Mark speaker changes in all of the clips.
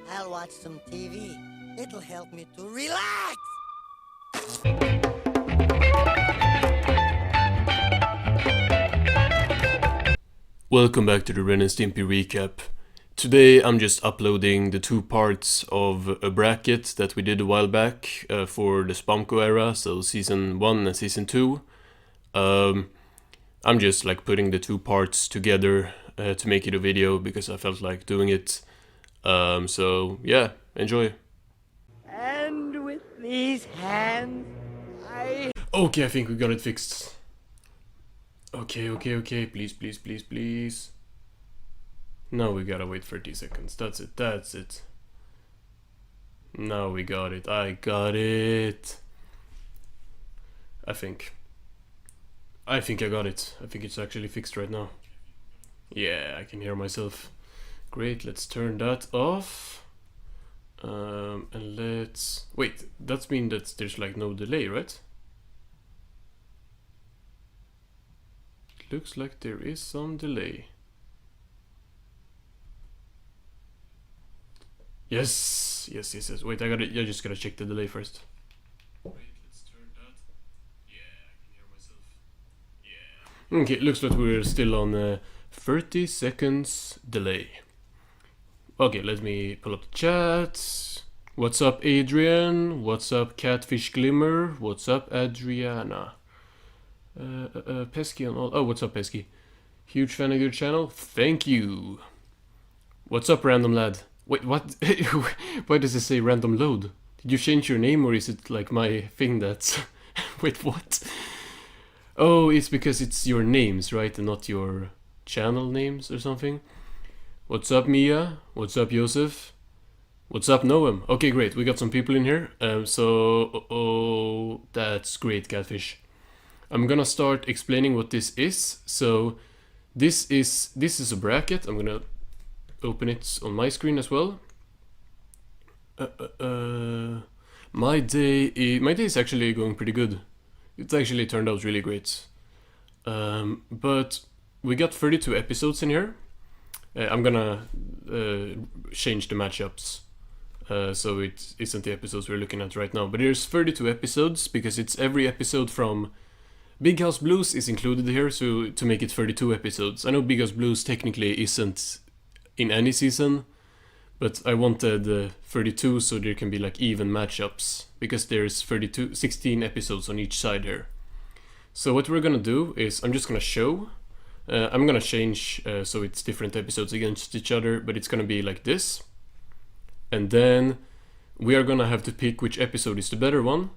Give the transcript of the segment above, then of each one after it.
Speaker 1: I'll watch some TV. It'll help me to relax.
Speaker 2: Welcome back to the Ren And Stimpy recap. Today I'm just uploading the two parts of a bracket that we did a while back for the Spamco era, so season 1 and season 2. I'm just like putting the two parts together to make it a video because I felt like doing it. So yeah, enjoy.
Speaker 1: And with these hands,
Speaker 2: Okay, I think we got it fixed. Okay, please. Now we gotta wait 30 seconds. That's it. Now we got it. I got it. I think I got it. I think it's actually fixed right now. Yeah, I can hear myself. Great, let's turn that off. And let's... Wait, that means that there's like no delay, right? Looks like there is some delay. Yes. Wait, I just gotta check the delay first. Wait, let's turn that. Yeah, I can hear myself. Yeah. Okay, looks like we're still on 30 seconds delay. Okay, let me pull up the chat. What's up, Adrian? What's up, Catfish Glimmer? What's up, Adriana? Pesky on all. Oh, what's up, Pesky? Huge fan of your channel. Thank you. What's up, random lad? Wait, what? Why does it say random load? Did you change your name or is it like my thing that's... Wait, what? Oh, it's because it's your names, right? And not your channel names or something. What's up, Mia? What's up, Joseph? What's up, Noam? Okay, great. We got some people in here. So that's great, Catfish. I'm gonna start explaining what this is. So this is a bracket. I'm gonna open it on my screen as well. My day is actually going pretty good. It actually turned out really great. But we got 32 episodes in here. I'm gonna change the matchups. So it isn't the episodes we're looking at right now. But there's 32 episodes because it's every episode from Big House Blues is included here, so to make it 32 episodes. I know Big House Blues technically isn't in any season, but I wanted 32 so there can be like even matchups, because there's 16 episodes on each side here. So what we're gonna do is I'm just gonna show. I'm gonna change so it's different episodes against each other, but it's gonna be like this. And then we are gonna have to pick which episode is the better one,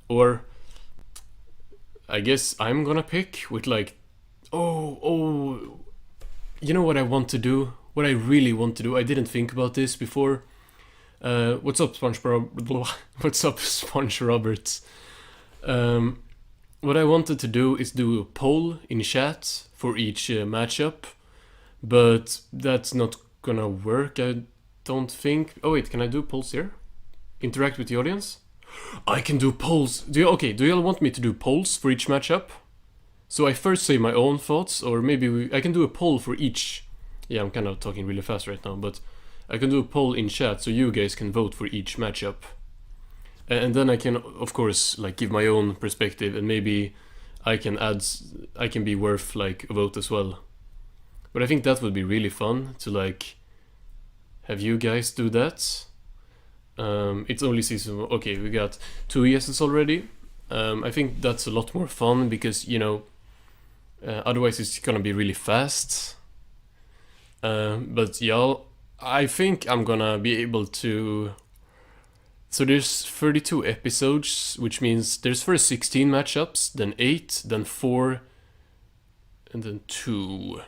Speaker 2: or I guess I'm gonna pick with like, oh, you know what I want to do? What I really want to do? I didn't think about this before. What's up, What's up, Sponge Roberts? What I wanted to do is do a poll in chat for each matchup, but that's not gonna work, I don't think. Oh wait, can I do polls here? Interact with the audience? I can do polls. Do you all want me to do polls for each matchup? So I first say my own thoughts, or maybe I can do a poll for each. Yeah, I'm kind of talking really fast right now, but I can do a poll in chat so you guys can vote for each matchup. And then I can, of course, like give my own perspective, and maybe I can be worth like a vote as well. But I think that would be really fun to like have you guys do that. It's only season 1. Okay, we got 2 yeses already. I think that's a lot more fun because, you know, otherwise it's gonna be really fast. But y'all, I think I'm gonna be able to... So there's 32 episodes, which means there's first 16 matchups, then 8, then 4, and then 2.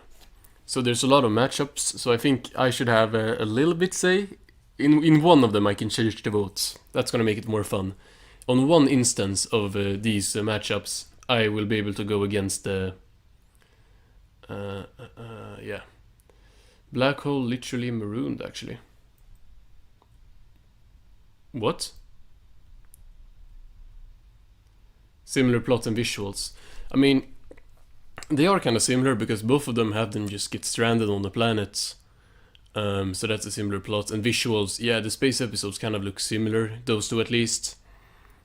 Speaker 2: So there's a lot of matchups, so I think I should have a little bit say. In one of them I can change the votes. That's gonna make it more fun. On one instance of these matchups, I will be able to go against the... yeah. Black hole literally marooned, actually. What? Similar plot and visuals. I mean, they are kind of similar because both of them have them just get stranded on the planet. So that's a similar plot. And visuals, yeah, the space episodes kind of look similar, those two at least.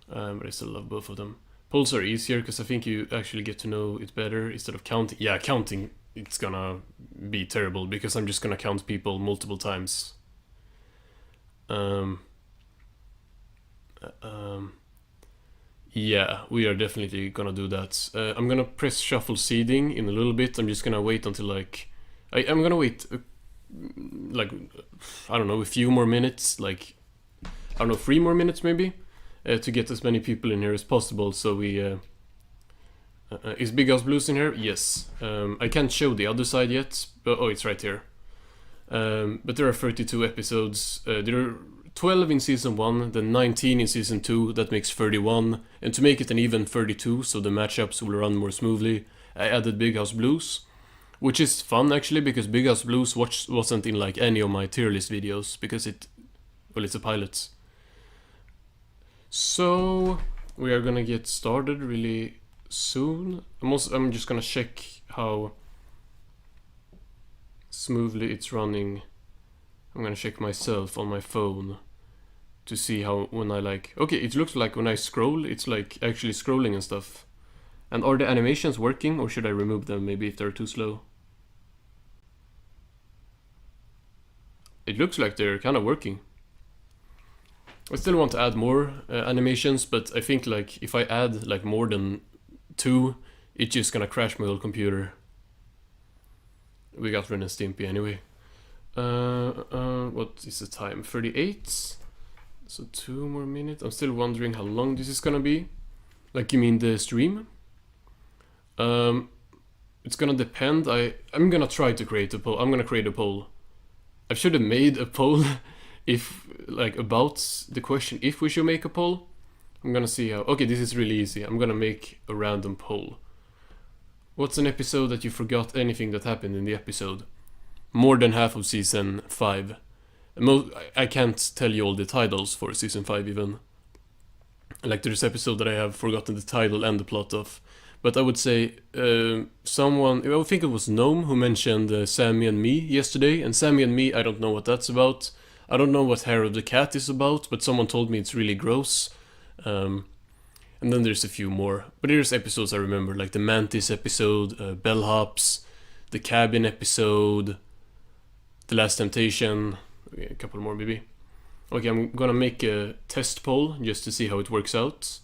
Speaker 2: But I still love both of them. Polls are easier because I think you actually get to know it better instead of counting. Yeah, counting, it's gonna be terrible because I'm just gonna count people multiple times. Yeah, we are definitely gonna do that. I'm gonna press shuffle seeding in a little bit. I'm just gonna wait until I'm gonna wait I don't know, a few more minutes, like I don't know, 3 more minutes maybe, to get as many people in here as possible. So we is Big House Blues in here? Yes. I can't show the other side yet, but oh, it's right here. But there are 32 episodes. There are 12 in season 1, then 19 in season 2, that makes 31. And to make it an even 32, so the matchups will run more smoothly, I added Big House Blues. Which is fun actually, because Big House Blues wasn't in like any of my tier list videos, because it's a pilot. So, we are gonna get started really soon. I'm just gonna check how smoothly it's running. I'm gonna check myself on my phone to see how when I okay, it looks like when I scroll, it's like actually scrolling and stuff. And are the animations working, or should I remove them maybe if they're too slow? It looks like they're kind of working. I still want to add more animations, but I think like if I add like more than 2, it's just gonna crash my whole computer. We got Ren and Stimpy anyway. What is the time? 38? So 2 more minutes. I'm still wondering how long this is gonna be. Like, you mean the stream? It's gonna depend. I'm gonna try to create a poll. I'm gonna create a poll. I should have made a poll if like about the question if we should make a poll. I'm gonna see how. Okay, this is really easy. I'm gonna make a random poll. What's an episode that you forgot anything that happened in the episode? More than half of season 5. I can't tell you all the titles for season 5 even. Like there's episode that I have forgotten the title and the plot of. But I would say someone, I think it was Gnome who mentioned Sammy and Me yesterday. And Sammy and Me, I don't know what that's about. I don't know what Hair of the Cat is about, but someone told me it's really gross. And then there's a few more. But there's episodes I remember, like the Mantis episode, Bellhops, the Cabin episode, The Last Temptation, a couple more maybe. Okay, I'm gonna make a test poll just to see how it works out.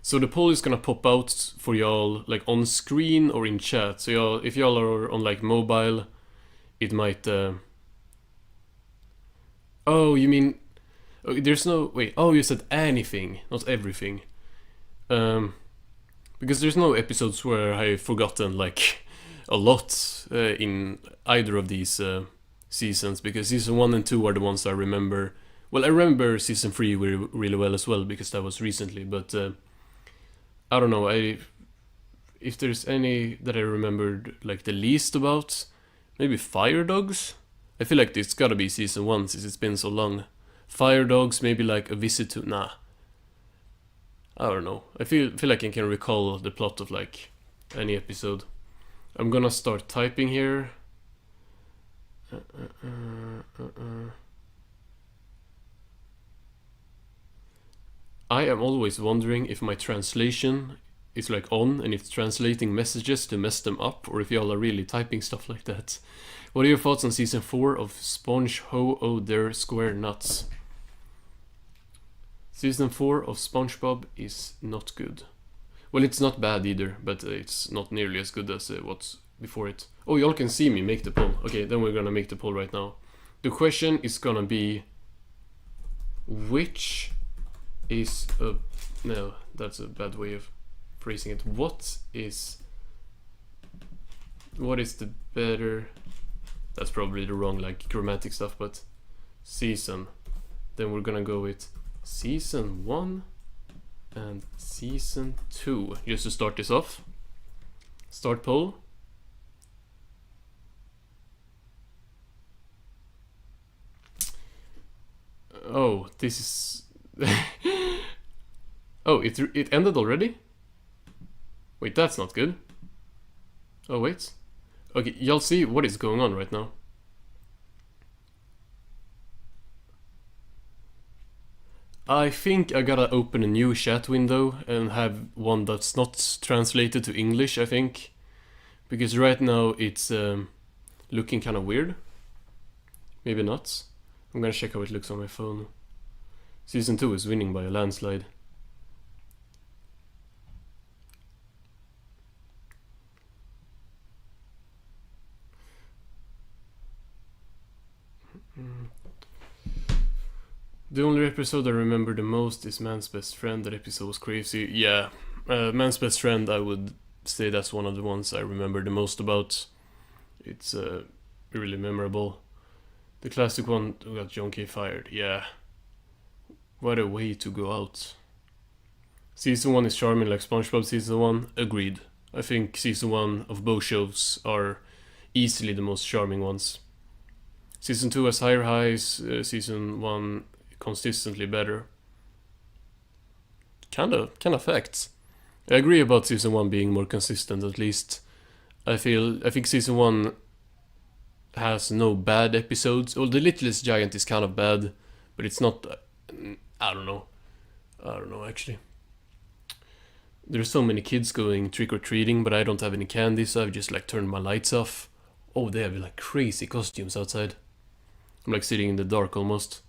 Speaker 2: So the poll is gonna pop out for y'all like on screen or in chat. So if y'all are on like mobile, it might. Oh, you mean? There's no wait. Oh, you said anything, not everything. Because there's no episodes where I've forgotten like a lot in either of these seasons. Because season 1 and 2 are the ones I remember. Well, I remember season 3 really well as well because that was recently, but. I don't know, if there's any that I remembered like the least about, maybe Fire Dogs? I feel like it's gotta be season 1 since it's been so long. Fire Dogs, maybe like A Visit to... Nah. I don't know. I feel like I can recall the plot of like any episode. I'm gonna start typing here. I am always wondering if my translation is like on and it's translating messages to mess them up, or if y'all are really typing stuff like that. What are your thoughts on season 4 of Sponge Ho Oh There Square Nuts? Season 4 of SpongeBob is not good. Well, it's not bad either, but it's not nearly as good as what's before it. Oh, y'all can see me make the poll. Okay, then we're gonna make the poll right now. The question is gonna be, which is a... No, that's a bad way of phrasing it. What is the better... That's probably the wrong like grammatic stuff, but season. Then we're gonna go with season 1 and season 2. Just to start this off. Start poll. Oh, this is... Oh, it ended already? Wait, that's not good. Oh, wait. Okay, y'all see what is going on right now. I think I gotta open a new chat window and have one that's not translated to English, I think. Because right now it's looking kind of weird. Maybe not. I'm gonna check how it looks on my phone. Season 2 is winning by a landslide. The only episode I remember the most is Man's Best Friend. That episode was crazy. Yeah, Man's Best Friend, I would say that's one of the ones I remember the most about. It's really memorable. The classic one who got John K fired. Yeah. What a way to go out. Season 1 is charming like SpongeBob Season 1. Agreed. I think Season 1 of both shows are easily the most charming ones. Season 2 has higher highs, Season 1 consistently better. Kinda facts. I agree about Season 1 being more consistent at least. I think Season 1 has no bad episodes. Well, The Littlest Giant is kind of bad, but it's not... I don't know actually. There's so many kids going trick-or-treating, but I don't have any candy, so I've just like turned my lights off. Oh, they have like crazy costumes outside. I'm like sitting in the dark almost.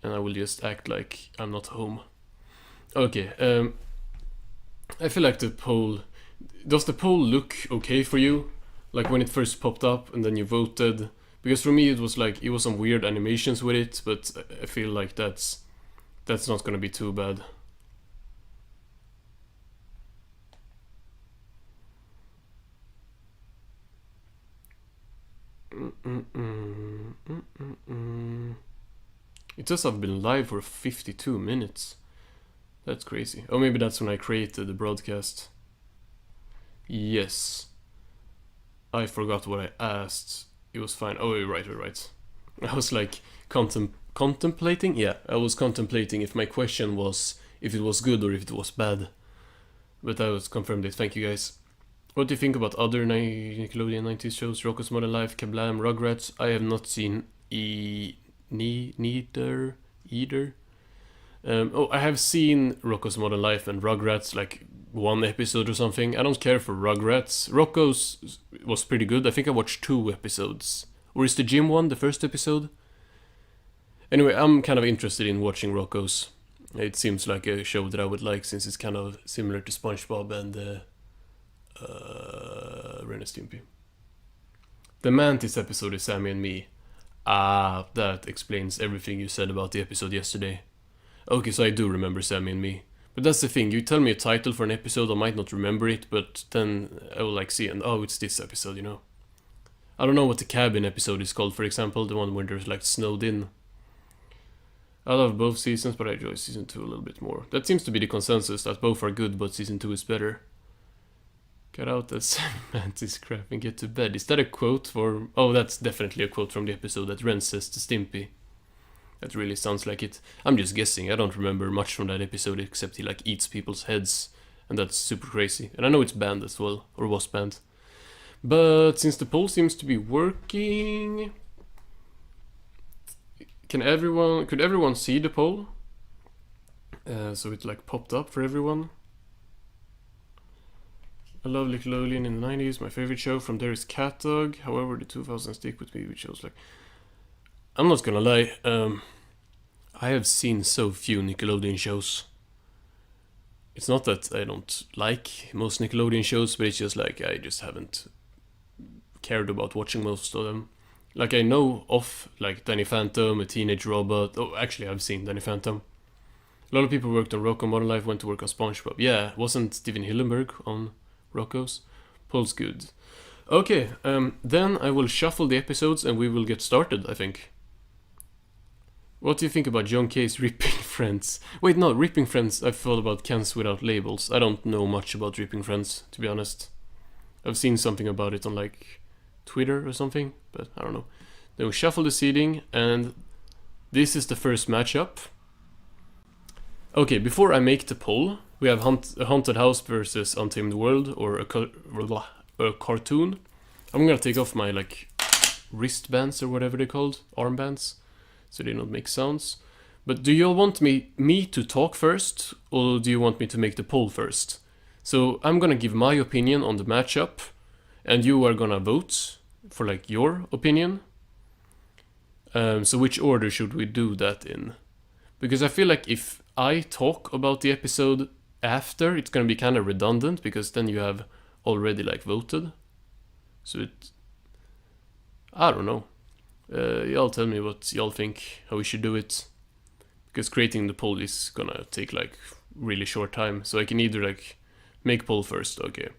Speaker 2: And I will just act like I'm not home. Okay, I feel like the poll... Does the poll look okay for you? Like when it first popped up and then you voted? Because for me it was like, it was some weird animations with it, but I feel like that's not gonna be too bad. It says I've been live for 52 minutes. That's crazy. Oh, maybe that's when I created the broadcast. Yes. I forgot what I asked. It was fine. Oh, you're right. I was like contemplating? Yeah, I was contemplating if my question was if it was good or if it was bad. But I was confirmed it. Thank you guys. What do you think about other Nickelodeon 90s shows? Rocko's Modern Life, Kablam, Rugrats? I have not seen neither. I have seen Rocko's Modern Life and Rugrats, like one episode or something. I don't care for Rugrats. Rocko's was pretty good. I think I watched 2 episodes. Or is the gym one the first episode? Anyway, I'm kind of interested in watching Rocko's. It seems like a show that I would like since it's kind of similar to SpongeBob and Ren And Stimpy. The Mantis episode is Sammy and me. Ah, that explains everything you said about the episode yesterday. Okay, so I do remember Sammy and me. But that's the thing, you tell me a title for an episode, I might not remember it, but then I will like see and oh, it's this episode, you know. I don't know what the cabin episode is called, for example, the one where there's like snowed in. I love both seasons, but I enjoy season 2 a little bit more. That seems to be the consensus, that both are good, but season 2 is better. Get out that Sammy Mantis crap and get to bed. Is that a quote for... Oh, that's definitely a quote from the episode that Ren says to Stimpy. That really sounds like it. I'm just guessing, I don't remember much from that episode except he like eats people's heads. And that's super crazy. And I know it's banned as well, or was banned. But since the poll seems to be working... Could everyone see the poll? So it like popped up for everyone. I love Nickelodeon in the 90s, my favorite show from there is Cat Dog. However, the 2000s stick with me, which shows like... I'm not gonna lie, I have seen so few Nickelodeon shows. It's not that I don't like most Nickelodeon shows, but it's just like I just haven't cared about watching most of them. Like I know of like Danny Phantom, A Teenage Robot. Oh, actually I've seen Danny Phantom. A lot of people worked on Rocko Modern Life, went to work on SpongeBob. Yeah, wasn't Steven Hillenburg on Rocko's? Paul's good. Okay, then I will shuffle the episodes and we will get started, I think. What do you think about John K's Ripping Friends? Wait, no, Ripping Friends, I've thought about Cans Without Labels. I don't know much about Ripping Friends, to be honest. I've seen something about it on like Twitter or something, but I don't know. Then we shuffle the seeding and this is the first matchup. Okay, before I make the poll, we have a Haunted House versus Untamed World, or a cartoon. I'm gonna take off my like wristbands or whatever they're called, armbands, so they don't make sounds. But do you all want me to talk first, or do you want me to make the poll first? So I'm gonna give my opinion on the matchup, and you are gonna vote for like your opinion. So which order should we do that in? Because I feel like if I talk about the episode after, it's gonna be kind of redundant, because then you have already like voted. So I don't know. Y'all tell me what y'all think, how we should do it. Because creating the poll is gonna take like really short time. So I can either like make poll first, okay.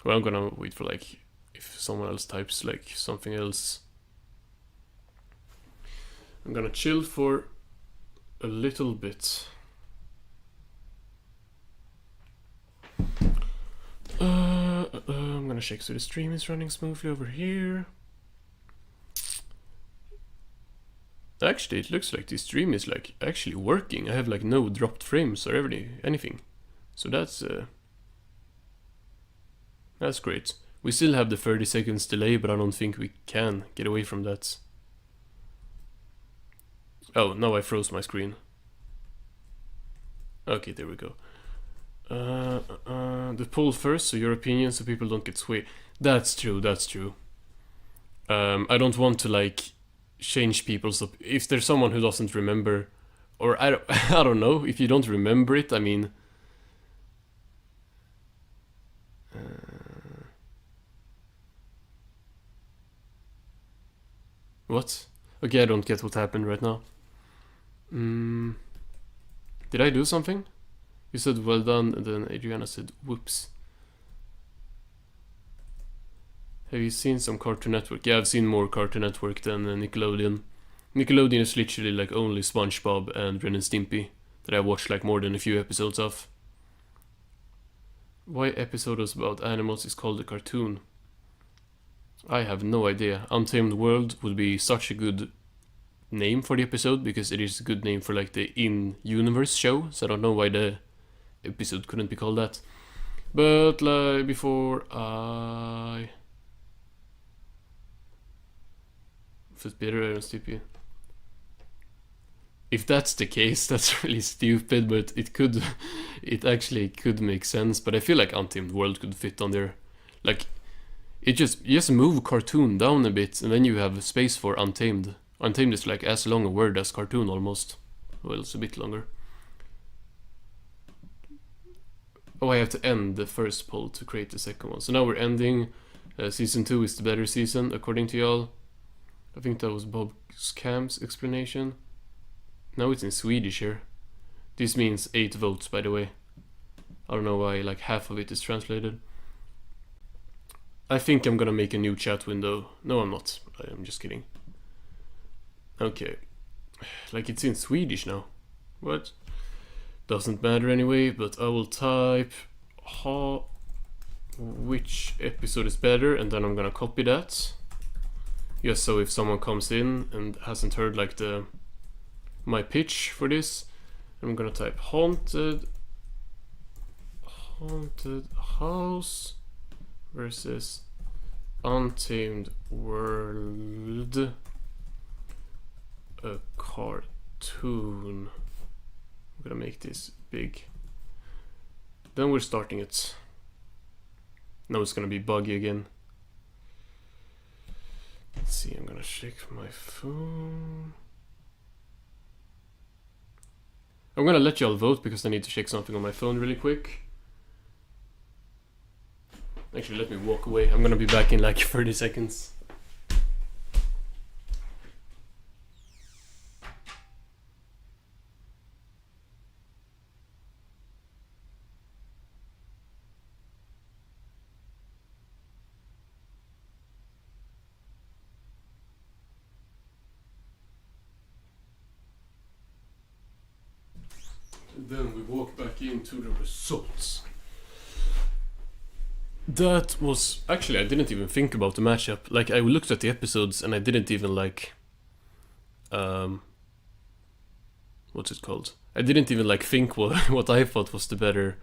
Speaker 2: Well, I'm gonna wait for like if someone else types like something else. I'm gonna chill for a little bit. I'm gonna check so the stream is running smoothly over here. Actually, it looks like this stream is like actually working. I have like no dropped frames or anything. So that's great. We still have the 30 seconds delay, but I don't think we can get away from that. Oh, now I froze my screen. Okay, there we go. The poll first, so your opinion, so people don't get swayed. That's true. I don't want to like change people's if there's someone who doesn't remember, or I don't know, if you don't remember it, I mean what? Okay, I don't get what happened right now. Did I do something? You said well done, and then Adriana said whoops. Have you seen some Cartoon Network? Yeah, I've seen more Cartoon Network than Nickelodeon. Nickelodeon is literally like only SpongeBob and Ren and Stimpy that I watched like more than a few episodes of. Why episodes about animals is called a cartoon? I have no idea. Untamed World would be such a good name for the episode, because it is a good name for like the in-universe show, so I don't know why the episode couldn't be called that. But like before I... If that's the case, that's really stupid, but it actually could make sense. But I feel like Untamed World could fit on there. Like, you just move cartoon down a bit, and then you have space for Untamed. Untamed is like as long a word as cartoon almost. Well, it's a bit longer. Oh, I have to end the first poll to create the second one. So now we're ending. Season 2 is the better season, according to y'all. I think that was Bob Scam's explanation. Now it's in Swedish here. This means 8 votes, by the way. I don't know why like half of it is translated. I think I'm gonna make a new chat window. No, I'm not. I'm just kidding. Okay. Like it's in Swedish now. What? Doesn't matter anyway, but I will type which episode is better, and then I'm gonna copy that. Just so if someone comes in and hasn't heard like my pitch for this, I'm gonna type haunted house versus Untamed World, a cartoon. I'm gonna make this big. Then we're starting it. Now it's gonna be buggy again. Let's see, I'm gonna check my phone. I'm gonna let y'all vote because I need to check something on my phone really quick. Actually, let me walk away. I'm gonna be back in like 30 seconds. Then we walk back into the results. That was... Actually, I didn't even think about the matchup. Like, I looked at the episodes and I didn't even like... what's it called? I didn't even like think what I thought was the better...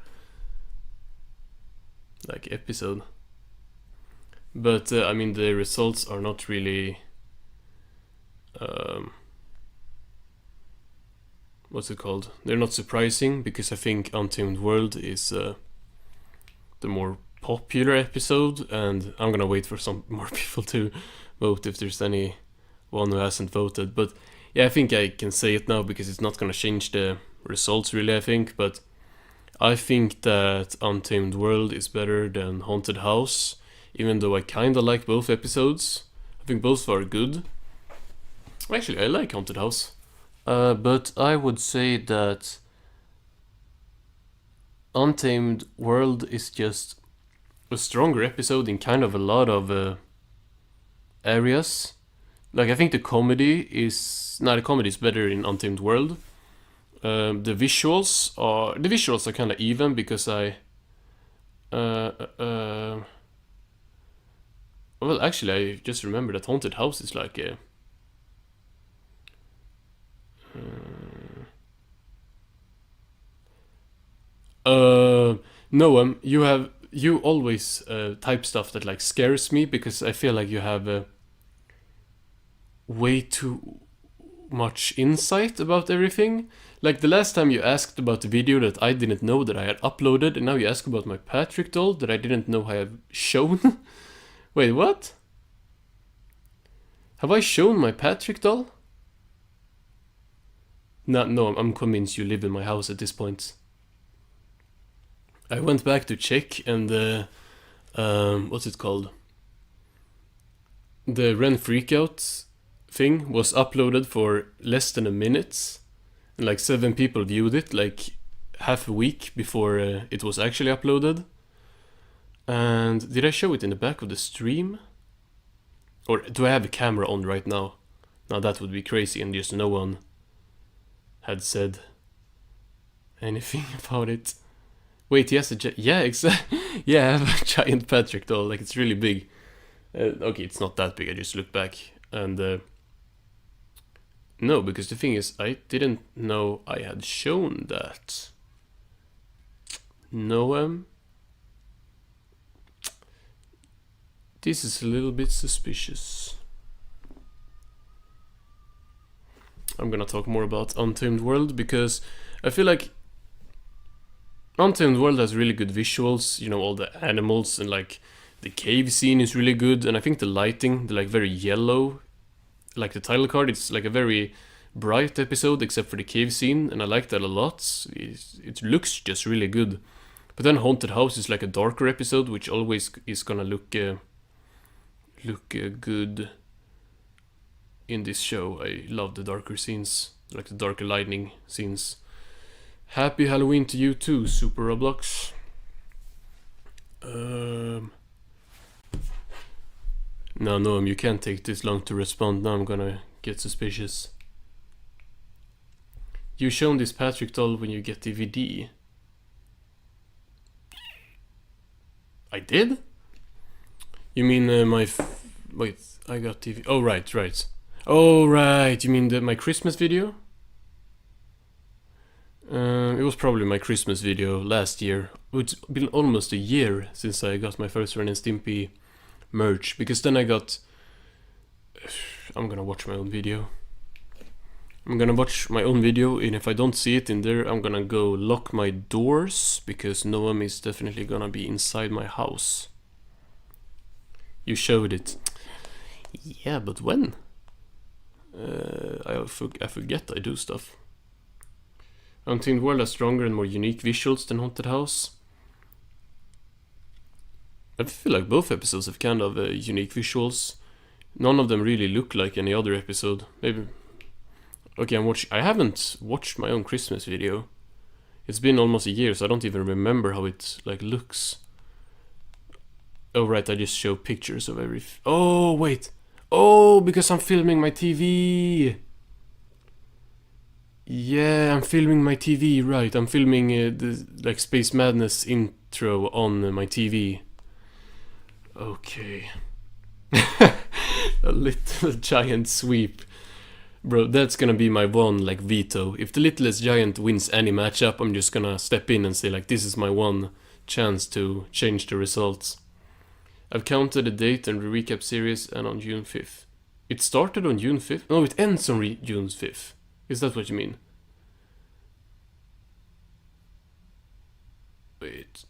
Speaker 2: like, episode. But, I mean, the results are not really... what's it called? They're not surprising because I think Untamed World is the more popular episode, and I'm gonna wait for some more people to vote if there's anyone who hasn't voted. But yeah, I think I can say it now because it's not gonna change the results really, I think. But I think that Untamed World is better than Haunted House, even though I kinda like both episodes. I think both are good. Actually, I like Haunted House. But I would say that Untamed World is just a stronger episode in kind of a lot of areas. Like, I think the comedy is better in Untamed World. The visuals are kind of even because well, actually, I just remember that Haunted House is like a no, you always type stuff that like scares me because I feel like you have way too much insight about everything. Like the last time you asked about the video that I didn't know that I had uploaded, and now you ask about my Patrick doll that I didn't know I have shown. Wait, what? Have I shown my Patrick doll? No, I'm convinced you live in my house at this point. I went back to check and what's it called? The Ren Freakout thing was uploaded for less than a minute. And like 7 people viewed it like half a week before it was actually uploaded. And did I show it in the back of the stream? Or do I have a camera on right now? Now that would be crazy and just no one had said anything about it. Wait, yes, yeah, exactly. Yeah, I have a giant Patrick doll. Like, it's really big. Okay, it's not that big. I just looked back and no, because the thing is, I didn't know I had shown that. No, this is a little bit suspicious. I'm gonna talk more about Untamed World because I feel like Untamed World has really good visuals, you know, all the animals and like the cave scene is really good, and I think the lighting, the like very yellow, like the title card, it's like a very bright episode except for the cave scene, and I like that a lot. It looks just really good. But then Haunted House is like a darker episode, which always is gonna look good in this show. I love the darker scenes, like the darker lightning scenes. Happy Halloween to you too, Super Roblox. No, you can't take this long to respond. Now I'm gonna get suspicious. You shown this Patrick doll when you get DVD. I did? You mean wait, I got TV. Oh, right. Oh, right. You mean my Christmas video? It was probably my Christmas video last year. It's been almost a year since I got my first Ren and Stimpy merch, because then I'm gonna watch my own video. And if I don't see it in there, I'm gonna go lock my doors, because Noam is definitely gonna be inside my house. You showed it. Yeah, but when? I forget I do stuff. Untamed World has stronger and more unique visuals than Haunted House. I feel like both episodes have kind of unique visuals. None of them really look like any other episode. Maybe. Okay, I haven't watched my own Christmas video. It's been almost a year, so I don't even remember how it like looks. Oh right, I just show pictures of every. Oh wait. Oh, because I'm filming my TV. Yeah, I'm filming my TV, right. I'm filming the like Space Madness intro on my TV. Okay. A little giant sweep. Bro, that's gonna be my one like veto. If the littlest giant wins any matchup, I'm just gonna step in and say like, this is my one chance to change the results. I've counted the date and the recap series, and on June 5th. It started on June 5th? No, it ends on June 5th. Is that what you mean? Wait.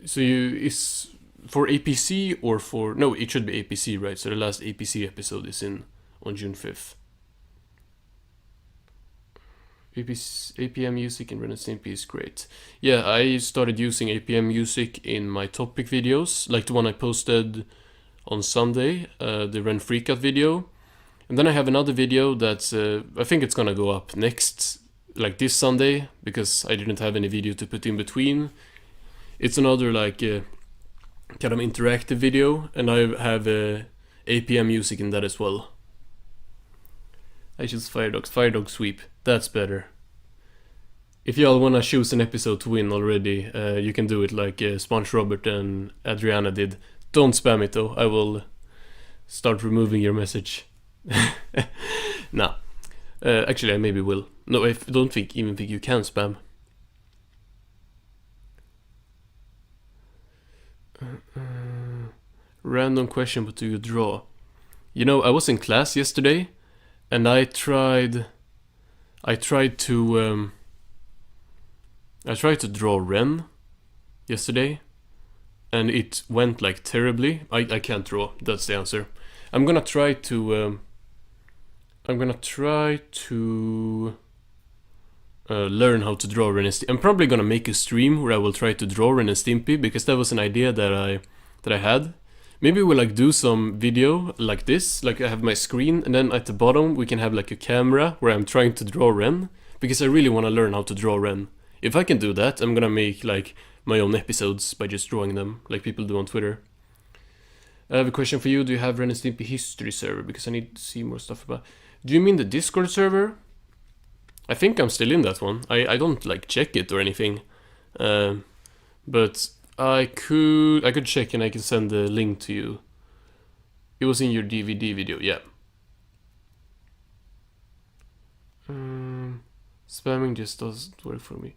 Speaker 2: So is for APC or for... No, it should be APC, right? So the last APC episode is on June 5th. APM music in Ren and Stimpy is great. Yeah, I started using APM music in my topic videos, like the one I posted on Sunday, the Ren Freakout video. And then I have another video that's, I think it's gonna go up next, like this Sunday, because I didn't have any video to put in between. It's another like kind of interactive video, and I have APM music in that as well. I choose Firedog Sweep. That's better. If y'all wanna choose an episode to win already, you can do it like Sponge Robert and Adriana did. Don't spam it though, I will start removing your message. Nah. Actually, I maybe will. No, I don't even think you can spam. Random question, what do you draw? You know, I was in class yesterday, and I tried to draw Ren yesterday, and it went like terribly. I can't draw. That's the answer. I'm gonna try to learn how to draw Ren and Stimpy. I'm probably gonna make a stream where I will try to draw Ren and Stimpy, because that was an idea that I had. Maybe we'll like do some video like this, like I have my screen, and then at the bottom we can have like a camera where I'm trying to draw Ren, because I really want to learn how to draw Ren. If I can do that, I'm gonna make like my own episodes by just drawing them, like people do on Twitter. I have a question for you. Do you have Ren and Stimpy history server? Because I need to see more stuff about... Do you mean the Discord server? I think I'm still in that one. I don't like check it or anything. But I could check and I can send the link to you. It was in your DVD video, yeah. Spamming just doesn't work for me.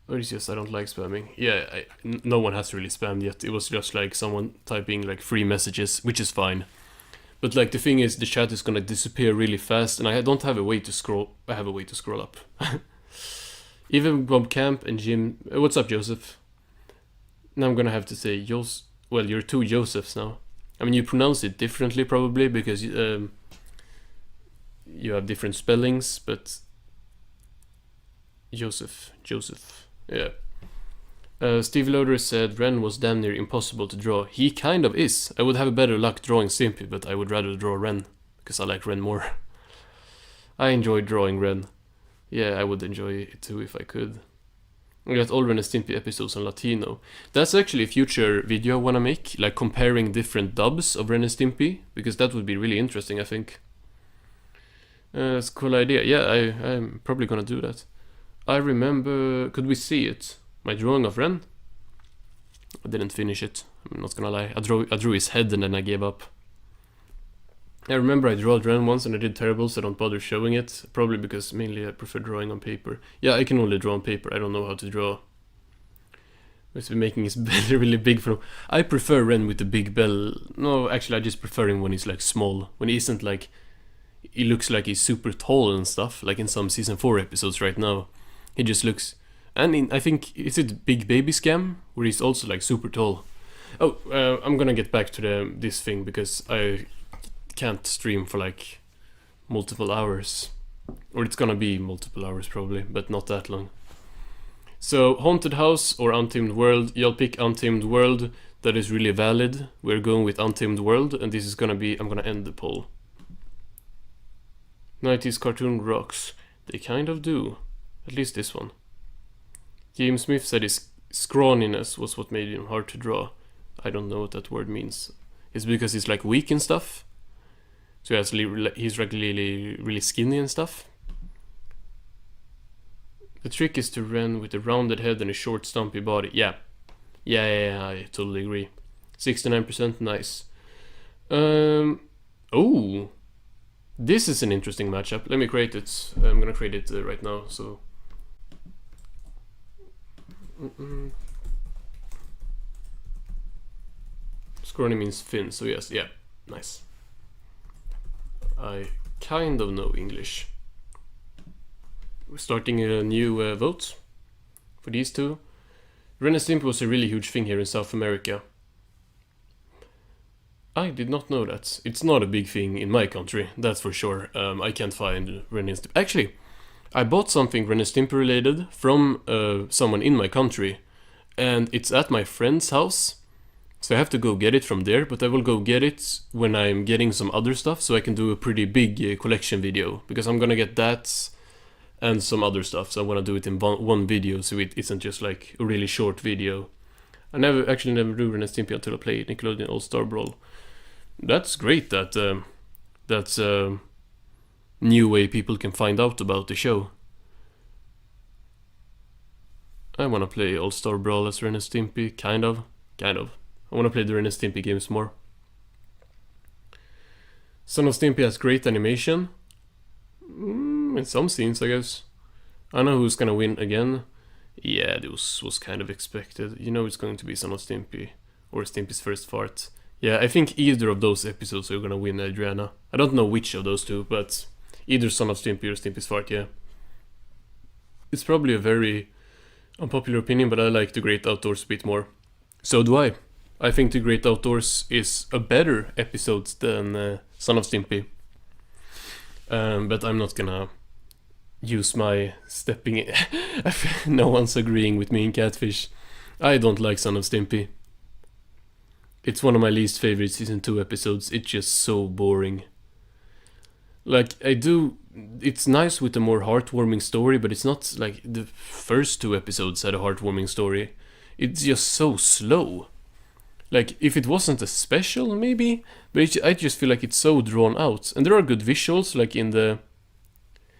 Speaker 2: Or it's just I don't like spamming. Yeah, no one has really spammed yet. It was just like someone typing like free messages, which is fine. But like the thing is, the chat is gonna disappear really fast, and I don't have a way to scroll. I have a way to scroll up. Even Bob Camp and Jim. What's up, Joseph? Now I'm gonna have to say well, you're two Josephs now. I mean, you pronounce it differently probably because you have different spellings, but Joseph, yeah. Steve Loader said Ren was damn near impossible to draw. He kind of is. I would have better luck drawing Stimpy, but I would rather draw Ren, because I like Ren more. I enjoy drawing Ren. Yeah, I would enjoy it too if I could. I got all Ren and Stimpy episodes on Latino. That's actually a future video I wanna make, like comparing different dubs of Ren and Stimpy, because that would be really interesting, I think. That's a cool idea. Yeah, I'm probably gonna do that. I remember... Could we see it? My drawing of Ren? I didn't finish it, I'm not gonna lie. I drew his head and then I gave up. I remember I drew Ren once and I did terrible, so I don't bother showing it. Probably because mainly I prefer drawing on paper. Yeah, I can only draw on paper, I don't know how to draw. Must be making his belly really big for him. I prefer Ren with the big bell. No, actually I just prefer him when he's like small. When he isn't like... He looks like he's super tall and stuff, like in some season 4 episodes right now. He just looks... And I think, is it Big Baby Scam? Where he's also like super tall. Oh, I'm gonna get back to this thing because I can't stream for like multiple hours. Or it's gonna be multiple hours probably, but not that long. So, Haunted House or Untamed World? Y'all pick Untamed World. That is really valid. We're going with Untamed World, and this is gonna be... I'm gonna end the poll. 90s cartoon rocks. They kind of do. At least this one. James Smith said his scrawniness was what made him hard to draw. I don't know what that word means. It's because he's like weak and stuff. So he's like really skinny and stuff. The trick is to run with a rounded head and a short stumpy body. Yeah, I totally agree. 69%, nice. Oh, this is an interesting matchup. Let me create it. I'm gonna create it right now. So. Scrawny means thin, so yes, yeah, nice. I kind of know English. starting a new vote for these two. Ren and Stimpy was a really huge thing here in South America. I did not know that. It's not a big thing in my country, that's for sure. I can't find Ren and Stimpy. Actually, I bought something Ren and Stimpy related from someone in my country, and it's at my friend's house. So I have to go get it from there, but I will go get it when I'm getting some other stuff, so I can do a pretty big collection video, because I'm gonna get that and some other stuff, so I wanna do it in one video, so it isn't just like a really short video. I never do Ren and Stimpy until I play Nickelodeon All-Star Brawl. That's great that that's a new way people can find out about the show. I wanna play All-Star Brawl as Ren and Stimpy, kind of. I want to play the Ren and Stimpy games more. Son of Stimpy has great animation. In some scenes, I guess. I know who's gonna win again. Yeah, this was kind of expected. You know it's going to be Son of Stimpy. Or Stimpy's first fart. Yeah, I think either of those episodes are gonna win Adriana. I don't know which of those two, but either Son of Stimpy or Stimpy's fart, yeah. It's probably a very unpopular opinion, but I like The Great Outdoors a bit more. So do I. I think The Great Outdoors is a better episode than Son of Stimpy. But I'm not gonna use my stepping in. No one's agreeing with me in Catfish. I don't like Son of Stimpy. It's one of my least favorite season 2 episodes. It's just so boring. Like, it's nice with a more heartwarming story, but it's not like the first 2 episodes had a heartwarming story. It's just so slow. Like, if it wasn't a special, maybe, but I just feel like it's so drawn out. And there are good visuals, like in the...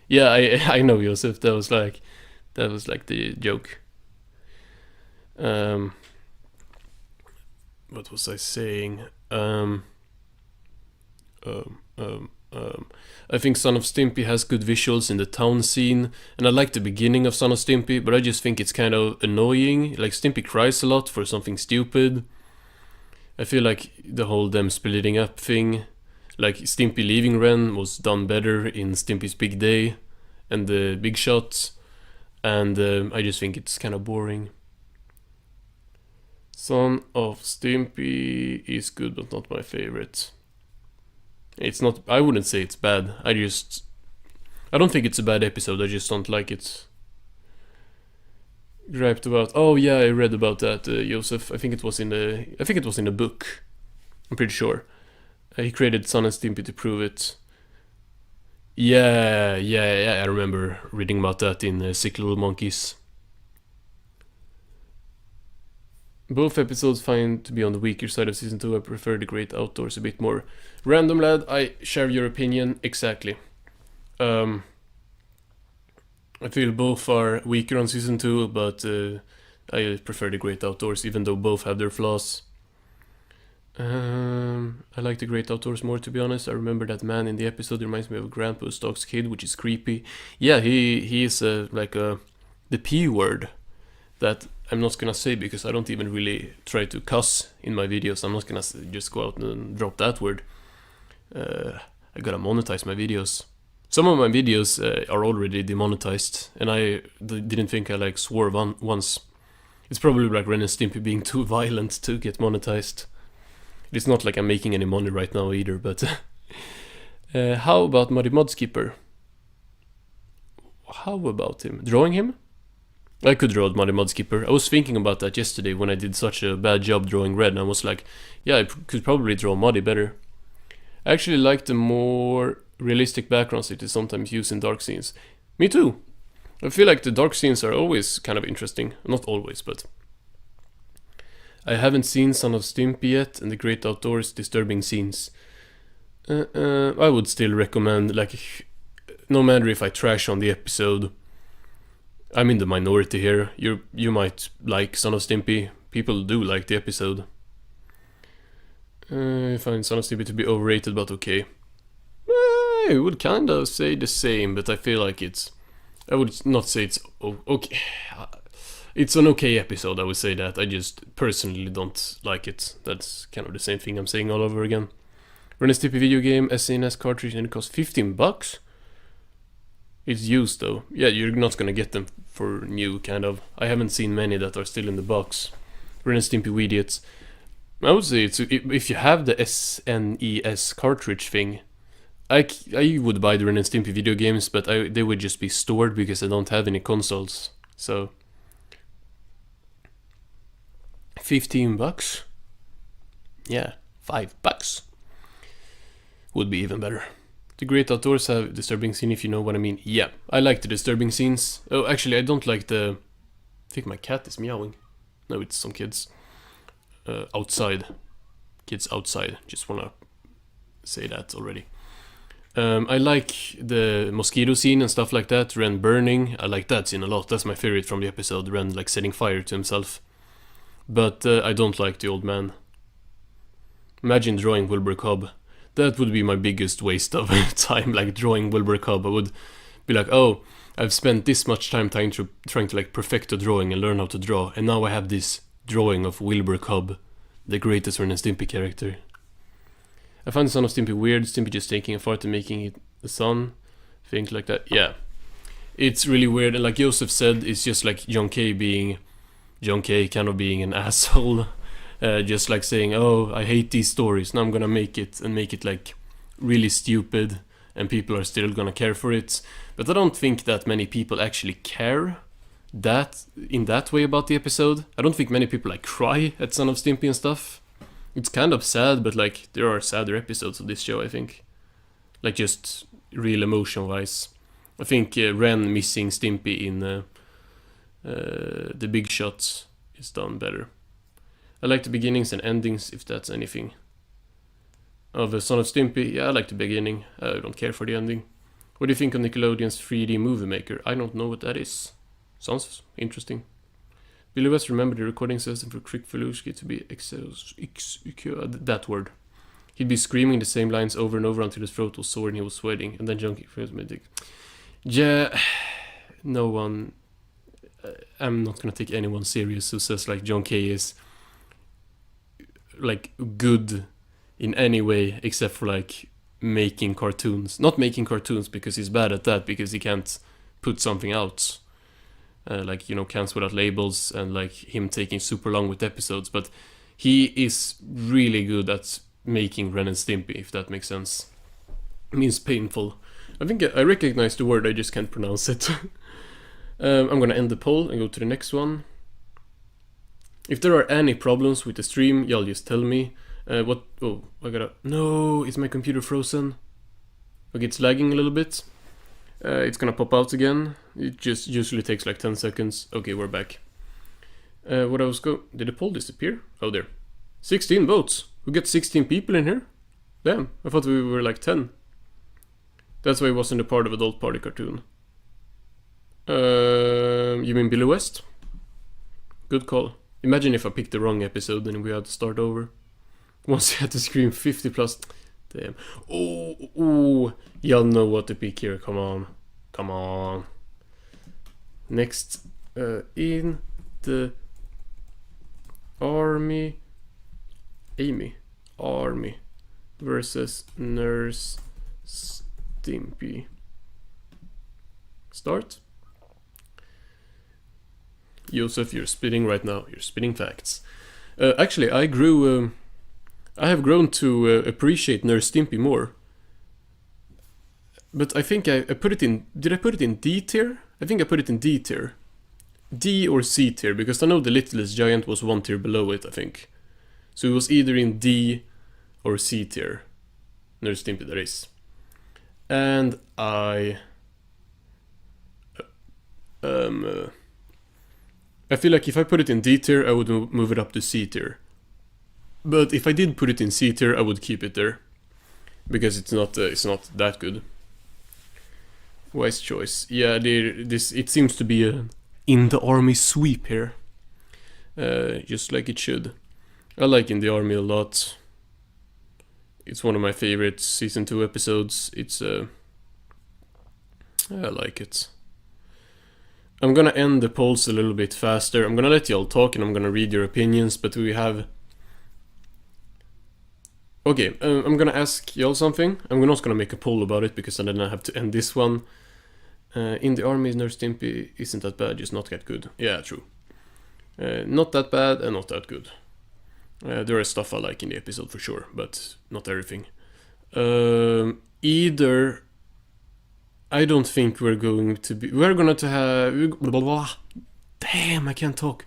Speaker 2: Yeah, I know, Joseph, that was like the joke. What was I saying? I think Son of Stimpy has good visuals in the town scene, and I like the beginning of Son of Stimpy, but I just think it's kind of annoying. Like, Stimpy cries a lot for something stupid. I feel like the whole them splitting up thing, like Stimpy leaving Ren, was done better in Stimpy's Big Day and the Big Shots, and I just think it's kind of boring. Son of Stimpy is good, but not my favorite. It's not. I wouldn't say it's bad. I don't think it's a bad episode. I just don't like it. Griped about. Oh yeah, I read about that, Joseph. I think it was in the book. I'm pretty sure. He created Son and Stimpy to prove it. Yeah. I remember reading about that in Sick Little Monkeys. Both episodes find to be on the weaker side of season 2. I prefer The Great Outdoors a bit more. Random lad, I share your opinion exactly. I feel both are weaker on season 2, but I prefer The Great Outdoors, even though both have their flaws. I like The Great Outdoors more, to be honest. I remember that man in the episode reminds me of Grandpa who stalks kid, which is creepy. Yeah, he is the P word that I'm not gonna say because I don't even really try to cuss in my videos. I'm not gonna just go out and drop that word. I gotta monetize my videos. Some of my videos are already demonetized, and I didn't think I swore once. It's probably like Ren and Stimpy being too violent to get monetized. It's not like I'm making any money right now either, but... how about Muddy Mudskipper? How about him? Drawing him? I could draw Muddy Mudskipper. I was thinking about that yesterday when I did such a bad job drawing Red, and I was like, yeah, I could probably draw Muddy better. I actually like the more realistic backgrounds it is sometimes used in dark scenes. Me too! I feel like the dark scenes are always kind of interesting. Not always, but... I haven't seen Son of Stimpy yet, and The Great Outdoors disturbing scenes. I would still recommend, no matter if I trash on the episode, I'm in the minority here. You might like Son of Stimpy. People do like the episode. I find Son of Stimpy to be overrated, but okay. I would kind of say the same, but I feel like I would not say it's okay. It's an okay episode, I would say that. I just personally don't like it. That's kind of the same thing I'm saying all over again. Ren and Stimpy video game, SNES cartridge, and it costs $15? It's used though. Yeah, you're not gonna get them for new, kind of. I haven't seen many that are still in the box. Ren and Stimpy Weediots. I would say if you have the SNES cartridge thing, I would buy the Ren and Stimpy video games, but they would just be stored because I don't have any consoles. So $15? Yeah, $5 would be even better. The great outdoors have disturbing scene, if you know what I mean. Yeah, I like the disturbing scenes. Oh, actually, I don't like the... I think my cat is meowing. No, it's some kids. Outside. Kids outside. Just wanna say that already. I like the mosquito scene and stuff like that. Ren burning. I like that scene a lot. That's my favorite from the episode. Ren like setting fire to himself. But I don't like the old man. Imagine drawing Wilbur Cobb. That would be my biggest waste of time, like drawing Wilbur Cobb. I would be like, oh, I've spent this much time trying to like perfect a drawing and learn how to draw, and now I have this drawing of Wilbur Cobb, the greatest Ren and Stimpy character. I find the Son of Stimpy weird. Stimpy just taking a fart and making it the sun. Things like that. Yeah, it's really weird. And like Joseph said, it's just like John K being John K, kind of being an asshole. Just like saying, oh, I hate these stories, now I'm gonna make it like really stupid, and people are still gonna care for it. But I don't think that many people actually care that in that way about the episode. I don't think many people like cry at Son of Stimpy and stuff. It's kind of sad, but like there are sadder episodes of this show, I think. Like just real emotion wise. I think Ren missing Stimpy in the Big Shots is done better. I like the beginnings and endings, if that's anything. Of the Son of Stimpy, yeah, I like the beginning. I don't care for the ending. What do you think of Nickelodeon's 3D Movie Maker? I don't know what that is. Sounds interesting. Billy West remembered the recording system for Crick Falushki to be that word. He'd be screaming the same lines over and over until his throat was sore and he was sweating, and then Junkie Froze Medic. Yeah, no one... I'm not gonna take anyone serious who says like John K is like good in any way except for like making cartoons. Not making cartoons because he's bad at that, because he can't put something out. Like, you know, Cans Without Labels and like him taking super long with episodes, but he is really good at making Ren and Stimpy, if that makes sense. It means painful. I think I recognize the word, I just can't pronounce it. I'm gonna end the poll and go to the next one. If there are any problems with the stream, y'all just tell me. Oh, no, is my computer frozen? Okay, it's lagging a little bit. It's gonna pop out again. It just usually takes like 10 seconds. Okay, we're back. Did the poll disappear? Oh, there. 16 votes. We got 16 people in here? Damn, I thought we were like 10. That's why it wasn't a part of Adult Party cartoon. You mean Billy West? Good call. Imagine if I picked the wrong episode and we had to start over. Once you had to scream 50 plus. Damn. Oh, y'all know what to pick here. Come on. Next, in the army. Amy. Army versus Nurse Stimpy. Start. Joseph, you're spitting right now. You're spitting facts. Actually, I have grown to appreciate Nurse Stimpy more. But I think I put it in... Did I put it in D tier? I think I put it in D tier. D or C tier, because I know the Littlest Giant was one tier below it, I think. So it was either in D or C tier. Nurse Stimpy, that is. And I feel like if I put it in D tier, I would move it up to C tier. But if I did put it in C tier, I would keep it there. Because it's not that good. Wise choice. Yeah, it seems to be a In the Army sweep here. Just like it should. I like In the Army a lot. It's one of my favorite season 2 episodes. I like it. I'm gonna end the polls a little bit faster. I'm gonna let y'all talk and I'm gonna read your opinions, but we have... Okay, I'm gonna ask y'all something. I'm not gonna make a poll about it because then I have to end this one. In the army, Nurse Stimpy isn't that bad, just not that good. Yeah, true. Not that bad and not that good. There is stuff I like in the episode for sure, but not everything. Either I don't think we're going to be. We're gonna to have. Blah, blah, blah. Damn, I can't talk.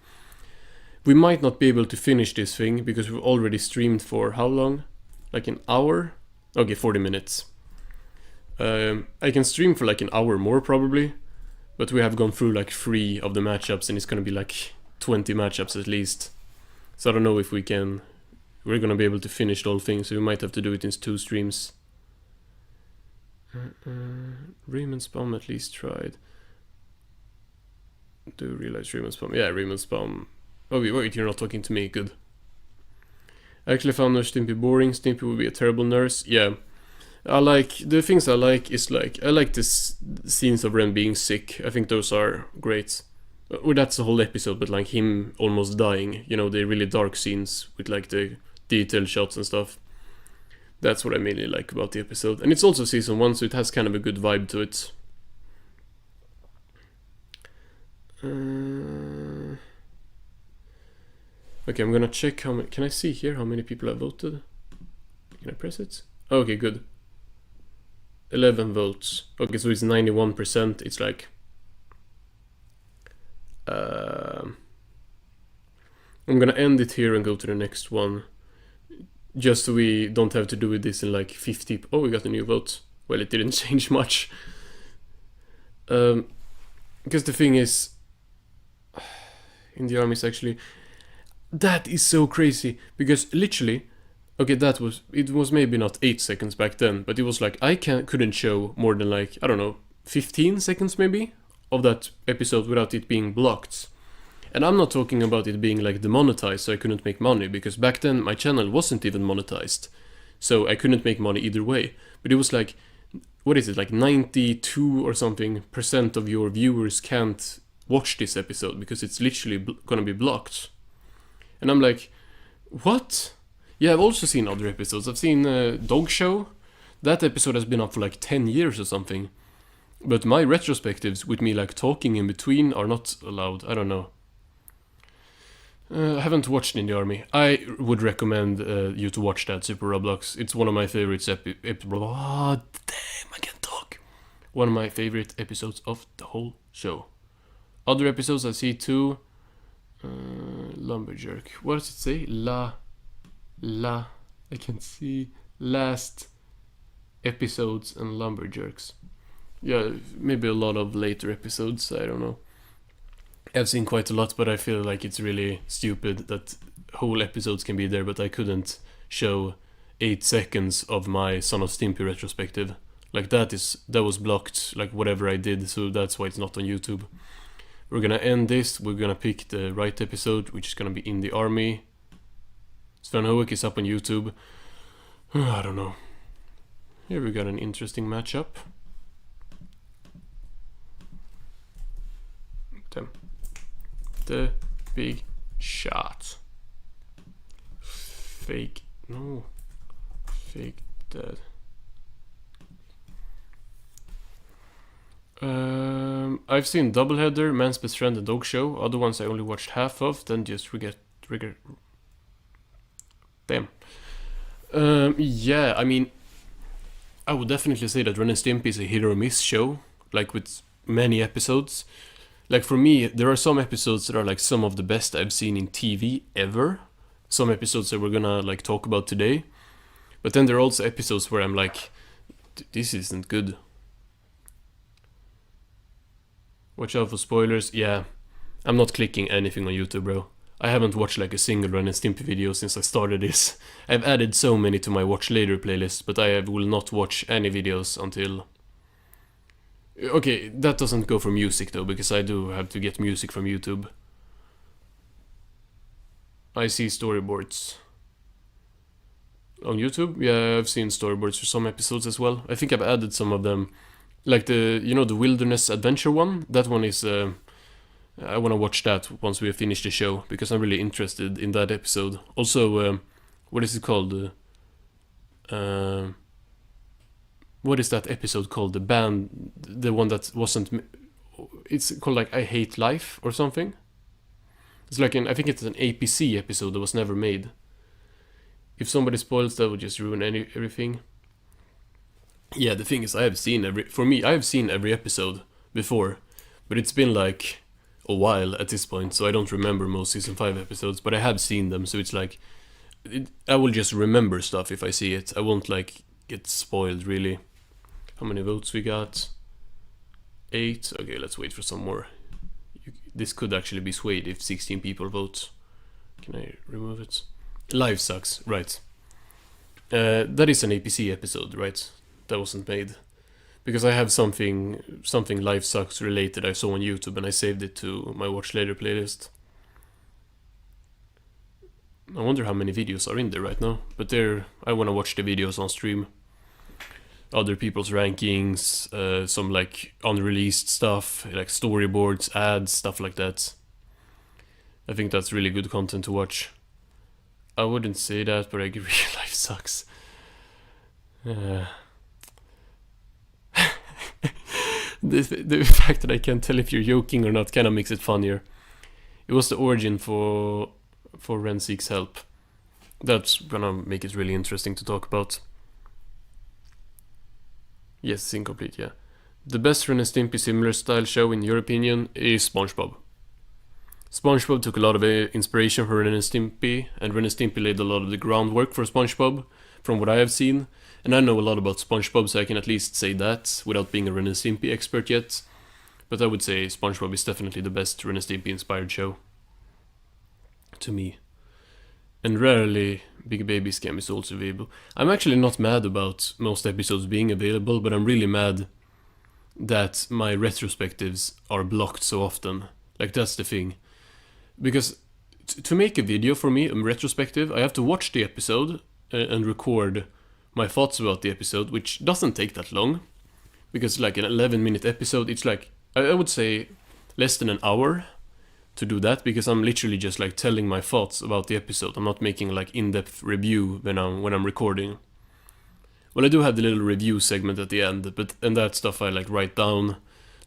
Speaker 2: We might not be able to finish this thing because we've already streamed for how long? Like an hour? Okay, 40 minutes. I can stream for like an hour more probably, but we have gone through like 3 of the matchups and it's gonna be like 20 matchups at least. So I don't know if we're gonna be able to finish the whole thing, so we might have to do it in 2 streams. Ren And Spam at least tried. Do you realize Ren And Spam? Yeah, Ren And Spam. Oh wait, you're not talking to me, good. I actually found Nurse Stimpy boring. Stimpy would be a terrible nurse. Yeah. The things I like is like, I like this scenes of Ren being sick. I think those are great. Well, that's the whole episode, but like him almost dying, you know, the really dark scenes with like the detailed shots and stuff. That's what I mainly like about the episode. And it's also season 1, so it has kind of a good vibe to it. Okay, I'm gonna check how many. Can I see here how many people have voted? Can I press it? Okay, good. 11 votes. Okay, so it's 91%. It's like. I'm gonna end it here and go to the next one. Just so we don't have to do this in like 50. Oh, we got a new vote. Well, it didn't change much. Because the thing is. In the armies actually. That is so crazy. Because literally. Okay, it was maybe not 8 seconds back then, but it was like I couldn't show more than like, I don't know, 15 seconds maybe of that episode without it being blocked. And I'm not talking about it being like demonetized so I couldn't make money, because back then my channel wasn't even monetized. So I couldn't make money either way. But it was like, what is it, like 92 or something % of your viewers can't watch this episode because it's literally gonna be blocked. And I'm like, what? Yeah, I've also seen other episodes. I've seen Dog Show. That episode has been up for like 10 years or something. But my retrospectives with me like talking in between are not allowed. I don't know. I haven't watched In the Army. I would recommend you to watch that, Super Roblox. It's one of my favorites. Oh, damn, I can't talk. One of my favorite episodes of the whole show. Other episodes I see too. Lumberjerk. What does it say? I can see last episodes and Lumberjerks. Yeah, maybe a lot of later episodes, I don't know. I've seen quite a lot, but I feel like it's really stupid that whole episodes can be there, but I couldn't show 8 seconds of my Son of Stimpy retrospective. Like that was blocked, like whatever I did, so that's why it's not on YouTube. We're gonna end this, we're gonna pick the right episode, which is gonna be In the Army. Sven Hoek is up on YouTube. I don't know. Here we got an interesting matchup. The big shot. Fake dead. I've seen Doubleheader, Man's Best Friend, and Dog Show. Other ones I only watched half of, then just regret. Damn. Yeah, I mean, I would definitely say that Ren and Stimpy is a hit or miss show, like with many episodes. Like for me, there are some episodes that are like some of the best I've seen in TV ever. Some episodes that we're gonna like talk about today. But then there are also episodes where I'm like, this isn't good. Watch out for spoilers. Yeah, I'm not clicking anything on YouTube, bro. I haven't watched like a single Ren and Stimpy video since I started this. I've added so many to my watch later playlist, but I will not watch any videos until... Okay, that doesn't go for music though, because I do have to get music from YouTube. I see storyboards. On YouTube? Yeah, I've seen storyboards for some episodes as well. I think I've added some of them. Like the Wilderness Adventure one? That one is... I want to watch that once we finish the show, because I'm really interested in that episode. Also, what is it called? what is that episode called? The band, the one that wasn't. It's called like I Hate Life or something. It's like I think it's an APC episode that was never made. If somebody spoils, that would just ruin everything. Yeah, the thing is, I have seen every episode before, but it's been like a while at this point, so I don't remember most season 5 episodes, but I have seen them, so it's like I will just remember stuff if I see it. I won't like get spoiled really. How many votes we got? 8. Okay, let's wait for some more. This could actually be swayed if 16 people vote. Can I remove it? Live sucks, right. That is an APC episode, right? That wasn't made. Because I have something Live Sucks related I saw on YouTube and I saved it to my Watch Later playlist. I wonder how many videos are in there right now. But I want to watch the videos on stream. Other people's rankings, some like unreleased stuff, like storyboards, ads, stuff like that. I think that's really good content to watch. I wouldn't say that, but I agree, life sucks. The fact that I can't tell if you're joking or not kind of makes it funnier. It was the origin for Ren Seeks Help. That's gonna make it really interesting to talk about. Yes, it's incomplete, yeah. The best Ren and Stimpy similar style show in your opinion is SpongeBob. SpongeBob took a lot of inspiration from Ren and Stimpy, and Ren and Stimpy laid a lot of the groundwork for SpongeBob, from what I have seen. And I know a lot about SpongeBob, so I can at least say that, without being a Ren and Stimpy expert yet. But I would say SpongeBob is definitely the best Ren and Stimpy inspired show. To me. And rarely, Big Baby Scam is also available. I'm actually not mad about most episodes being available, but I'm really mad that my retrospectives are blocked so often. Like, that's the thing. Because to make a video for me, a retrospective, I have to watch the episode and record my thoughts about the episode, which doesn't take that long. Because like an 11-minute episode, it's like, I would say less than an hour to do that, because I'm literally just like telling my thoughts about the episode. I'm not making like in-depth review when I'm recording. Well, I do have the little review segment at the end, and that stuff I like write down,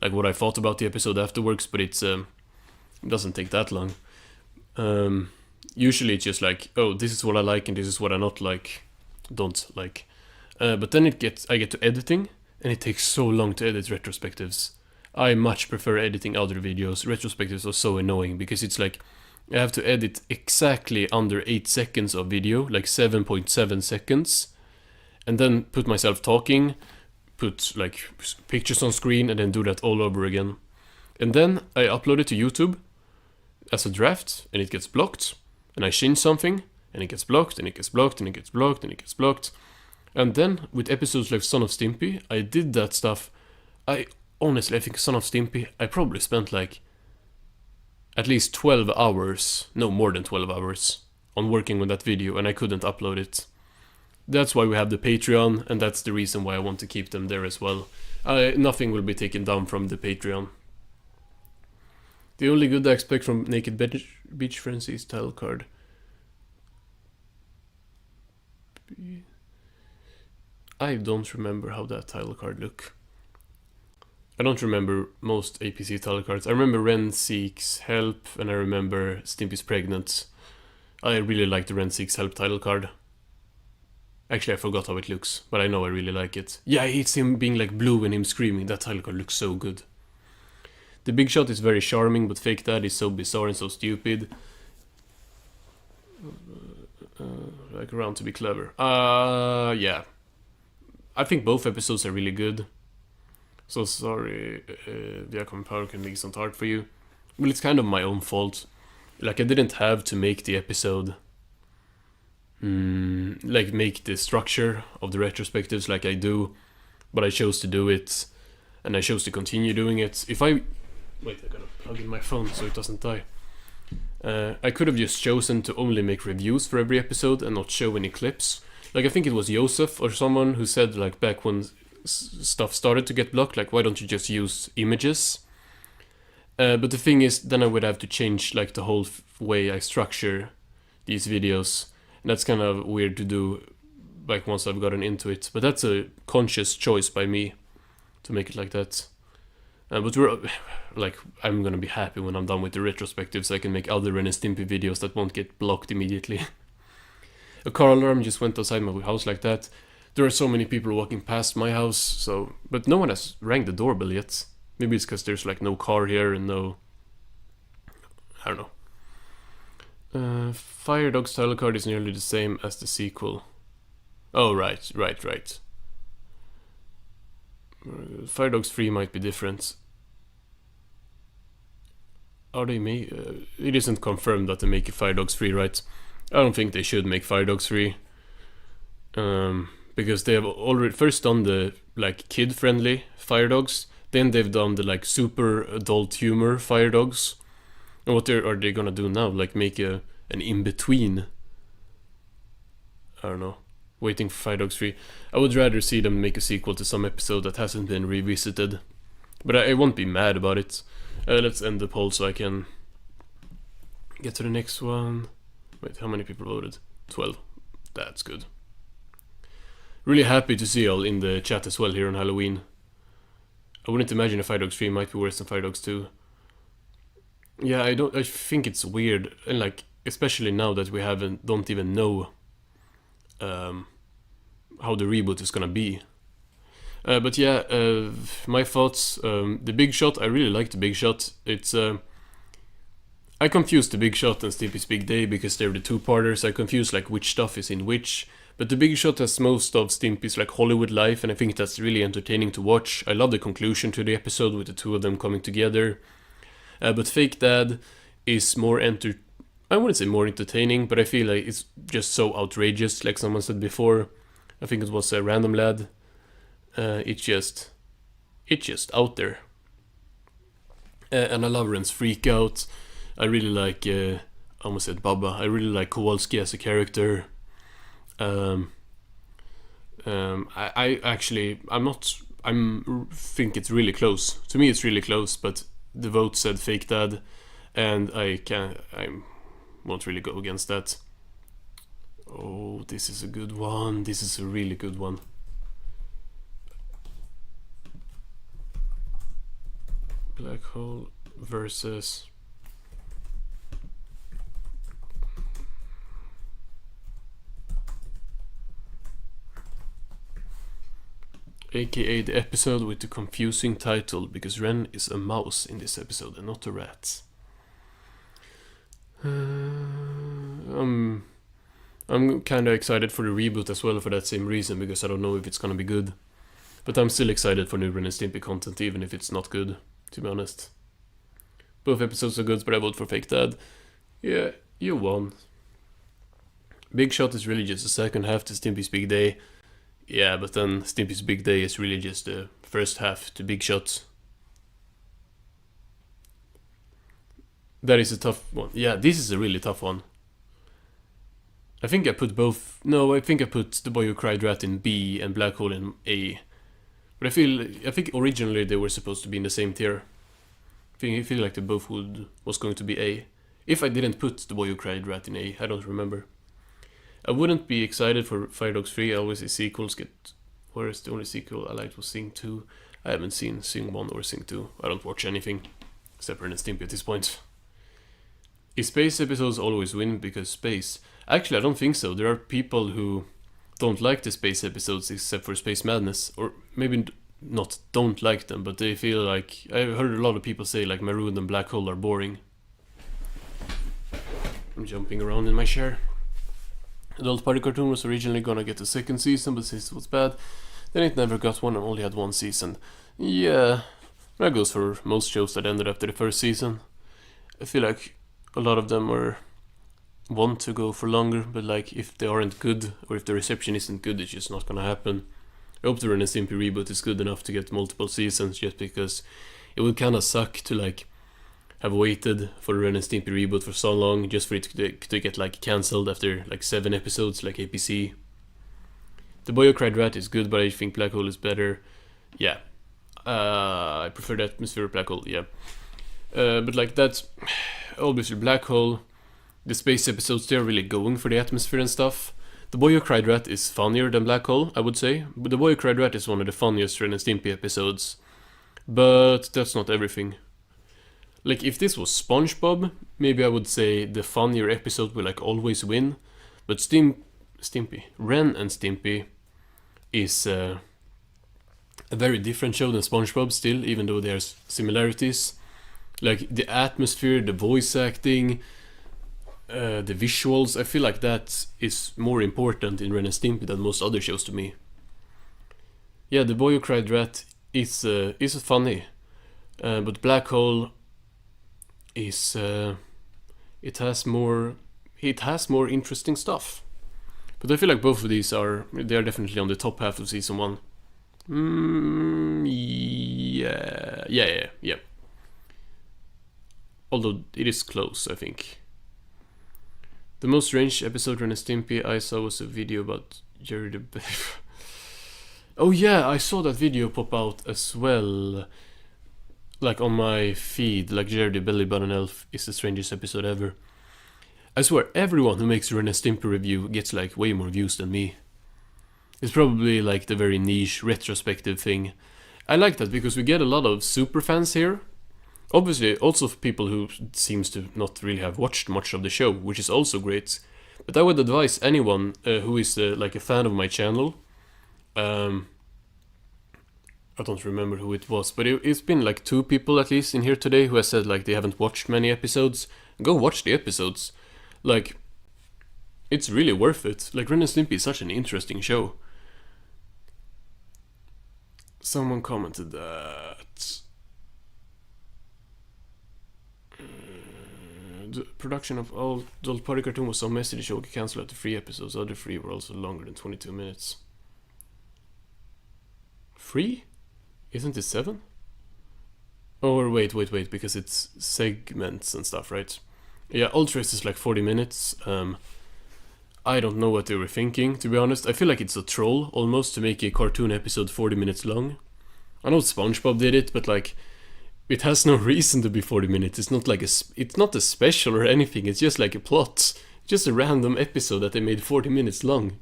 Speaker 2: like what I thought about the episode afterwards, but it doesn't take that long. Usually it's just like, oh, this is what I like and this is what I don't like. But then I get to editing, and it takes so long to edit retrospectives. I much prefer editing other videos. Retrospectives are so annoying because it's like I have to edit exactly under 8 seconds of video, like 7.7 seconds, and then put myself talking, put like pictures on screen, and then do that all over again. And then I upload it to YouTube as a draft, and it gets blocked, and I change something, and it gets blocked, and it gets blocked, and it gets blocked, and it gets blocked. And then with episodes like Son of Stimpy, I did that stuff. Honestly, I think Son of Stimpy, I probably spent like at least 12 hours, no more than 12 hours, on working on that video, and I couldn't upload it. That's why we have the Patreon, and that's the reason why I want to keep them there as well. Nothing will be taken down from the Patreon. The only good I expect from Naked Beach Frenzy is title card. I don't remember how that title card look. I don't remember most APC title cards. I remember Ren Seeks Help, and I remember Stimpy's Pregnant. I really like the Ren Seeks Help title card. Actually, I forgot how it looks, but I know I really like it. Yeah, it's him being like blue and him screaming. That title card looks so good. The Big Shot is very charming, but Fake Dad is so bizarre and so stupid. Like around to be clever. Yeah. I think both episodes are really good. So sorry, the Aquaman Power can make some hard for you. Well, it's kind of my own fault. Like, I didn't have to make the episode, like, make the structure of the retrospectives like I do, but I chose to do it, and I chose to continue doing it. Wait, I gotta plug in my phone so it doesn't die. I could have just chosen to only make reviews for every episode and not show any clips. Like, I think it was Joseph or someone who said, like, back when stuff started to get blocked, like, why don't you just use images? But the thing is, then I would have to change like the whole way I structure these videos, and that's kind of weird to do like once I've gotten into it. But that's a conscious choice by me to make it like that. But we're like, I'm gonna be happy when I'm done with the retrospective, so I can make other Ren and Stimpy videos that won't get blocked immediately. A car alarm just went outside my house like that. There are so many people walking past my house, so but no one has rang the doorbell yet. Maybe it's because there's like no car here and no, I don't know. Fire Dog's title card is nearly the same as the sequel. Oh, right. Fire Dogs 3 might be different. Are they it isn't confirmed that they make Fire Dogs 3, right? I don't think they should make Fire Dogs 3. Because they have already first done the like kid-friendly Fire Dogs, then they've done the like super adult humor Fire Dogs. And what are they gonna do now? Like make an in-between? I don't know. Waiting for Fire Dogs 3. I would rather see them make a sequel to some episode that hasn't been revisited. But I won't be mad about it. Let's end the poll so I can get to the next one. Wait, how many people voted? 12. That's good. Really happy to see y'all in the chat as well here on Halloween. I wouldn't imagine a Fire Dogs 3 might be worse than Fire Dogs 2. Yeah, I think it's weird, and like especially now that we don't even know how the reboot is gonna be. But yeah, my thoughts. The Big Shot. I really like the Big Shot. It's I confused the Big Shot and Stimpy's Big Day because they're the two-parters. I confuse like which stuff is in which. But the Big Shot has most of Stimpy's like Hollywood life, and I think that's really entertaining to watch. I love the conclusion to the episode with the two of them coming together. But Fake Dad is more I wouldn't say more entertaining, but I feel like it's just so outrageous, like someone said before. I think it was a Random Lad. It's just out there. And I love Ren's Freak Out. I really like, I almost said Bubba. I really like Kowalski as a character. I think it's really close. To me, it's really close, but the vote said Fake Dad, and I won't really go against that. Oh, this is a good one. This is a really good one. Black Hole versus aka the episode with the confusing title, because Ren is a mouse in this episode and not a rat. I'm kinda excited for the reboot as well for that same reason, because I don't know if it's gonna be good. But I'm still excited for new Ren and Stimpy content, even if it's not good, to be honest. Both episodes are good, but I vote for Fake Dad. Yeah, you won. Big Shot is really just the second half to Stimpy's Big Day. Yeah, but then Stimpy's Big Day is really just the first half to Big Shot. That is a tough one. Yeah, this is a really tough one. I think I put both... No, I think I put The Boy Who Cried Rat in B and Black Hole in A. But I think originally they were supposed to be in the same tier. I feel like they both was going to be A. If I didn't put The Boy Who Cried Rat in A, I don't remember. I wouldn't be excited for Fire Dogs 3. I always see sequels get... Whereas the only sequel I liked was Sing 2. I haven't seen Sing 1 or Sing 2. I don't watch anything. Except Ren and Stimpy at this point. Is space episodes always win because space? Actually, I don't think so. There are people who don't like the space episodes except for Space Madness. Or maybe not don't like them, but they feel like... I've heard a lot of people say like Maroon and Black Hole are boring. I'm jumping around in my chair. Adult Party Cartoon was originally gonna get a second season, but since it was bad, then it never got one and only had one season. Yeah, that goes for most shows that ended after the first season. I feel like a lot of them want to go for longer, but like if they aren't good, or if the reception isn't good, it's just not gonna happen. I hope the Ren and Stimpy reboot is good enough to get multiple seasons, just because it would kinda suck to like have waited for the Ren and Stimpy reboot for so long just for it to get like cancelled after like 7 episodes like APC. The Boy Who Cried Rat is good, but I think Black Hole is better. Yeah. I prefer the atmosphere of Black Hole, yeah. But like that's obviously Black Hole. The space episodes, they're really going for the atmosphere and stuff. The Boy Who Cried Rat is funnier than Black Hole, I would say. But The Boy Who Cried Rat is one of the funniest Ren and Stimpy episodes. But that's not everything. Like, if this was SpongeBob, maybe I would say the funnier episode will like always win. But Stimpy, Ren and Stimpy is a very different show than SpongeBob still, even though there's similarities. Like the atmosphere, the voice acting, the visuals, I feel like that is more important in Ren and Stimpy than most other shows to me. Yeah, The Boy Who Cried Rat is funny, but Black Hole is it has more interesting stuff. But I feel like both of these are definitely on the top half of season 1. Yeah. Although it is close, I think. The most strange episode Ren and Stimpy I saw was a video about Jerry the Bear. Oh yeah, I saw that video pop out as well. Like on my feed, like Jerry the Belly Button Elf is the strangest episode ever. I swear, everyone who makes a Ren and Stimpy review gets like way more views than me. It's probably like the very niche retrospective thing. I like that because we get a lot of super fans here. Obviously, also people who seems to not really have watched much of the show, which is also great. But I would advise anyone who is like a fan of my channel. I don't remember who it was, but it's been like 2 people at least in here today who have said like they haven't watched many episodes. Go watch the episodes. Like, it's really worth it. Like, Ren and Stimpy is such an interesting show. Someone commented that the production of all Adult Party cartoon was so messy the show could cancel after 3 episodes. Other 3 were also longer than 22 minutes. 3? Isn't it 7? Or wait, because it's segments and stuff, right? Yeah, Ultras is like 40 minutes. I don't know what they were thinking, to be honest. I feel like it's a troll, almost, to make a cartoon episode 40 minutes long. I know SpongeBob did it, but like, it has no reason to be 40 minutes. It's not like it's not a special or anything. It's just like a plot. Just a random episode that they made 40 minutes long.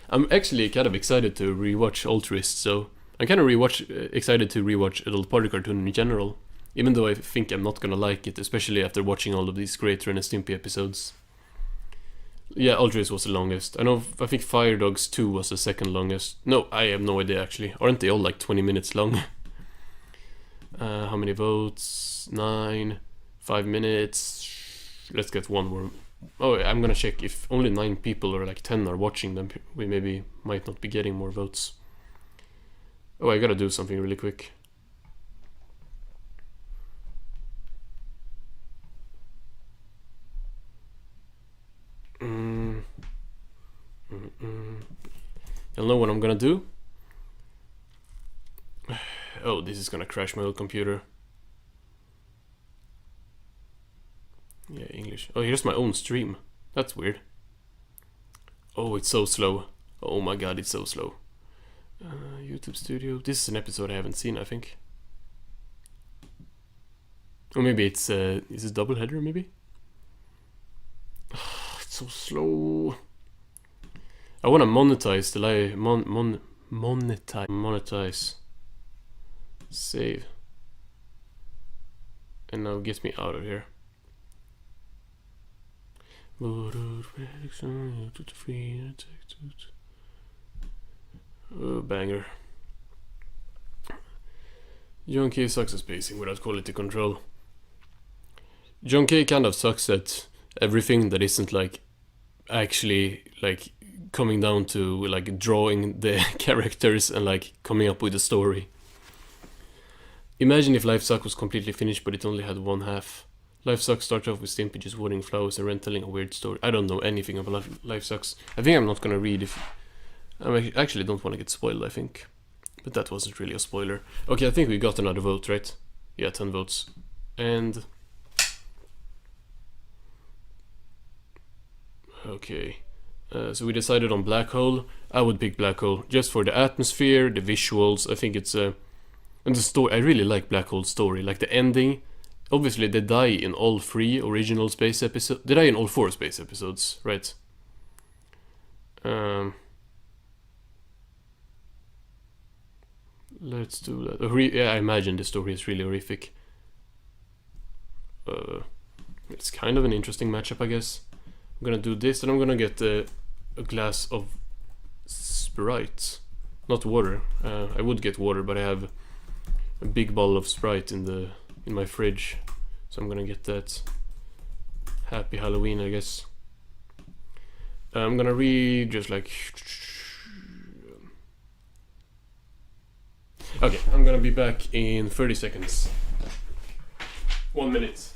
Speaker 2: I'm actually kind of excited to rewatch Altruist, so I'm kind of excited to rewatch Adult Party cartoon in general. Even though I think I'm not gonna like it, especially after watching all of these great Ren and Stimpy episodes. Yeah, Altruist was the longest. I think Fire Dogs 2 was the second longest. No, I have no idea actually. Aren't they all like 20 minutes long? How many votes? 9. 5 minutes. Let's get one more. Oh, I'm gonna check if only 9 people or like 10 are watching them. We maybe might not be getting more votes. Oh, I gotta do something really quick. You'll know what I'm gonna do? Oh, this is gonna crash my old computer. Yeah, English. Oh, here's my own stream. That's weird. Oh, it's so slow. Oh my god, it's so slow. YouTube Studio. This is an episode I haven't seen, I think. Or maybe it's is it double header maybe? It's so slow. I wanna monetize the monetize. Save. And now get me out of here. Oh, banger. John K sucks at spacing without quality control. John K kind of sucks at everything that isn't like actually like coming down to like drawing the characters and like coming up with a story. Imagine if Life Suck was completely finished but it only had one half. Life Sucks starts off with Stimpy just watering flowers and Ren telling a weird story. I don't know anything about Life Sucks. I think I'm not gonna read if... I actually don't want to get spoiled, I think. But that wasn't really a spoiler. Okay, I think we got another vote, right? Yeah, 10 votes. And... okay. So we decided on Black Hole. I would pick Black Hole just for the atmosphere, the visuals. I think it's and the story. I really like Black Hole's story. Like the ending. Obviously, they die in all 3 original space episodes. They die in all 4 space episodes, right? Let's do that. Yeah, I imagine the story is really horrific. It's kind of an interesting matchup, I guess. I'm gonna do this, and I'm gonna get a glass of Sprite, not water. I would get water, but I have a big bottle of Sprite in my fridge, so I'm gonna get that. Happy Halloween, I guess. I'm gonna read just like. Okay, I'm gonna be back in 30 seconds. 1 minute.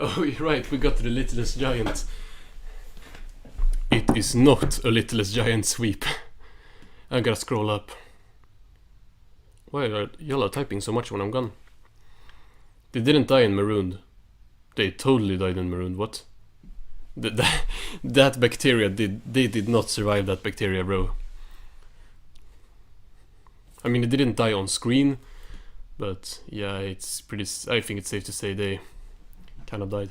Speaker 2: Oh, you're right, we got to the Littlest Giant. It is not a Littlest Giant sweep. I gotta scroll up. Why are y'all typing so much when I'm gone? They didn't die in Marooned. They totally died in Marooned, what? That bacteria they did not survive that bacteria, bro. I mean, they didn't die on screen, but yeah, it's pretty. I think it's safe to say they kind of died.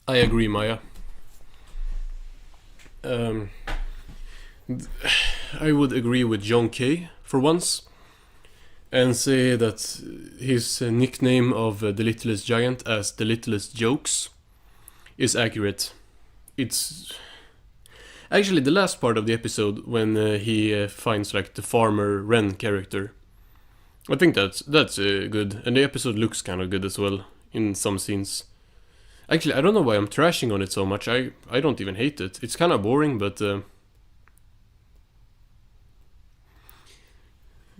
Speaker 2: I agree, Maya. I would agree with John K for once, and say that his nickname of the Littlest Giant as the Littlest Jokes is accurate. It's actually the last part of the episode when he finds like the farmer Ren character. I think that's good, and the episode looks kind of good as well in some scenes. Actually, I don't know why I'm trashing on it so much. I don't even hate it. It's kind of boring, but yeah,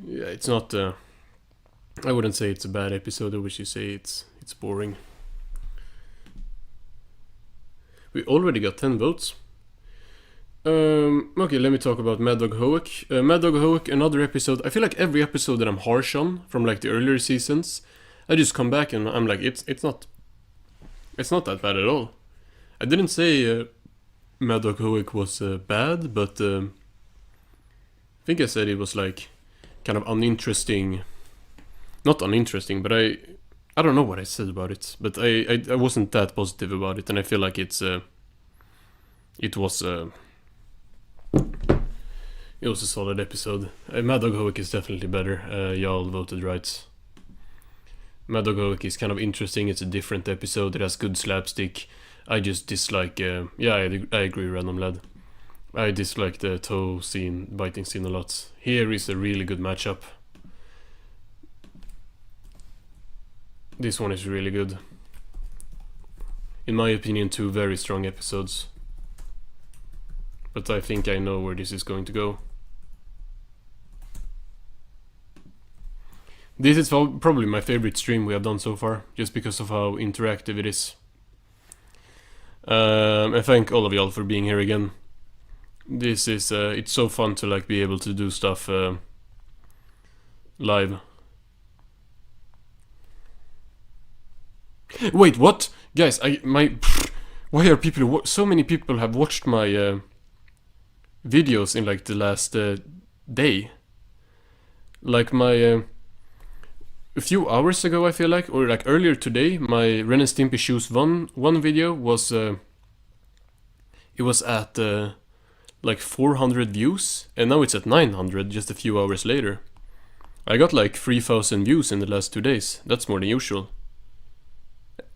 Speaker 2: it's not. I wouldn't say it's a bad episode. I wish you say it's boring. We already got 10 votes. Okay, let me talk about Mad Dog Hoek. Mad Dog Hoek, another episode. I feel like every episode that I'm harsh on from like the earlier seasons, I just come back and I'm like, it's not that bad at all. I didn't say Mad Dog Hoek was bad, but I think I said it was like kind of uninteresting. Not uninteresting, but I don't know what I said about it, but I wasn't that positive about it, and I feel like it was a solid episode. Mad Dog Hoek is definitely better. Y'all voted right. Mad Dog Hoek is kind of interesting. It's a different episode. It has good slapstick. I just dislike. I agree, Random Lad. I dislike the toe scene, biting scene a lot. Here is a really good matchup. This one is really good. In my opinion, 2 very strong episodes. But I think I know where this is going to go. This is probably my favorite stream we have done so far, just because of how interactive it is. I thank all of y'all for being here again. This is it's so fun to like be able to do stuff live. Wait, what? Guys, why are people so many people have watched my videos in like the last day? Like my a few hours ago, I feel like, or like earlier today, my Ren and Stimpy Shoes one video was it was at like 400 views, and now it's at 900 just a few hours later. I got like 3,000 views in the last 2 days. That's more than usual.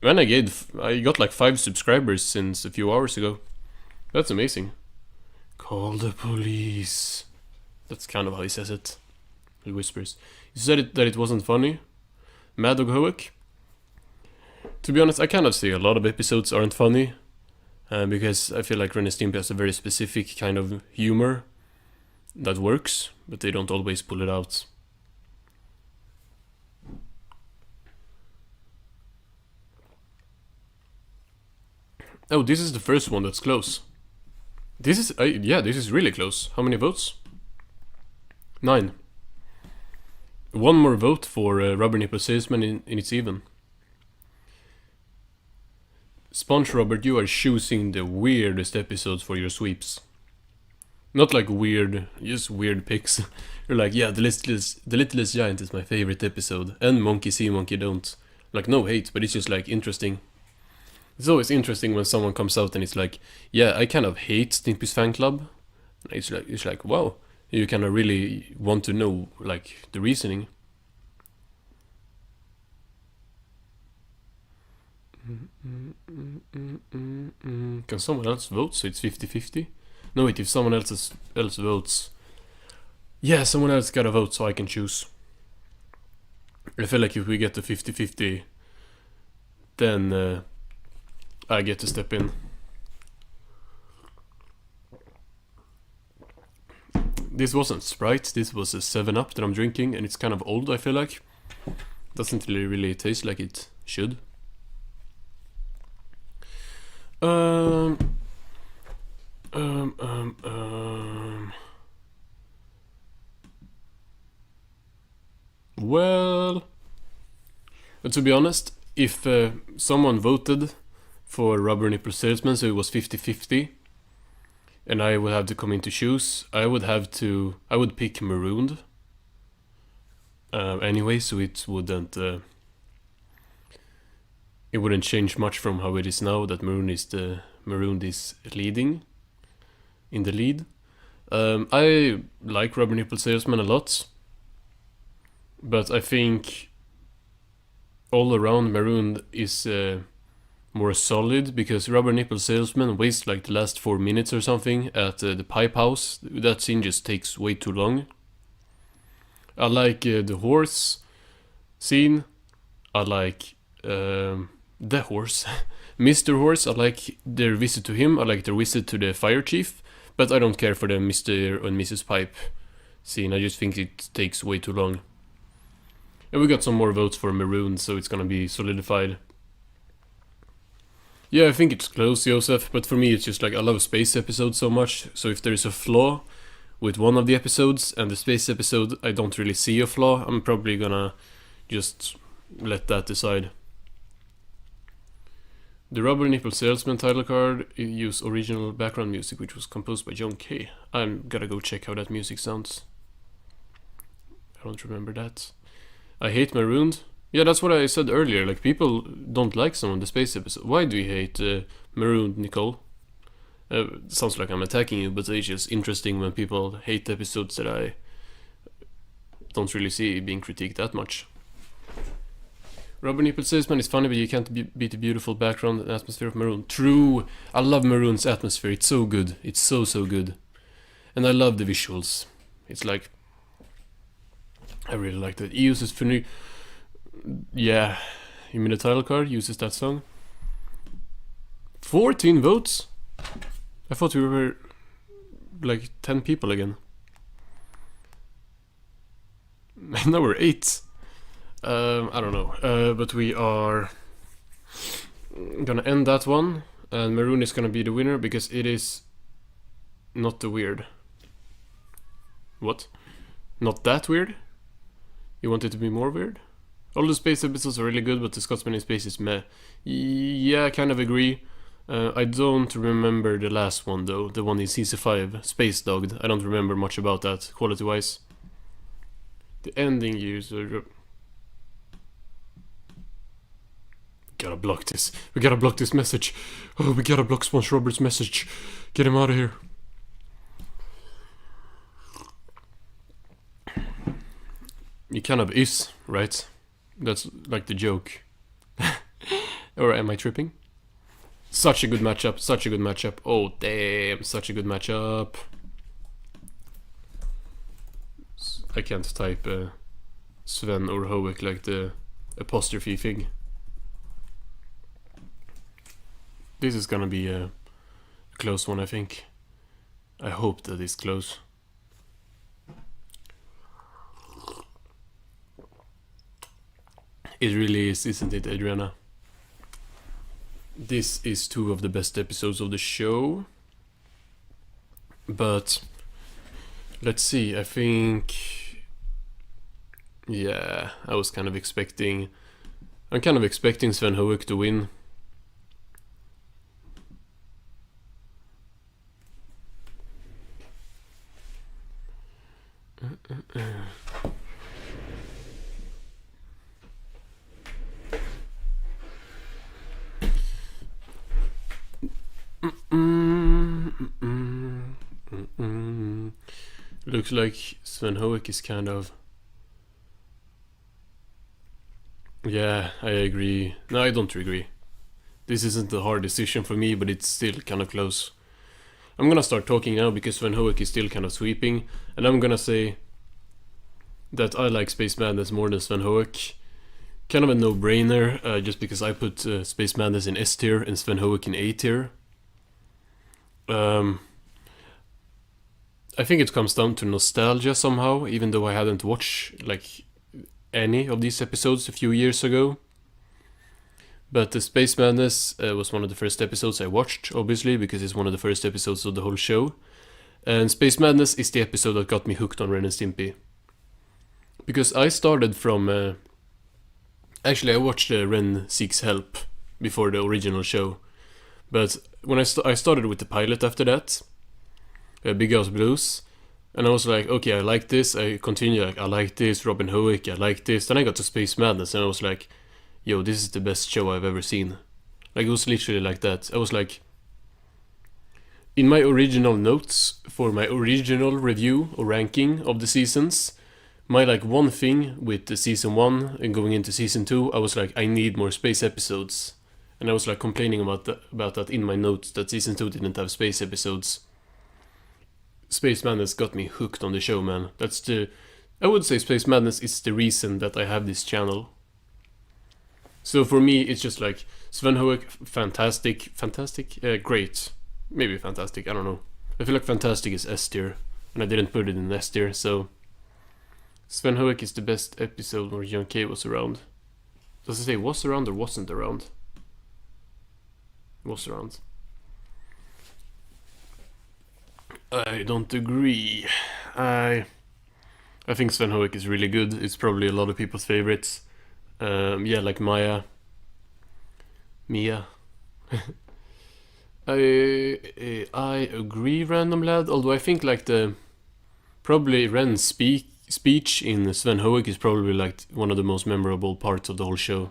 Speaker 2: I got like 5 subscribers since a few hours ago. That's amazing. Call the police. That's kind of how he says it. He whispers. He said that it wasn't funny. Mad Dog Hoek. To be honest, I kind of say a lot of episodes aren't funny. Because I feel like Ren and Stimpy has a very specific kind of humor that works, but they don't always pull it out. Oh, this is the first one that's close. This is really close. How many votes? 9. One more vote for Rubber Nipple Salesman and it's even. Sponge Robert, you are choosing the weirdest episodes for your sweeps. Not like weird, just weird picks. You're like, yeah, the Littlest Giant is my favorite episode, and Monkey See, Monkey Don't. Like, no hate, but it's just like interesting. It's always interesting when someone comes out and it's like, yeah, I kind of hate Stimpy's fan club. It's like, wow, you kind of really want to know like the reasoning. Can someone else vote so it's 50-50? No wait, if someone else votes, yeah, someone else gotta vote so I can choose. I feel like if we get to 50-50, then I get to step in. This wasn't Sprite, this was a 7-Up that I'm drinking, and it's kind of old, I feel like. Doesn't really taste like it should. Well, to be honest, if someone voted for Rubber Nipple Salesman, so it was 50-50, and I would have to come in to choose, I would pick Marooned. Anyway, so it wouldn't change much from how it is now that Marooned is leading in the lead. I like Rubber Nipple Salesman a lot, but I think all around Marooned is more solid, because Rubber Nipple Salesman wastes like the last 4 minutes or something at the pipe house. That scene just takes way too long. I like the horse scene. I like the horse, Mr. Horse. I like their visit to him. I like their visit to the fire chief. But I don't care for the Mr. and Mrs. Pipe scene. I just think it takes way too long. And we got some more votes for Maroon, so it's gonna be solidified. Yeah, I think it's close, Joseph, but for me it's just like I love space episodes so much, so if there's a flaw with one of the episodes and the space episode I don't really see a flaw, I'm probably gonna just let that decide. The Rubber Nipple Salesman title card use original background music which was composed by John Kay. I'm gotta go check how that music sounds. I don't remember that. I hate Marooned. Yeah, that's what I said earlier. Like, people don't like some of the space episode. Why do you hate Marooned, Nicole? Sounds like I'm attacking you, but it's just interesting when people hate episodes that I don't really see being critiqued that much. Rubber Nipple Salesman is funny, but you can't beat the beautiful background and atmosphere of Maroon. True! I love Maroon's atmosphere. It's so good. It's so good. And I love the visuals. It's like... I really like that. He uses funny... Yeah. You mean the title card uses that song? 14 votes? I thought we were like 10 people again. Now we're 8. I don't know. But we are gonna end that one. And Maroon is gonna be the winner because it is not the weird. What? Not that weird? You want it to be more weird? All the space episodes are really good, but the Scotsman in Space is meh. Yeah, I kind of agree. I don't remember the last one though, the one in season 5, Space Dogged. I don't remember much about that, quality-wise. The ending user... Gotta block this. We gotta block this message. Oh, we gotta block Sponge Robert's message. Get him out of here. He kind of is, right? That's like the joke. Or am I tripping? Such a good matchup, such a good matchup. Oh damn, such a good matchup. I can't type Sven or Hoek like the apostrophe thing. This is gonna be a close one, I think. I hope that it's close. It really is, isn't it, Adriana? This is 2 of the best episodes of the show. But let's see, I think... Yeah, I'm kind of expecting Sven Hoek to win. Looks like Sven Hoek is kind of... Yeah, I agree. No, I don't agree. This isn't a hard decision for me, but it's still kind of close. I'm gonna start talking now because Sven Hoek is still kind of sweeping, and I'm gonna say that I like Space Madness more than Sven Hoek. Kind of a no-brainer, just because I put Space Madness in S tier and Sven Hoek in A tier. I think it comes down to nostalgia somehow, even though I hadn't watched like any of these episodes a few years ago. But the Space Madness was one of the first episodes I watched, obviously, because it's one of the first episodes of the whole show. And Space Madness is the episode that got me hooked on Ren and Stimpy. Because I started from... Actually, I watched Ren Seeks Help before the original show. But when I started with the pilot after that, Big House Blues, and I was like, okay, I like this. I continued, like, I like this, Robin Hoek, I like this. Then I got to Space Madness, and I was like, yo, this is the best show I've ever seen. Like, it was literally like that. I was like, in my original notes for my original review or ranking of the seasons, my like one thing with the season 1 and going into season 2, I was like, I need more space episodes. And I was like complaining about that in my notes, that season 2 didn't have space episodes. Space Madness got me hooked on the show, man. I would say Space Madness is the reason that I have this channel. So for me, it's just like Sven Hoek, fantastic, great, maybe fantastic, I don't know. I feel like fantastic is S tier, and I didn't put it in S tier, so Sven Hoek is the best episode where John K was around. Does it say was around or wasn't around? Was around. I don't agree. I think Sven Hoek is really good. It's probably a lot of people's favorites. Yeah, like Mia. I agree, Random Lad. Although I think like probably Ren's speech in Sven Hoek is probably like one of the most memorable parts of the whole show.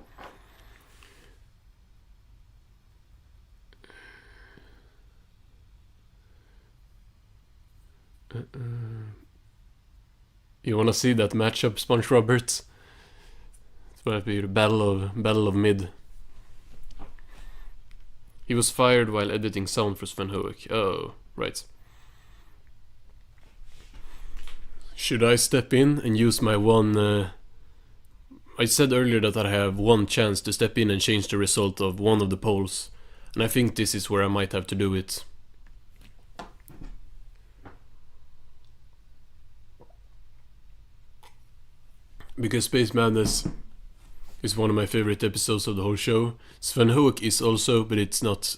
Speaker 2: You wanna see that matchup, Sponge Robert? It's gonna be the battle of mid. He was fired while editing sound for Sven Hoek. Oh, right. Should I step in and use my one... I said earlier that I have one chance to step in and change the result of one of the polls, and I think this is where I might have to do it. Because Space Madness is one of my favorite episodes of the whole show. Sven Hoek is also, but it's not...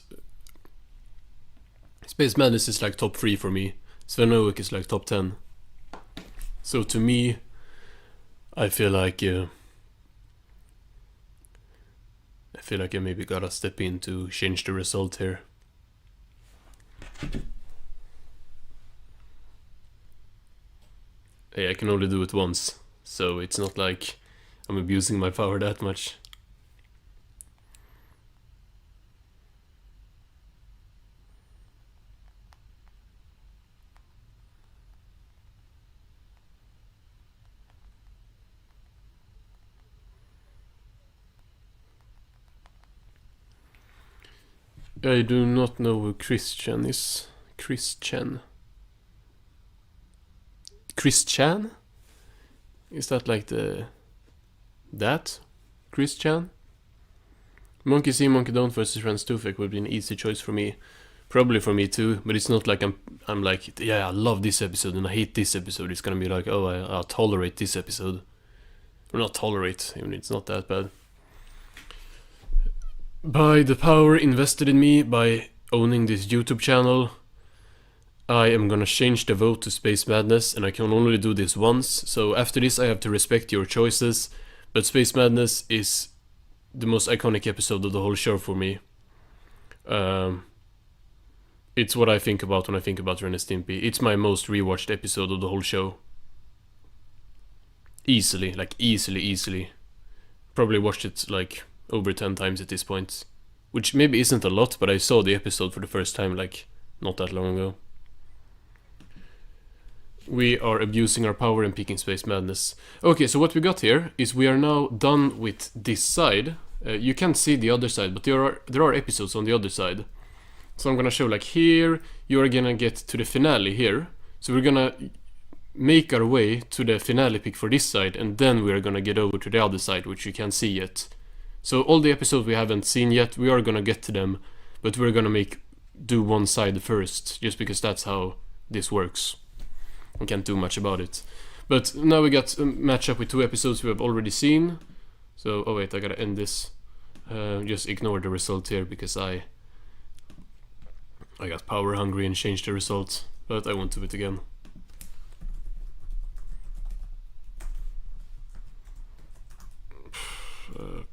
Speaker 2: Space Madness is like top 3 for me. Sven Hoek is like top 10. So to me, I feel like I maybe gotta step in to change the result here. Hey, I can only do it once, so it's not like I'm abusing my power that much. I do not know who Christian is. Christian? Is that like that? Christian? Monkey See, Monkey Don't versus Ren Stimpy would be an easy choice for me. Probably for me too, but it's not like I'm like, yeah, I love this episode and I hate this episode. It's gonna be like, oh, I'll tolerate this episode. Or not tolerate, even it's not that bad. By the power invested in me by owning this YouTube channel, I am gonna change the vote to Space Madness, and I can only do this once, so after this I have to respect your choices, but Space Madness is the most iconic episode of the whole show for me. It's what I think about when I think about Ren and Stimpy. It's my most rewatched episode of the whole show. Easily, like easily. Probably watched it like over 10 times at this point. Which maybe isn't a lot, but I saw the episode for the first time like not that long ago. We are abusing our power and picking Space Madness. Okay, so what we got here is we are now done with this side. You can't see the other side, but there are episodes on the other side. So I'm gonna show like here, you are gonna get to the finale here. So we're gonna make our way to the finale pick for this side, and then we're gonna get over to the other side, which you can't see yet. So all the episodes we haven't seen yet, we are gonna get to them, but we're gonna do one side first, just because that's how this works. We can't do much about it. But now we got a matchup with 2 episodes we have already seen. So, oh wait, I gotta end this. Just ignore the result here, because I got power hungry and changed the result, but I won't do it again.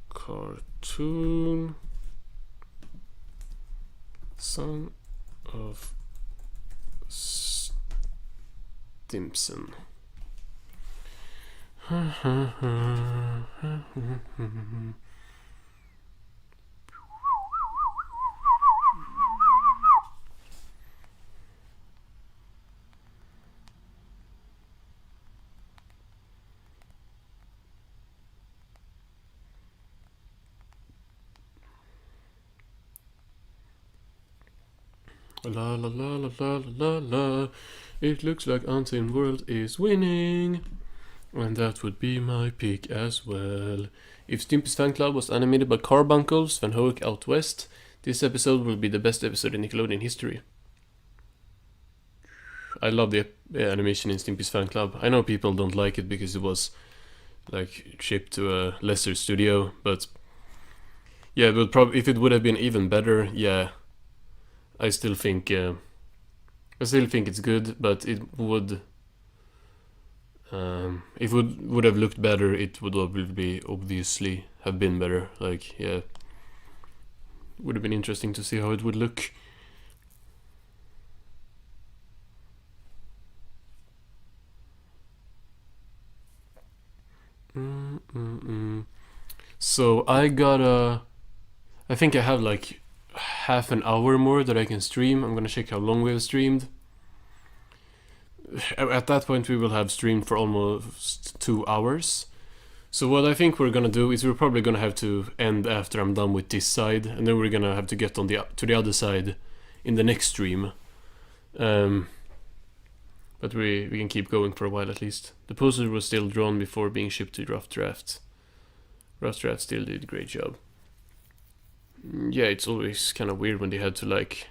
Speaker 2: Cartoon Son of Stimpson. La la la la la la la. It looks like Untamed World is winning. And that would be my pick as well. If Stimpy's fan club was animated by Carbuncles, Van Hoek out west, this episode will be the best episode in Nickelodeon history. I love the animation in Stimpy's fan club. I know people don't like it because it was like shipped to a lesser studio, but yeah, but if it would have been even better, yeah, I still think it's good, but it would if it would have looked better, it would obviously have been better. Like, yeah, would have been interesting to see how it would look. So I think I have like half an hour more that I can stream. I'm gonna check how long we have streamed. At that point we will have streamed for almost 2 hours. So what I think we're gonna do is we're probably gonna have to end after I'm done with this side, and then we're gonna have to get to the other side in the next stream. But we can keep going for a while at least. The poster was still drawn before being shipped to Rough Draft. Rough Draft still did a great job. Yeah, it's always kind of weird when they had to like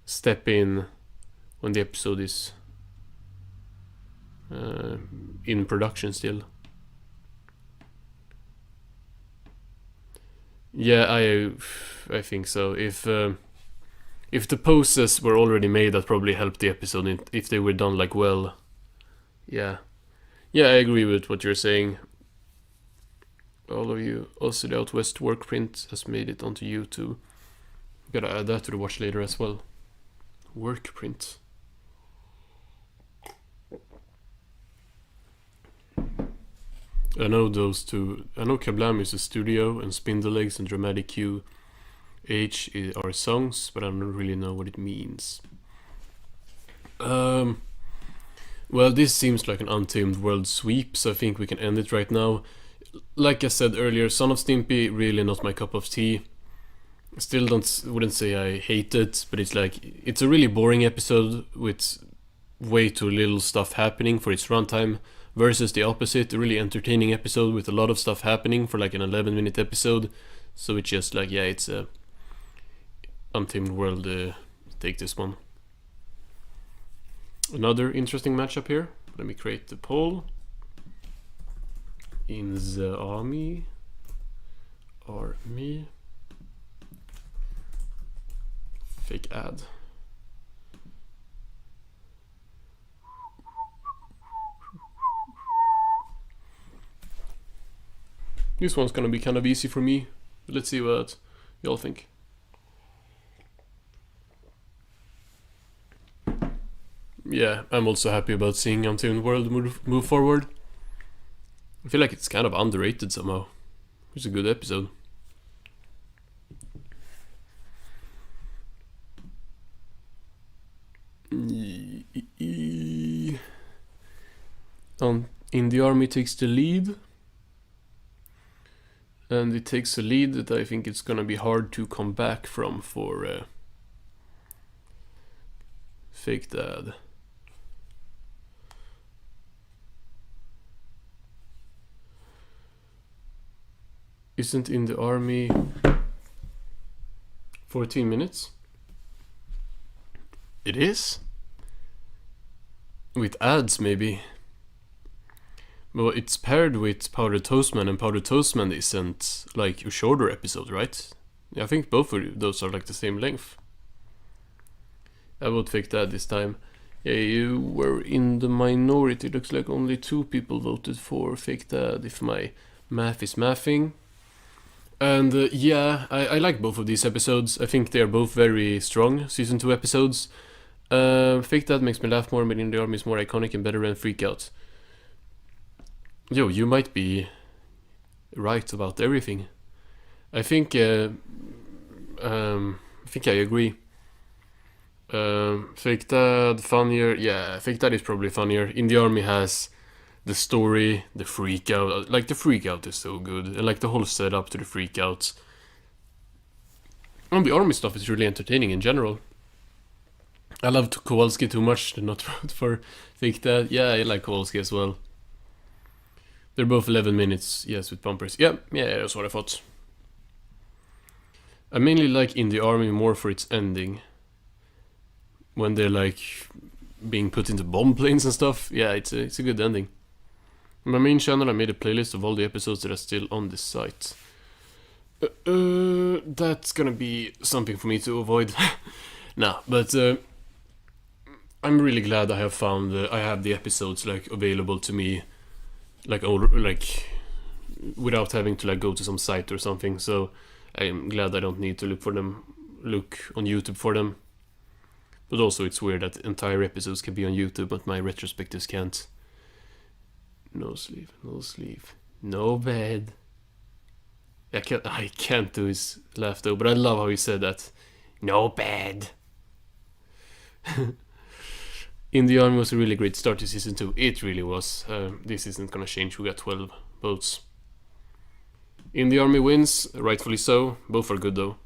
Speaker 2: step in when the episode is in production still. Yeah, I think so. If the poses were already made, that probably helped the episode if they were done like well. Yeah, I agree with what you're saying. All of you. Also, the Out West work print has made it onto YouTube. Gotta add that to the watch later as well. Work print. I know those two. I know Kablam is a studio, and Spindle Eggs and Dramatic QH are songs, but I don't really know what it means. Well, this seems like an Untamed World sweep, so I think we can end it right now. Like I said earlier, Son of Stimpy, really not my cup of tea. Still wouldn't say I hate it, but it's like it's a really boring episode with way too little stuff happening for its runtime, versus the opposite, a really entertaining episode with a lot of stuff happening for like an 11-minute episode. So it's just like, yeah, it's a Untamed World. Take this one. Another interesting matchup here. Let me create the poll. In the army fake ad. This one's gonna be kind of easy for me. Let's see what y'all think. Yeah, I'm also happy about seeing Untamed World move forward. I feel like it's kind of underrated somehow. It's a good episode. In the Army takes the lead. And it takes a lead that I think it's gonna be hard to come back from for Fake Dad. Isn't in the Army 14 minutes? It is? With ads, maybe. Well, it's paired with Powdered Toastman, and Powdered Toastman isn't like a shorter episode, right? I think both of those are like the same length. I would Fake Dad this time. Yeah, you were in the minority. Looks like only 2 people voted for Fake Dad, if my math is mathing. And yeah, I like both of these episodes. I think they are both very strong season 2 episodes. Fake Dad makes me laugh more, but In the Army is more iconic and better than Freak Out. Yo, you might be right about everything. I think I agree. Fake Dad funnier. Yeah, Fake Dad is probably funnier. In the Army has the story, the freak out. Like the freak out is so good, and like the whole setup to the freak outs. And the Army stuff is really entertaining in general. I love Kowalski too much to not vote for Fake Dad. Yeah, I like Kowalski as well. They're both 11 minutes, yes, with bumpers. Yeah, that's what I thought. I mainly like In the Army more for its ending. When they're like being put into bomb planes and stuff. Yeah, it's a good ending. On my main channel, I made a playlist of all the episodes that are still on this site. That's gonna be something for me to avoid. Nah, but I'm really glad I have found I have the episodes like available to me, like without having to like go to some site or something. So I'm glad I don't need to look on YouTube for them. But also it's weird that entire episodes can be on YouTube, but my retrospectives can't. No sleeve, no bed. I can't do his laugh though, but I love how he said that. No bed. In the Army was a really great start to season 2. It really was. This isn't gonna change. We got 12 votes. In the Army wins, rightfully so. Both are good though.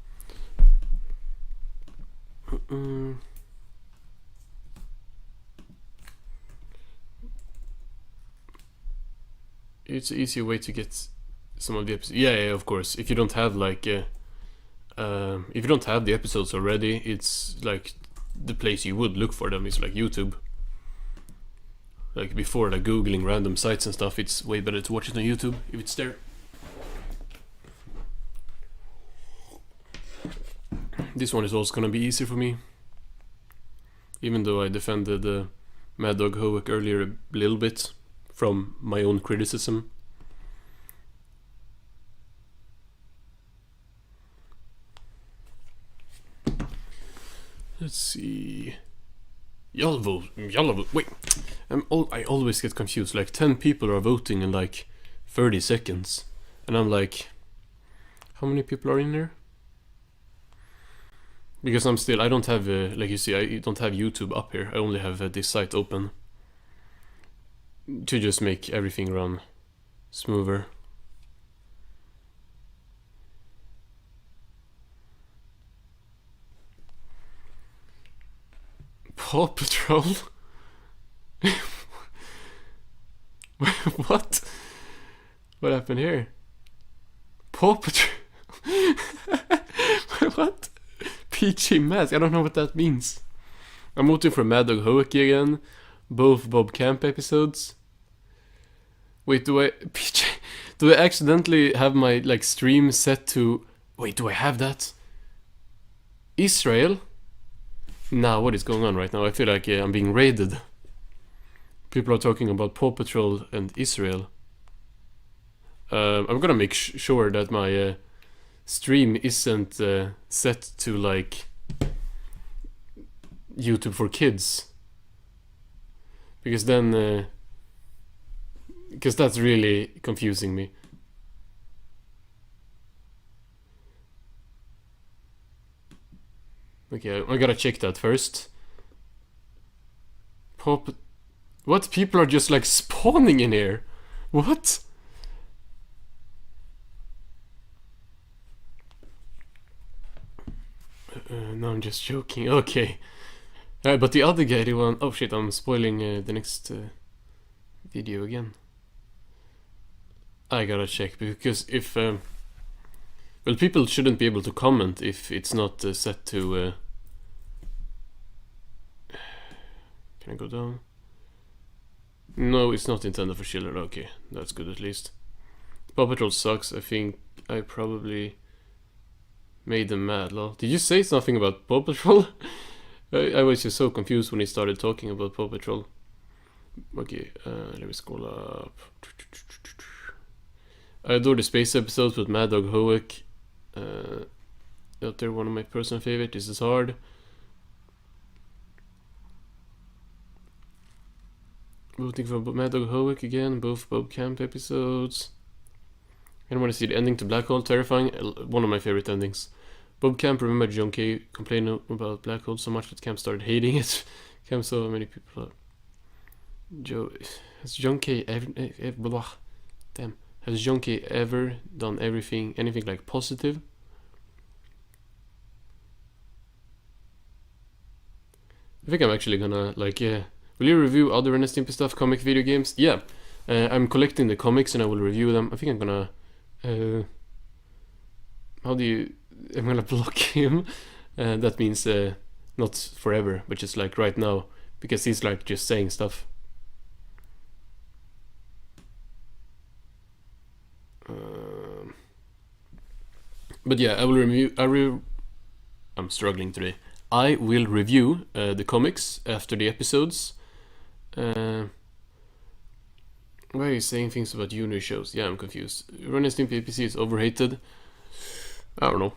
Speaker 2: It's an easier way to get some of the episodes. Yeah, of course. If you don't have like, if you don't have the episodes already, it's like the place you would look for them is like YouTube. Like before, like googling random sites and stuff, it's way better to watch it on YouTube if it's there. This one is also gonna be easy for me, even though I defended Mad Dog Hoek earlier a little bit from my own criticism. Let's see. Y'all vote. Wait, I always get confused. Like 10 people are voting in like 30 seconds, and I'm like, how many people are in there? Because I don't have, like you see, I don't have YouTube up here. I only have this site open to just make everything run smoother. Paw Patrol? What? What happened here? Paw Patrol? What? PG Mask? I don't know what that means. I'm voting for Mad Dog Hoekey again. Both Bob Camp episodes. Wait, do I accidentally have my like stream set to... Wait, do I have that? Israel? Nah, what is going on right now? I feel like I'm being raided. People are talking about Paw Patrol and Israel. I'm gonna make sure that my stream isn't set to like YouTube for kids, because then because that's really confusing me. Okay, I gotta check that first. What? People are just like spawning in here. What? No, I'm just joking. Okay. But the other guy, the one... Oh shit, I'm spoiling the next video again. I gotta check, because if... well, people shouldn't be able to comment if it's not set to... Can I go down? No, it's not intended for children. Okay, that's good at least. Paw Patrol sucks. I think I probably made them mad, lol. Did you say something about Paw Patrol? I was just so confused when he started talking about Paw Patrol. Okay, let me scroll up. I adore the space episodes with Mad Dog Hoek. Out there, one of my personal favorite. This is hard. Voting for Mad Dog Hoek again. Both Bob Camp episodes. I don't want to see the ending to Black Hole. Terrifying. One of my favorite endings. Bob Camp, remember John K. complained about Black Hole so much that Camp started hating it. Camp so many people. Has John K. ever... Damn. Has John K. ever done anything like positive? I think I'm actually gonna like, will you review other Ren and Stimpy stuff, comic, video games? Yeah, I'm collecting the comics and I will review them. I think I'm gonna, I'm gonna block him. That means not forever, but just like right now, because he's like just saying stuff. But yeah, I will review. I'm struggling today. I will review the comics after the episodes. Why are you saying things about junior shows? Yeah, I'm confused. Ren and Stimpy APC is overhated. I don't know.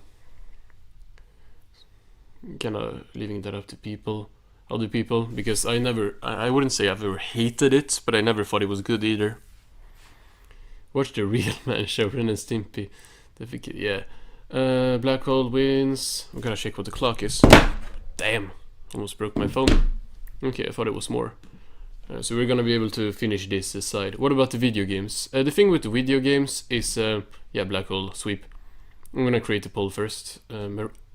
Speaker 2: Kinda leaving that up to other people, because I wouldn't say I've ever hated it, but I never thought it was good either. Watch the real man show, Ren and Stimpy. Yeah. Black Hole wins. I'm gonna check what the clock is. Damn, almost broke my phone. Okay, I thought it was more. So we're gonna be able to finish this side. What about the video games? The thing with the video games is, yeah, Black Hole sweep. I'm gonna create a poll first.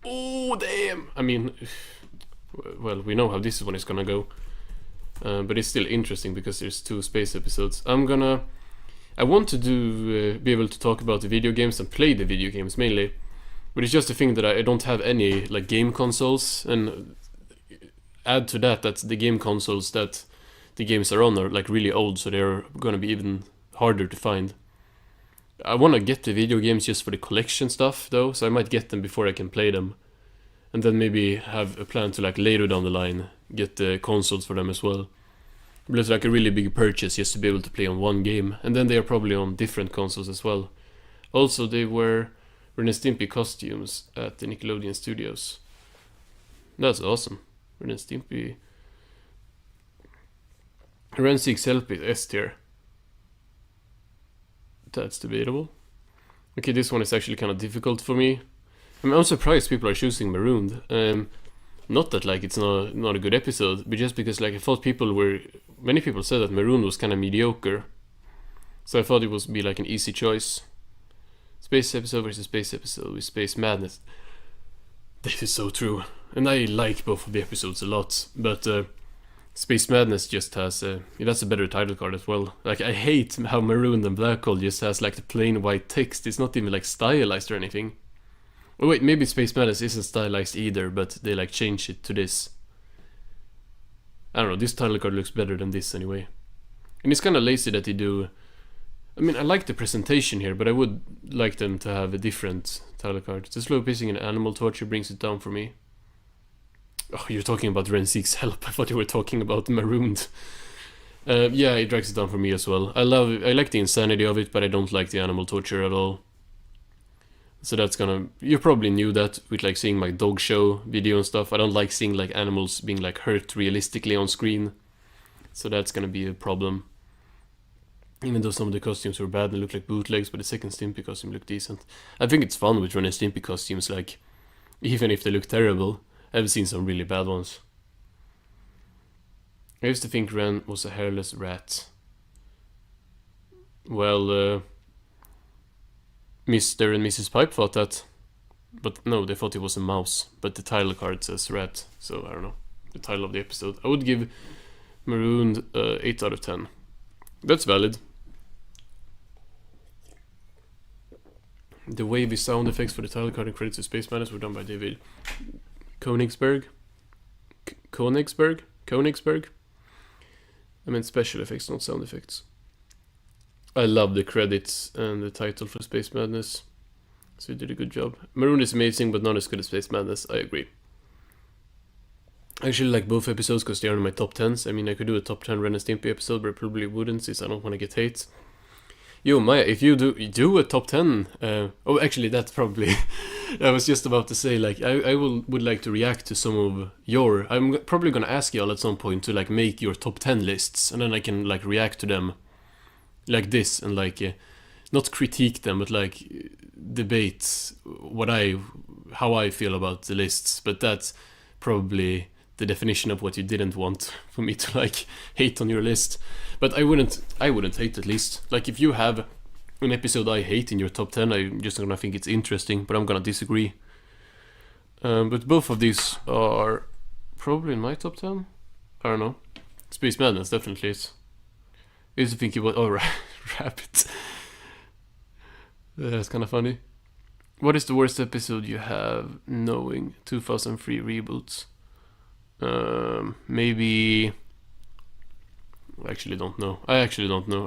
Speaker 2: Oh, damn! I mean, well, we know how this one is gonna go. But it's still interesting because there's 2 space episodes. I want to be able to talk about the video games and play the video games mainly. But it's just the thing that I don't have any like game consoles, and add to that the game consoles that the games are on are like really old, so they're gonna be even harder to find. I want to get the video games just for the collection stuff though, so I might get them before I can play them, and then maybe have a plan to like later down the line get the consoles for them as well. But it's like a really big purchase just to be able to play on one game, and then they are probably on different consoles as well. Also, they were Ren and Stimpy costumes at the Nickelodeon Studios. That's awesome. Ren and Stimpy. Ren 6 Help is S tier. That's debatable. Okay, this one is actually kind of difficult for me. I mean, I'm surprised people are choosing Marooned. Not that like it's not a good episode, but just because like I thought many people said that Marooned was kind of mediocre. So I thought it would be like an easy choice. Space episode versus space episode with space madness. This is so true. and I like both of the episodes a lot, but Space Madness just has it has a better title card as well. Like, I hate how Marooned and Black Hole just has like the plain white text. It's not even like stylized or anything. Oh wait, maybe Space Madness isn't stylized either, but they like change it to this. I don't know, this title card looks better than this anyway. And it's kind of lazy that they do. I mean, I like the presentation here, but I would like them to have a different title card. The slow pacing and animal torture brings it down for me. Oh, you're talking about Ren Seeks Help. I thought you were talking about Marooned. Yeah, it drags it down for me as well. I like the insanity of it, but I don't like the animal torture at all. So that's gonna... You probably knew that with like seeing my dog show video and stuff. I don't like seeing like animals being like hurt realistically on screen. So that's gonna be a problem. Even though some of the costumes were bad and looked like bootlegs, but the second Stimpy costume looked decent. I think it's fun with Ren and Stimpy costumes, like, even if they look terrible. I've seen some really bad ones. I used to think Ren was a hairless rat. Well, Mr. and Mrs. Pipe thought that. But no, they thought it was a mouse. But the title card says rat, so I don't know. The title of the episode. I would give Marooned 8 out of 10. That's valid. The wavy sound effects for the title card and credits to Space Madness were done by David Koenigsberg. Koenigsberg? I meant special effects, not sound effects. I love the credits and the title for Space Madness. So you did a good job. Maroon is amazing, but not as good as Space Madness. I agree. I actually like both episodes because they are in my top 10s. I mean, I could do a top 10 Ren and Stimpy episode, but I probably wouldn't since I don't want to get hate. Yo, Maya, if you do a top 10... oh, actually, that's probably... I was just about to say, like, I would like to react to some of your... I'm probably gonna ask y'all at some point to, like, make your top 10 lists, and then I can, like, react to them like this, and, like, not critique them, but, like, debate how I feel about the lists, but that's probably the definition of what you didn't want for me to, like, hate on your list. But I wouldn't hate, at least. Like, if you have an episode I hate in your top 10, I'm just gonna think it's interesting, but I'm gonna disagree. But both of these are probably in my top 10. I don't know. Space Madness definitely is. I used to think it was... Oh, Rabbit. That's kind of funny. What is the worst episode you have knowing 2003 reboots? Maybe... I actually don't know. I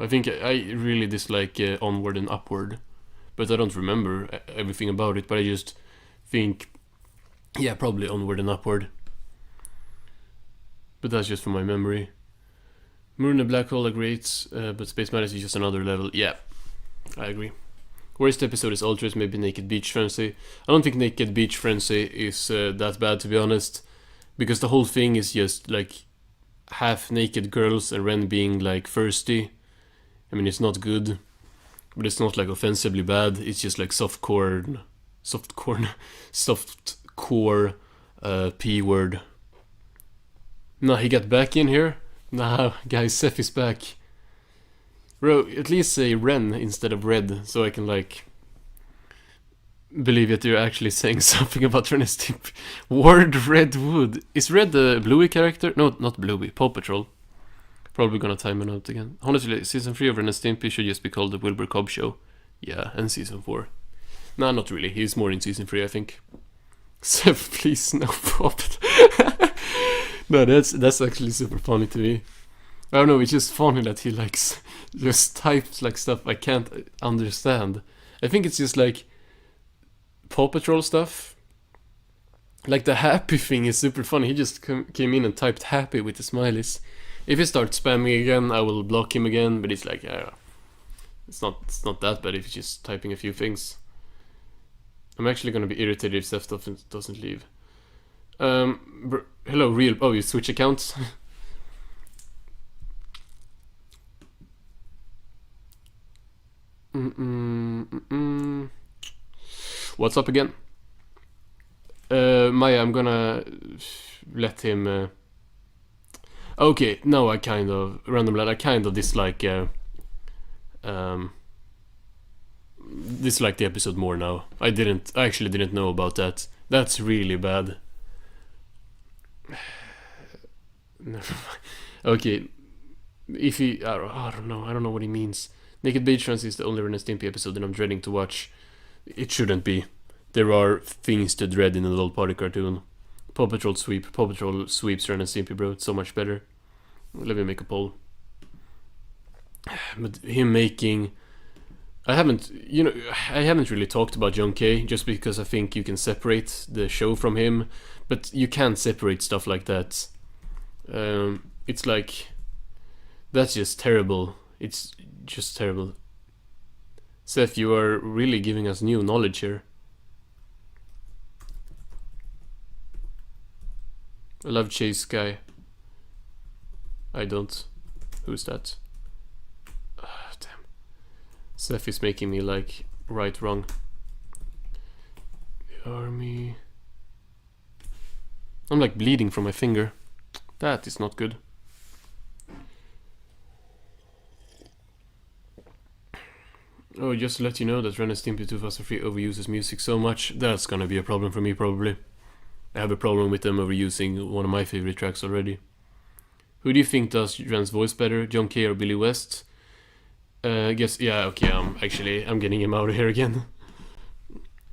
Speaker 2: think I really dislike Onward and Upward, but I don't remember everything about it, but I just think, yeah, probably Onward and Upward. But that's just from my memory. Moon and Black Hole are great, but Space Madness is just another level. Yeah, I agree. Worst episode is Ultras, maybe Naked Beach Frenzy. I don't think Naked Beach Frenzy is that bad, to be honest, because the whole thing is just like half naked girls and Ren being like thirsty. I mean, it's not good, but it's not like offensively bad. It's just like softcore P word. Nah, he got back in here. Nah, guys, Seth is back. Bro, at least say Ren instead of Red, so I can like believe that you're actually saying something about Ren and Stimpy. Word Redwood. Is Red the Bluey character? No, not Bluey. Paw Patrol. Probably gonna time it out again. Honestly, season 3 of Ren and Stimpy should just be called the Wilbur Cobb Show. Yeah, and season 4. Nah, not really. He's more in season 3, I think. Seth, please, no Paw Patrol. No, that's actually super funny to me. I don't know, it's just funny that he likes just types like stuff I can't understand. I think it's just like Paw Patrol stuff. Like the happy thing is super funny. He just came in and typed happy with the smileys. If he starts spamming again, I will block him again. But it's like, it's not that bad if he's just typing a few things. I'm actually gonna be irritated if Seth doesn't leave. Hello, real. Oh, you switch accounts. What's up again? Maya, I'm gonna let him... Okay, no, I kind of... Random lad, I kind of dislike... dislike the episode more now. I actually didn't know about that. That's really bad. Never mind. Okay, if he, I don't know. I don't know what he means. Naked Beach Trans is the only Ren and Stimpy episode that I'm dreading to watch. It shouldn't be. There are things to dread in an adult party cartoon. Paw Patrol sweep. Paw Patrol sweeps Ren and Stimpy, bro. It's so much better. Let me make a poll. But him making, I haven't really talked about John Kay just because I think you can separate the show from him, but you can't separate stuff like that. It's like, that's just terrible. It's just terrible. Seth, you are really giving us new knowledge here. I love Chase Guy. I don't. Who's that? Damn. Seth is making me like right wrong. The army. I'm like bleeding from my finger. That is not good. Oh, just to let you know that Ren and Stimpy 2003 overuses music so much, that's gonna be a problem for me probably. I have a problem with them overusing one of my favorite tracks already. Who do you think does Ren's voice better, John Kay or Billy West? I guess, yeah, okay, I'm getting him out of here again.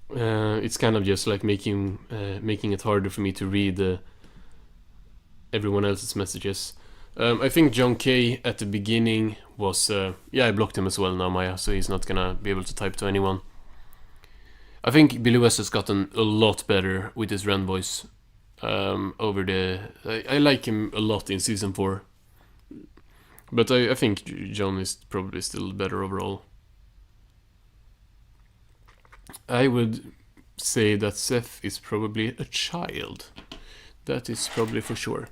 Speaker 2: It's kind of just like making it harder for me to read everyone else's messages. I think John Kay at the beginning was, I blocked him as well now, Maya, so he's not gonna be able to type to anyone. I think Billy West has gotten a lot better with his Ren voice. I like him a lot in season 4. But I think John is probably still better overall. I would say that Seth is probably a child. That is probably for sure.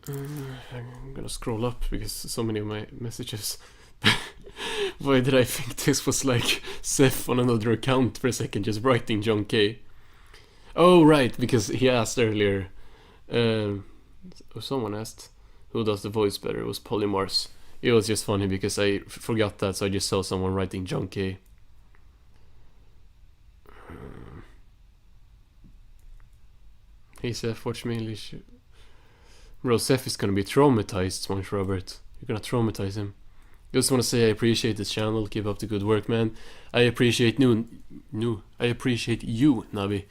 Speaker 2: I'm gonna scroll up because so many of my messages. Why did I think this was like Seth on another account for a second, just writing John Kay? Oh, right, because he asked earlier. Someone asked who does the voice better. It was Polymars. It was just funny because I forgot that, so I just saw someone writing John Kay. Hey Seth, watch me English. Bro, Seth is gonna be traumatized, Sponge Robert. You're gonna traumatize him. Just want to say I appreciate this channel. Keep up the good work, man. I appreciate I appreciate you, Navi.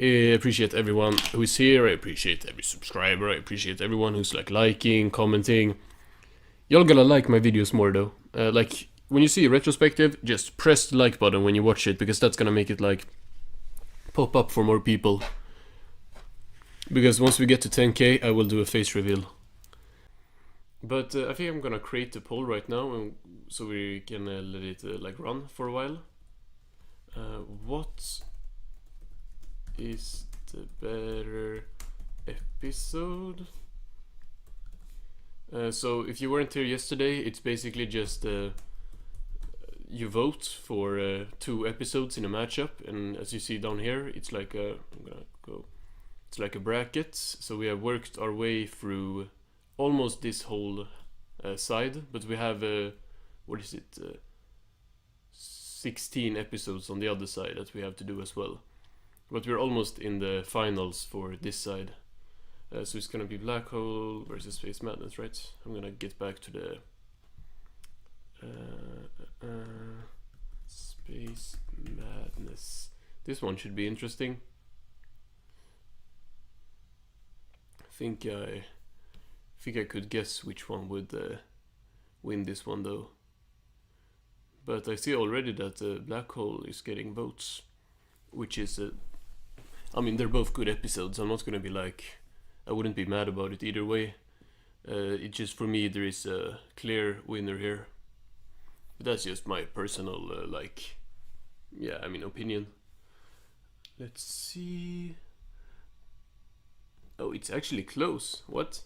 Speaker 2: I appreciate everyone who's here. I appreciate every subscriber. I appreciate everyone who's like liking, commenting. Y'all gonna like my videos more though. Like when you see a retrospective, just press the like button when you watch it, because that's gonna make it like pop up for more people. Because once we get to 10k, I will do a face reveal. But I think I'm gonna create a poll right now, and so we can let it like run for a while. What is the better episode? So if you weren't here yesterday, it's basically just you vote for 2 episodes in a matchup, and as you see down here, it's like it's like a bracket. So we have worked our way through almost this whole side, but we have 16 episodes on the other side that we have to do as well. But we're almost in the finals for this side. So it's gonna be Black Hole versus Space Madness, right? I'm gonna get back to the Space Madness. This one should be interesting. I think I could guess which one would win this one though. But I see already that Black Hole is getting votes, which is I mean, they're both good episodes. I'm not gonna be like, I wouldn't be mad about it either way. It just, for me, there is a clear winner here. But that's just my personal opinion. Let's see. Oh, it's actually close. What?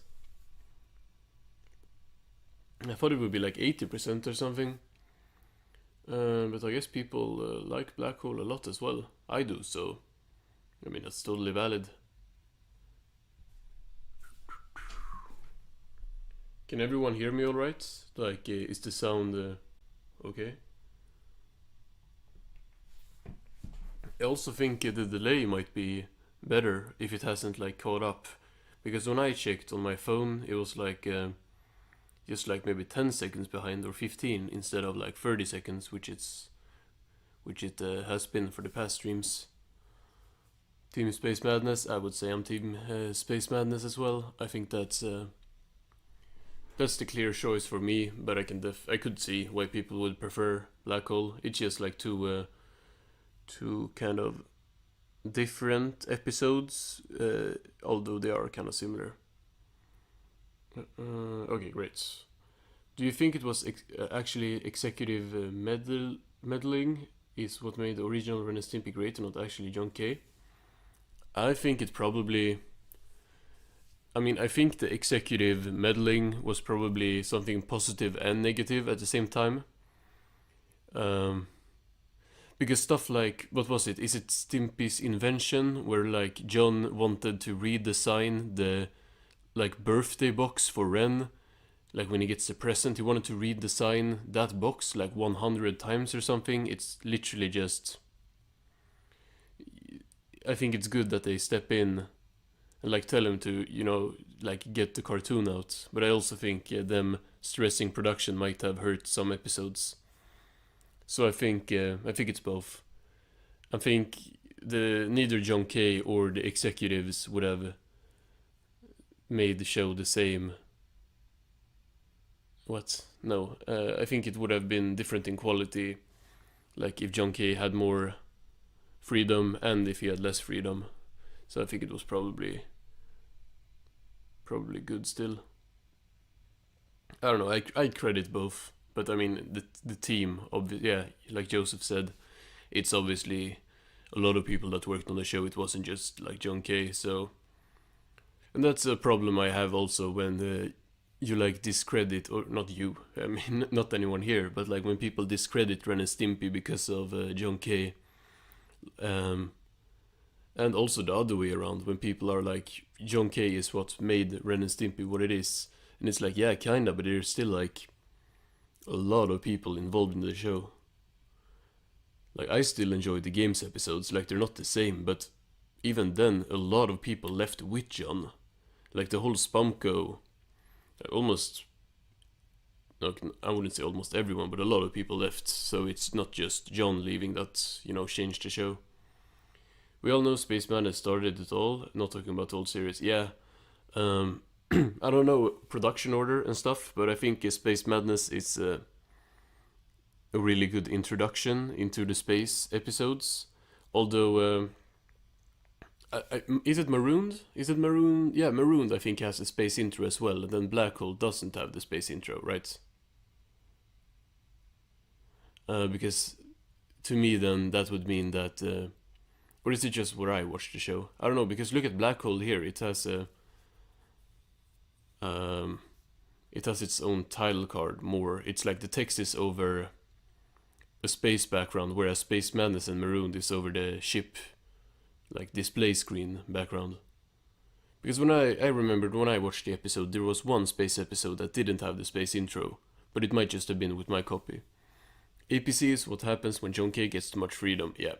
Speaker 2: I thought it would be like 80% or something. But I guess people like Black Hole a lot as well. I do, so I mean, that's totally valid. Can everyone hear me alright? Like, is the sound okay? I also think the delay might be better if it hasn't like caught up. Because when I checked on my phone, it was like just like maybe 10 seconds behind or 15 instead of like 30 seconds, which it has been for the past streams. Team Space Madness, I would say I'm Team Space Madness as well. I think that's the clear choice for me, but I could see why people would prefer Black Hole. It's just like two kind of different episodes, although they are kind of similar. Okay, great. Do you think it was actually executive meddling is what made the original Ren and Stimpy great, and not actually John K? I think it probably... I think the executive meddling was probably something positive and negative at the same time. Because stuff like, what was it? Is it Stimpy's invention, where like John wanted to redesign the like birthday box for Ren? Like when he gets the present, he wanted to redesign that box like 100 times or something. It's literally just... I think it's good that they step in and like tell him to, like get the cartoon out. But I also think them stressing production might have hurt some episodes. So I think it's both. I think neither John K or the executives would have made the show the same. What? No. I think it would have been different in quality, like if John K had more freedom and if he had less freedom. So I think it was probably good still. I don't know. I credit both, but I mean the team. Yeah, like Joseph said, it's obviously a lot of people that worked on the show. It wasn't just like John K. So, and that's a problem I have also when you like discredit, or not you. I mean, not anyone here, but like when people discredit Ren and Stimpy because of John K. And also the other way around, when people are like, John K is what made Ren and Stimpy what it is. And it's like, yeah, kinda, but there's still like a lot of people involved in the show. Like, I still enjoy the games episodes, like they're not the same, but even then, a lot of people left with John. Like the whole Spumco, almost, I wouldn't say almost everyone, but a lot of people left, so it's not just John leaving that, changed the show. We all know Space Madness started it all, not talking about the old series. Yeah, I don't know production order and stuff, but I think Space Madness is a really good introduction into the space episodes. Although, is it Marooned? Yeah, Marooned I think has a space intro as well, and then Black Hole doesn't have the space intro, right? Because to me then that would mean that... or is it just where I watched the show? I don't know, because look at Black Hole here. It has its own title card more. It's like the text is over a space background, whereas Space Madness and Marooned is over the ship, like display screen background. Because when I remembered when I watched the episode, there was one space episode that didn't have the space intro, but it might just have been with my copy. APC is what happens when John K gets too much freedom, yeah.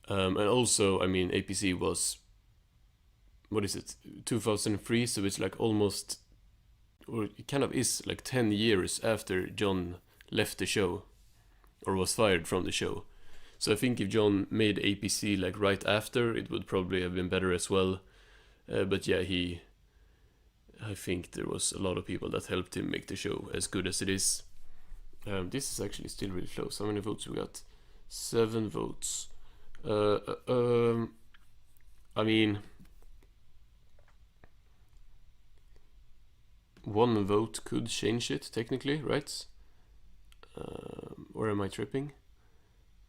Speaker 2: And also, I mean, APC was, what is it, 2003, so it's like almost, or it kind of is like 10 years after John left the show, or was fired from the show. So I think if John made APC like right after, it would probably have been better as well. But yeah, I think there was a lot of people that helped him make the show as good as it is. This is actually still really close. How many votes we got? 7 votes. I mean, 1 vote could change it technically, right? Or am I tripping?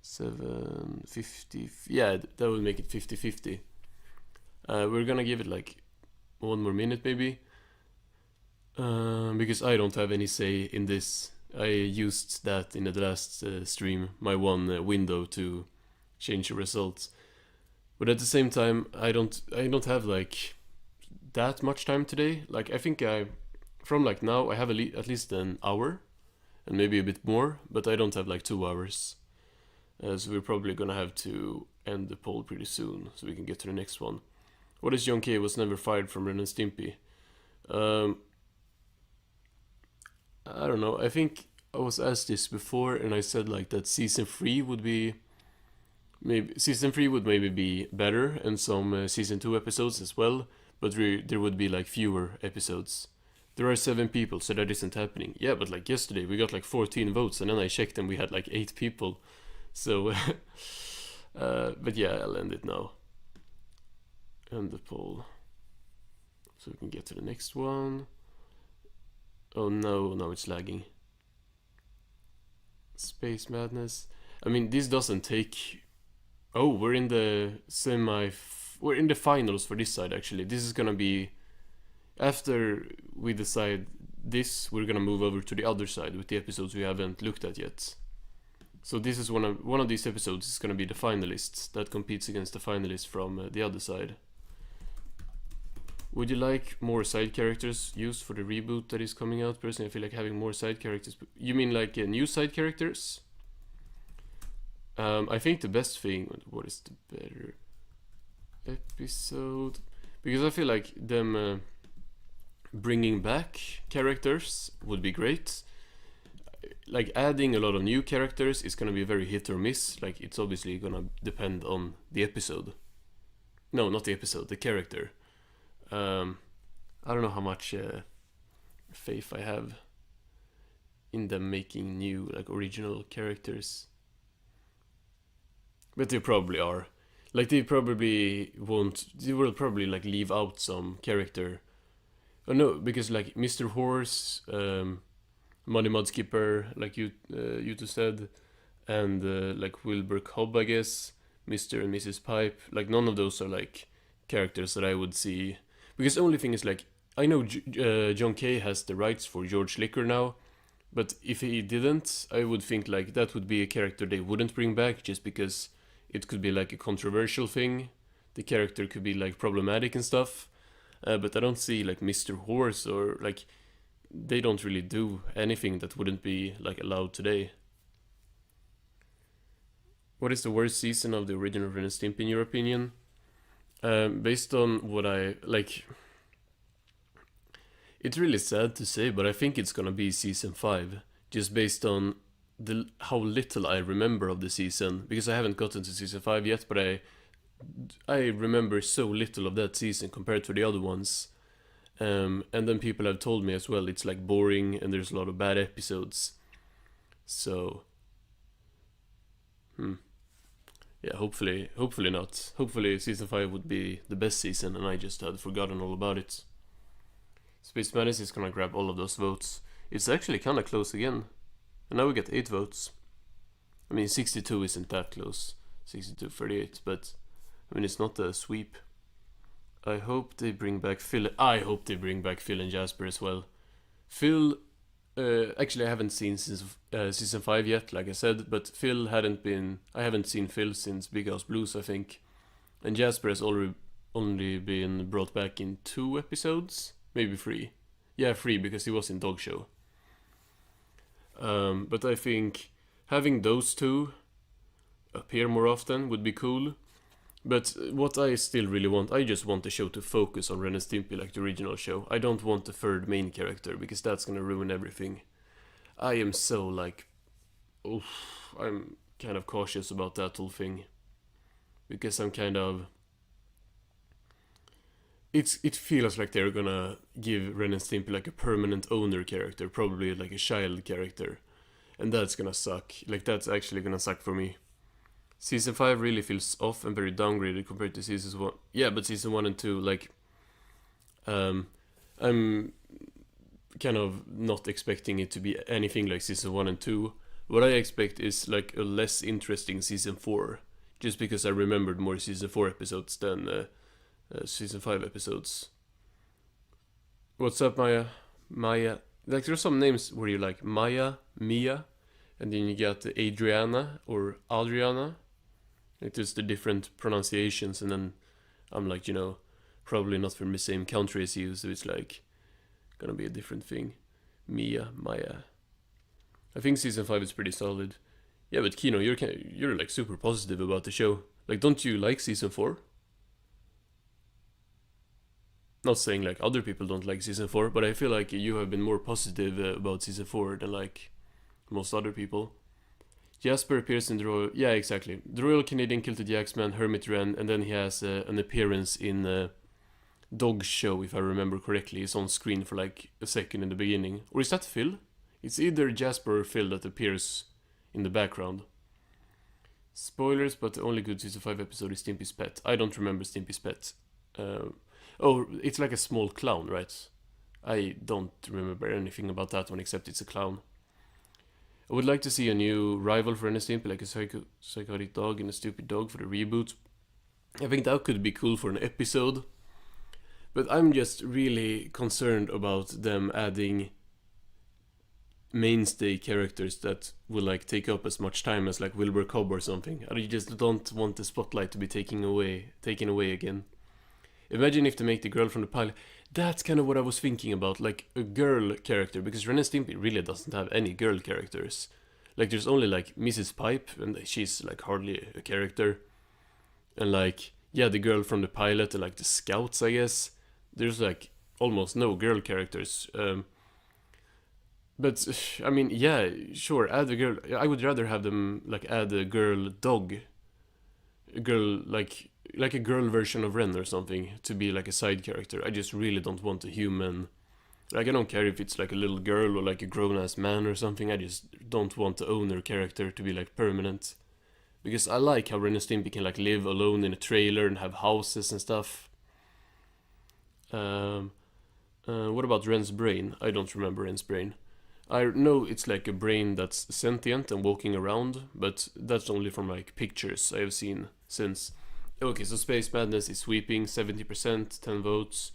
Speaker 2: 750. Yeah, that would make it 50-50. We're gonna give it like 1 more minute maybe, because I don't have any say in this. I used that in the last stream, my one window to change the results. But at the same time, I don't have like that much time today. Like I think from like now I have at least an hour, and maybe a bit more, but I don't have like 2 hours. So we're probably gonna have to end the poll pretty soon so we can get to the next one. What is John K was never fired from Ren and Stimpy? I don't know. I think I was asked this before, and I said like that season 3 would be maybe be better, and some season 2 episodes as well, but there would be like fewer episodes. There are 7 people, so that isn't happening. Yeah, but like yesterday we got like 14 votes, and then I checked and we had like 8 people. So, but yeah, I'll end it now. End the poll. So we can get to the next one. Oh no, now it's lagging. Space Madness. I mean, this doesn't take... Oh, we're in the we're in the finals for this side, actually. This is gonna be... After we decide this, we're gonna move over to the other side with the episodes we haven't looked at yet. So this is one of these episodes is gonna be the finalists that competes against the finalists from the other side. Would you like more side characters used for the reboot that is coming out? Personally, I feel like having more side characters. You mean like new side characters? I think the best thing... What is the better episode? Because I feel like them bringing back characters would be great. Like adding a lot of new characters is gonna be very hit or miss. Like it's obviously gonna depend on the episode. No, not the episode, the character. I don't know how much faith I have in them making new, like, original characters. But they probably are. Like, they probably won't... They will probably, like, leave out some character. Oh, no, because, like, Mr. Horse, Money Mudskipper, like you two said, and, like, Wilbur Cobb, I guess, Mr. and Mrs. Pipe. Like, none of those are, like, characters that I would see... Because the only thing is, like, I know John Kay has the rights for George Liquor now, but if he didn't, I would think, like, that would be a character they wouldn't bring back, just because it could be, like, a controversial thing. The character could be, like, problematic and stuff. But I don't see, like, Mr. Horse or, like, they don't really do anything that wouldn't be, like, allowed today. What is the worst season of the original Ren and Stimpy in your opinion? Based on what I, like... It's really sad to say, but I think it's gonna be season 5. Just based on how little I remember of the season. Because I haven't gotten to season 5 yet, but I remember so little of that season compared to the other ones. And then people have told me as well, it's like boring and there's a lot of bad episodes. So... Yeah, hopefully not. Hopefully season 5 would be the best season and I just had forgotten all about it. Space Madness is gonna grab all of those votes. It's actually kinda close again. And now we get 8 votes. I mean, 62 isn't that close. 62-38, but... I mean, it's not a sweep. I hope they bring back Phil... I hope they bring back Phil and Jasper as well. Phil... actually, I haven't seen since season 5 yet, like I said, but Phil hadn't been... I haven't seen Phil since Big House Blues, I think. And Jasper has only been brought back in 2 episodes? Maybe 3. Yeah, 3, because he was in Dog Show. But I think having those 2 appear more often would be cool. But what I still really want, I just want the show to focus on Ren and Stimpy like the original show. I don't want the third main character, because that's gonna ruin everything. I am so, like... Oof, I'm kind of cautious about that whole thing. Because I'm kind of... It feels like they're gonna give Ren and Stimpy like a permanent owner character, probably like a child character. And that's gonna suck. Like, that's actually gonna suck for me. Season 5 really feels off and very downgraded compared to season 1. Yeah, but season 1 and 2, like... I'm kind of not expecting it to be anything like season 1 and 2. What I expect is like a less interesting season 4. Just because I remembered more season 4 episodes than season 5 episodes. What's up, Maya? Maya. Like, there's some names where you like Maya, Mia, and then you got Adriana or Adriana. Like, there's the different pronunciations, and then I'm like, you know, probably not from the same country as you, so it's like gonna be a different thing. Mia, Maya. I think season 5 is pretty solid. Yeah, but Kino, you're like super positive about the show. Like, don't you like season 4? Not saying like other people don't like season 4, but I feel like you have been more positive about season 4 than like most other people. Jasper appears in the Royal... Yeah, exactly. The Royal Canadian Kilted Yaxman, Hermit Wren, and then he has an appearance in Dog Show, if I remember correctly. It's on screen for like a second in the beginning. Or is that Phil? It's either Jasper or Phil that appears in the background. Spoilers, but the only good season 5 episode is Stimpy's Pet. I don't remember Stimpy's Pet. Oh, it's like a small clown, right? I don't remember anything about that one except it's a clown. I would like to see a new rival for Ren and Stimpy, like a psychotic dog and a stupid dog for the reboot. I think that could be cool for an episode. But I'm just really concerned about them adding mainstay characters that will like take up as much time as like Wilbur Cobb or something. I just don't want the spotlight to be taken away again. Imagine if they make the girl from the pilot. That's kind of what I was thinking about, like a girl character, because Ren and Stimpy really doesn't have any girl characters. Like there's only like Mrs. Pipe, and she's like hardly a character. And like, yeah, the girl from the pilot and like the scouts, I guess. There's like almost no girl characters. But I mean, yeah, sure, add a girl. I would rather have them like add a girl dog, a girl like a girl version of Ren or something to be like a side character. I just really don't want a human. Like I don't care if it's like a little girl or like a grown ass man or something. I just don't want the owner character to be like permanent, because I like how Ren and Stimpy can like live alone in a trailer and have houses and stuff. What about Ren's brain? I don't remember Ren's brain. I know it's like a brain that's sentient and walking around, but that's only from like pictures I have seen since. Okay, so Space Madness is sweeping 70%, 10 votes.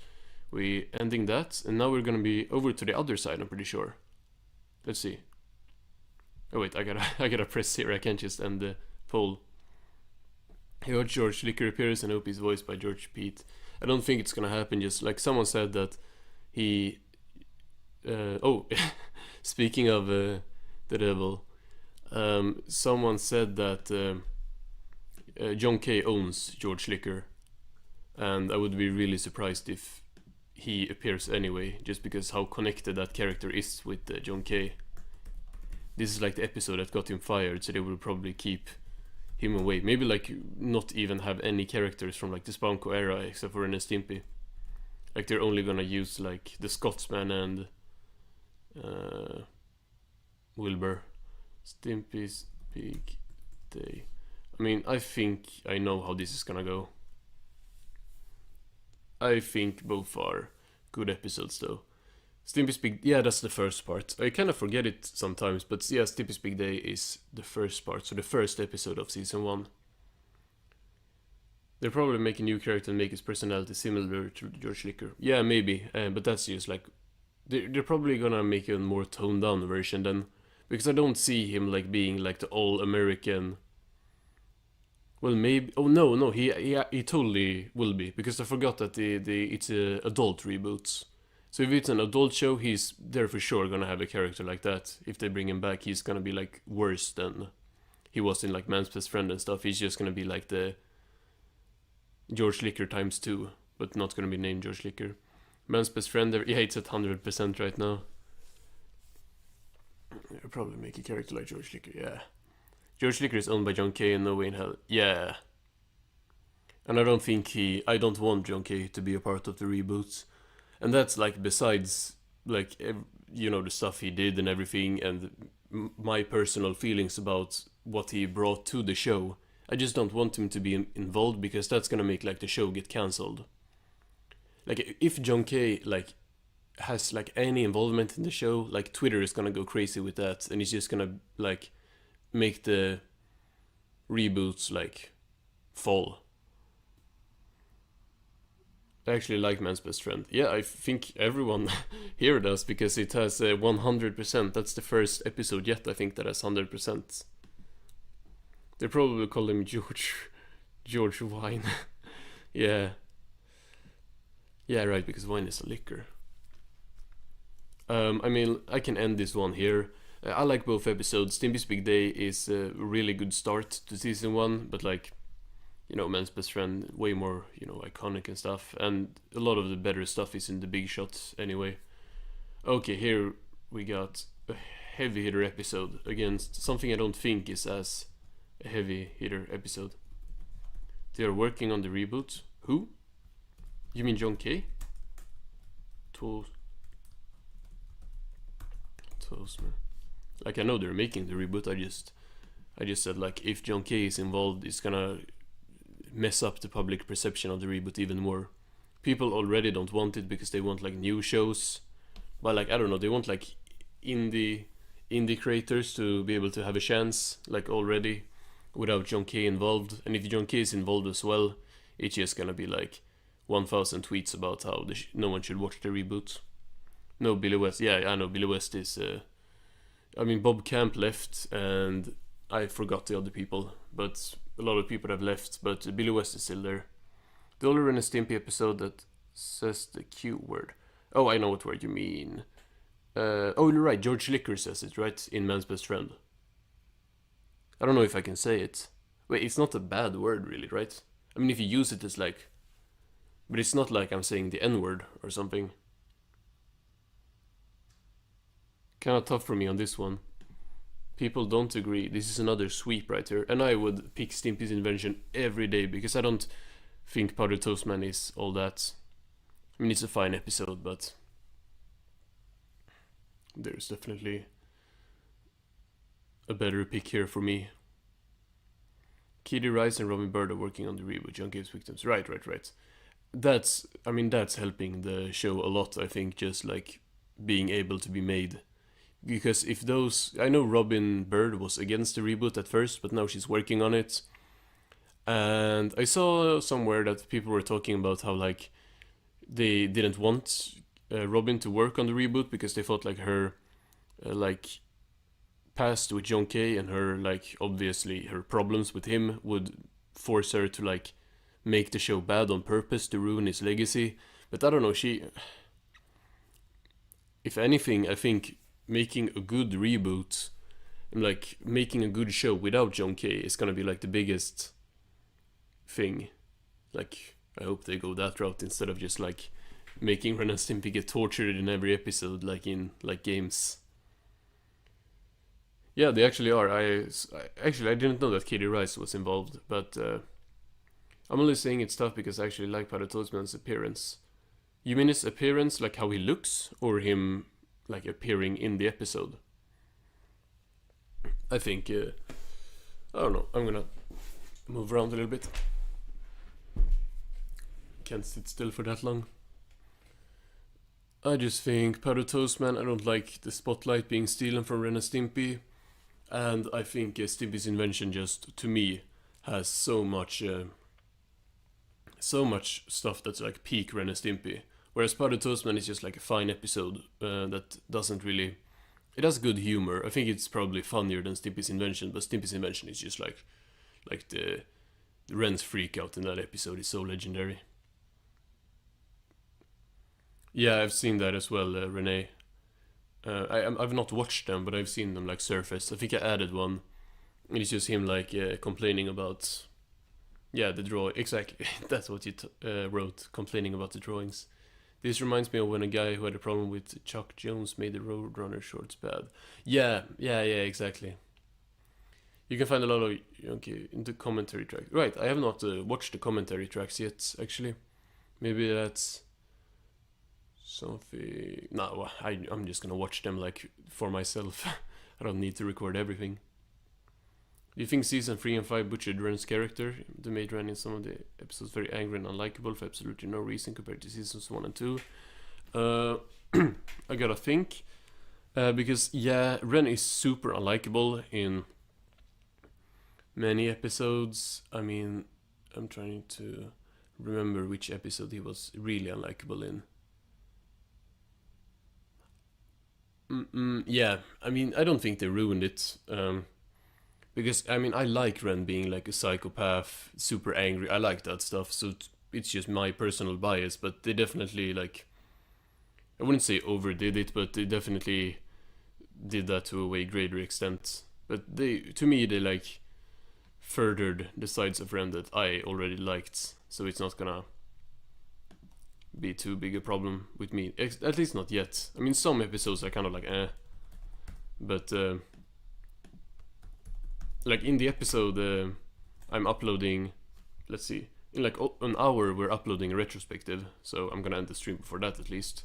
Speaker 2: We ending that, and now we're gonna be over to the other side, I'm pretty sure. Let's see. Oh wait, I gotta press here, I can't just end the poll. I heard George Licker appears and hope he's voiced by George Pete. I don't think it's gonna happen, just like someone said that he... speaking of the devil, someone said that John Kay owns George Licker, and I would be really surprised if he appears anyway, just because how connected that character is with John Kay. This is like the episode that got him fired, so they will probably keep him away. Maybe like not even have any characters from like the Spawnco era except for Ren and Stimpy. Like they're only gonna use like the Scotsman and Wilbur. Stimpy's Big Day. I mean, I think I know how this is gonna go. I think both are good episodes though. Stimpy's Big... Yeah, that's the first part. I kind of forget it sometimes, but yeah, Stimpy's Big Day is the first part, so the first episode of season 1. They'll probably make a new character and make his personality similar to George Licker. Yeah, maybe, but that's just like... They're probably gonna make a more toned down version then, because I don't see him like being like the all-American... Well, maybe... Oh, no, he totally will be, because I forgot that it's a adult reboots. So if it's an adult show, they're for sure gonna have a character like that. If they bring him back, he's gonna be like worse than he was in like Man's Best Friend and stuff. He's just gonna be like the George Licker times 2, but not gonna be named George Licker. Man's Best Friend, yeah, it's at 100% right now. I'll probably make a character like George Licker, yeah. George Licker is owned by John Kay and no way in hell. Yeah. And I don't want John Kay to be a part of the reboots. And that's like besides like the stuff he did and everything, and my personal feelings about what he brought to the show. I just don't want him to be involved, because that's gonna make like the show get cancelled. Like if John Kay like has like any involvement in the show, like Twitter is gonna go crazy with that, and he's just gonna like make the reboots like fall. I actually like Man's Best Friend. Yeah, I think everyone here does, because it has 100%. That's the first episode yet, I think, that has 100%. They probably call him George Wine. Yeah. Yeah, right, because wine is a liquor. I mean, I can end this one here. I like both episodes. Stimpy's Big Day is a really good start to season 1, but like, Man's Best Friend, way more, iconic and stuff. And a lot of the better stuff is in the big shots anyway. Okay, here we got a heavy hitter episode against something I don't think is as a heavy hitter episode. They are working on the reboot. Who? You mean John Kay? Toastman. Like, I know they're making the reboot. I just said, like, if John Kay is involved, it's gonna mess up the public perception of the reboot even more. People already don't want it because they want, like, new shows. But, like, I don't know, they want, like, indie creators to be able to have a chance, like, already, without John Kay involved. And if John Kay is involved as well, it's just gonna be, like, 1,000 tweets about how no one should watch the reboot. No, Billy West. Yeah, I know, Billy West is... Bob Camp left, and I forgot the other people, but a lot of people have left, but Billy West is still there. The only Ren and Stimpy episode that says the Q word. Oh, I know what word you mean. Oh, you're right, George Liquor says it, right? In Man's Best Friend. I don't know if I can say it. Wait, it's not a bad word, really, right? I mean, if you use it, it's like... But it's not like I'm saying the N-word or something. Kinda tough for me on this one. People don't agree. This is another sweep right here. And I would pick Stimpy's Invention every day because I don't think Powdered Toast Man is all that. I mean, it's a fine episode, but there's definitely a better pick here for me. Kitty Rice and Robin Bird are working on the reboot, John Kay's Victims. Right. That's helping the show a lot, I think, just like being able to be made. Because if those... I know Robin Bird was against the reboot at first, but now she's working on it. And I saw somewhere that people were talking about how, like, they didn't want Robin to work on the reboot because they thought, like, her, past with John Kay and her, like, obviously her problems with him would force her to, like, make the show bad on purpose to ruin his legacy. But I don't know, if anything, I think making a good reboot and, like, making a good show without John Kay is gonna be, like, the biggest thing. Like, I hope they go that route instead of just, like, making Ren and Stimpy get tortured in every episode, like in, like, games. Yeah, they actually are. I didn't know that Katie Rice was involved, but I'm only saying it's tough because I actually like Powdered Toast Man's appearance. You mean his appearance, like how he looks, or him, like, appearing in the episode? I think, I don't know, I'm gonna move around a little bit. Can't sit still for that long. I just think Powdered Toast Man, I don't like the spotlight being stolen from Ren and Stimpy. And I think Stimpy's Invention just, to me, has so much stuff that's like peak Ren and Stimpy. Whereas Powdered Toast Man is just like a fine episode that doesn't really... It has good humor. I think it's probably funnier than Stimpy's Invention, but Stimpy's Invention is just like the Ren's freak out in that episode is so legendary. Yeah, I've seen that as well, Renee. I've not watched them, but I've seen them, like, surface. I think I added one. And it's just him, like, complaining about... Yeah, the draw. Exactly. That's what you wrote, complaining about the drawings. This reminds me of when a guy who had a problem with Chuck Jones made the Roadrunner shorts bad. Yeah, exactly. You can find a lot of... Okay, in the commentary track. Right, I have not watched the commentary tracks yet, actually. Maybe that's... something... No, I'm just gonna watch them, like, for myself. I don't need to record everything. Do you think season 3 and 5 butchered Ren's character? They made Ren in some of the episodes very angry and unlikable for absolutely no reason compared to seasons 1 and 2. I gotta think. Because, yeah, Ren is super unlikable in many episodes. I mean, I'm trying to remember which episode he was really unlikable in. Yeah, I mean, I don't think they ruined it. Because, I mean, I like Ren being like a psychopath, super angry. I like that stuff, so it's just my personal bias. But they definitely, like... I wouldn't say overdid it, but they definitely did that to a way greater extent. But to me, they, like, furthered the sides of Ren that I already liked, so it's not gonna be too big a problem with me. At least not yet. I mean, some episodes are kind of like but like in the episode I'm uploading, let's see, in like an hour we're uploading a retrospective, so I'm gonna end the stream before that at least.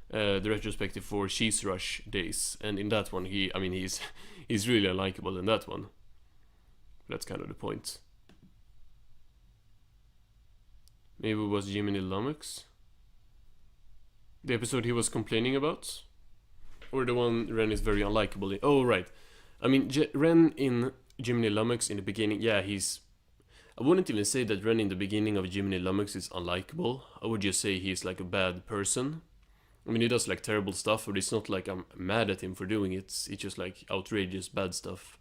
Speaker 2: The retrospective for Cheese Rush days, and in that one he's really unlikable in that one. That's kind of the point. Maybe it was Jiminy Lummox, the episode he was complaining about, or the one Ren is very unlikable in. Oh right, I mean Ren in Jiminy Lummox in the beginning, yeah, I wouldn't even say that Ren in the beginning of Jiminy Lummox is unlikable. I would just say he's like a bad person. I mean, he does like terrible stuff, but it's not like I'm mad at him for doing it. It's just like outrageous bad stuff.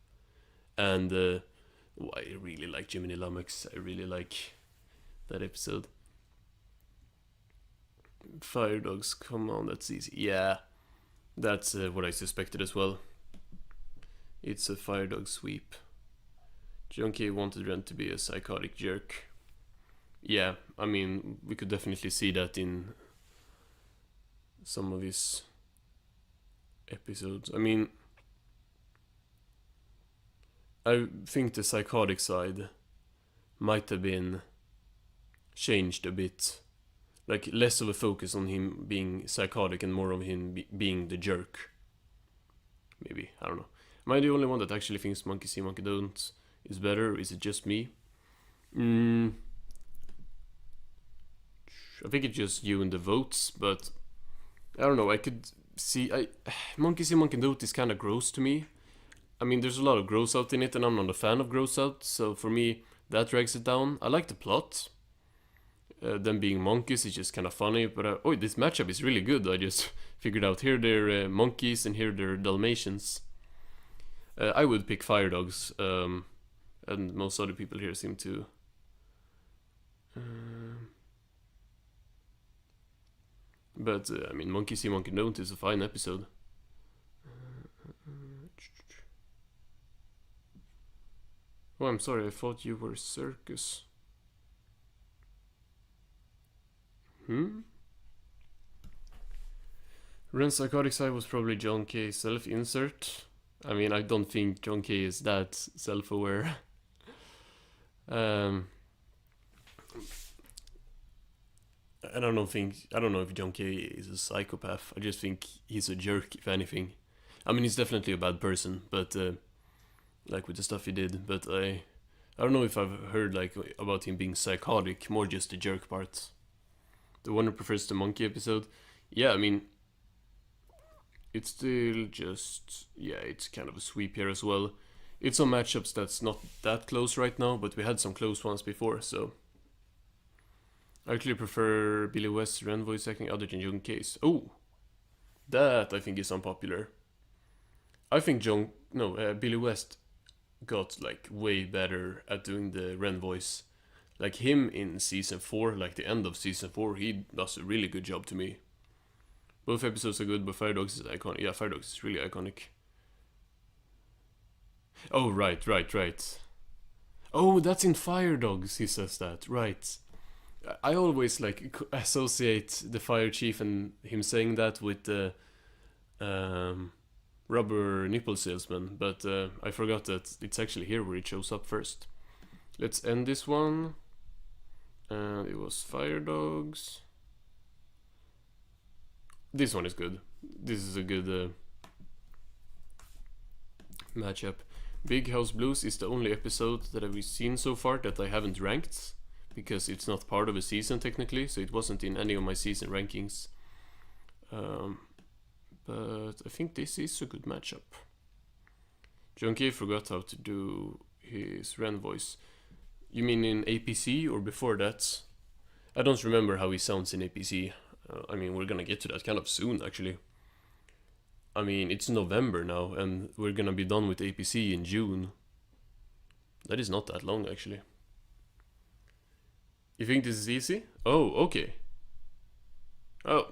Speaker 2: And I really like Jiminy Lummox. I really like that episode. Fire Dogs, come on, that's easy. Yeah, that's what I suspected as well. It's a Fire Dog sweep. Junkie wanted Ren to be a psychotic jerk. Yeah, I mean, we could definitely see that in some of his episodes. I mean, I think the psychotic side might have been changed a bit. Like, less of a focus on him being psychotic and more of him being the jerk. Maybe, I don't know. Am I the only one that actually thinks Monkey See, Monkey Don't is better? Is it just me? I think it's just you and the votes, but I don't know, I could see... Monkey See, Monkey Don't is kind of gross to me. I mean, there's a lot of gross out in it, and I'm not a fan of gross out, so for me, that drags it down. I like the plot. Them being monkeys is just kind of funny, but this matchup is really good. I just figured out here they're monkeys and here they're Dalmatians. I would pick Fire Dogs, and most other people here seem to. But I mean, Monkey See, Monkey Don't is a fine episode. Oh, I'm sorry, I thought you were Circus. Ren's psychotic side was probably John K. self-insert. I mean, I don't think John K. is that self-aware. I don't know if John K. is a psychopath. I just think he's a jerk, if anything. I mean, he's definitely a bad person, but like with the stuff he did. But I don't know if I've heard like about him being psychotic. More just the jerk part. The one who prefers the monkey episode. Yeah, I mean, it's still just, yeah, it's kind of a sweep here as well. It's some matchups that's not that close right now, but we had some close ones before, so. I actually prefer Billy West's Ren voice acting other than John Case. Oh, that I think is unpopular. I think Billy West got like way better at doing the Ren voice. Like him in season 4, like the end of season 4, he does a really good job to me. Both episodes are good, but Fire Dogs is iconic. Yeah, Fire Dogs is really iconic. Oh, right. Oh, that's in Fire Dogs, he says that. Right. I always like associate the Fire Chief and him saying that with the rubber nipple salesman, but I forgot that it's actually here where it shows up first. Let's end this one. It was Fire Dogs. This one is good. This is a good matchup. Big House Blues is the only episode that I've seen so far that I haven't ranked, because it's not part of a season technically, so it wasn't in any of my season rankings. But I think this is a good matchup. John K forgot how to do his Ren voice. You mean in APC or before that? I don't remember how he sounds in APC. I mean, we're gonna get to that kind of soon, actually. I mean, it's November now, and we're gonna be done with APC in June. That is not that long, actually. You think this is easy? Oh, okay. Oh.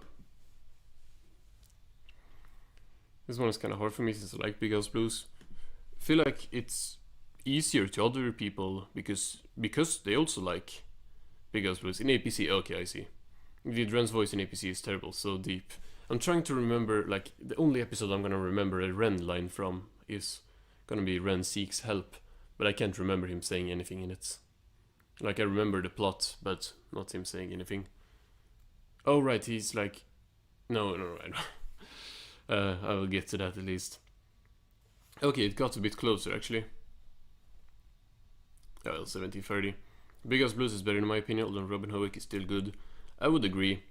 Speaker 2: This one is kind of hard for me since I like Big House Blues. I feel like it's easier to other people because they also like Big House Blues in APC. Okay, I see. Indeed, Ren's voice in APC is terrible, so deep. I'm trying to remember, like, the only episode I'm gonna remember a Ren line from is gonna be Ren seeks help, but I can't remember him saying anything in it. Like, I remember the plot, but not him saying anything. Oh, right, he's like... No, I don't. I will get to that at least. Okay, it got a bit closer, actually. Oh, well, 1730. Big House Blues is better in my opinion, although Robin Howick is still good. I would agree.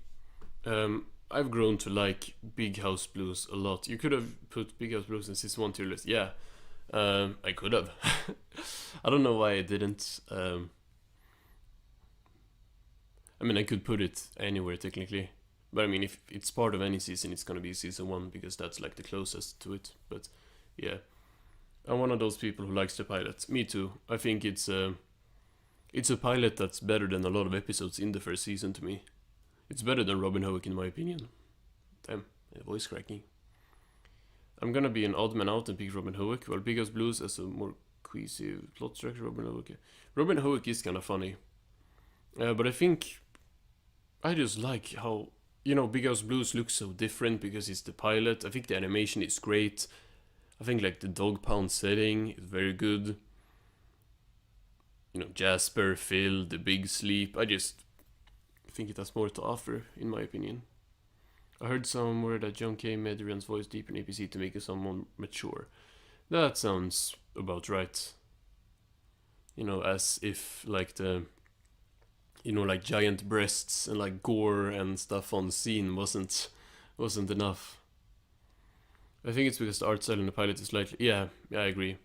Speaker 2: I've grown to like Big House Blues a lot. You could have put Big House Blues in season 1 tier list. Yeah, I could have. I don't know why I didn't. I mean, I could put it anywhere technically. But I mean, if it's part of any season, it's gonna be season 1 because that's like the closest to it. But yeah, I'm one of those people who likes the pilot. Me too. I think it's a pilot that's better than a lot of episodes in the first season to me. It's better than Robin Howick in my opinion. Damn, voice cracking. I'm gonna be an odd man out and pick Robin Howick, while Big House Blues as a more cohesive plot structure. Robin Howick is kind of funny, but I think I just like how Big House Blues looks so different because it's the pilot. I think the animation is great. I think like the dog pound setting is very good. Jasper, Phil, the big sleep. I just think it has more to offer, in my opinion. I heard somewhere that John K. made Ren's voice deeper in APC to make it sound more mature. That sounds about right. As if like the like giant breasts and like gore and stuff on scene wasn't enough. I think it's because the art style in the pilot is slightly... Yeah, I agree.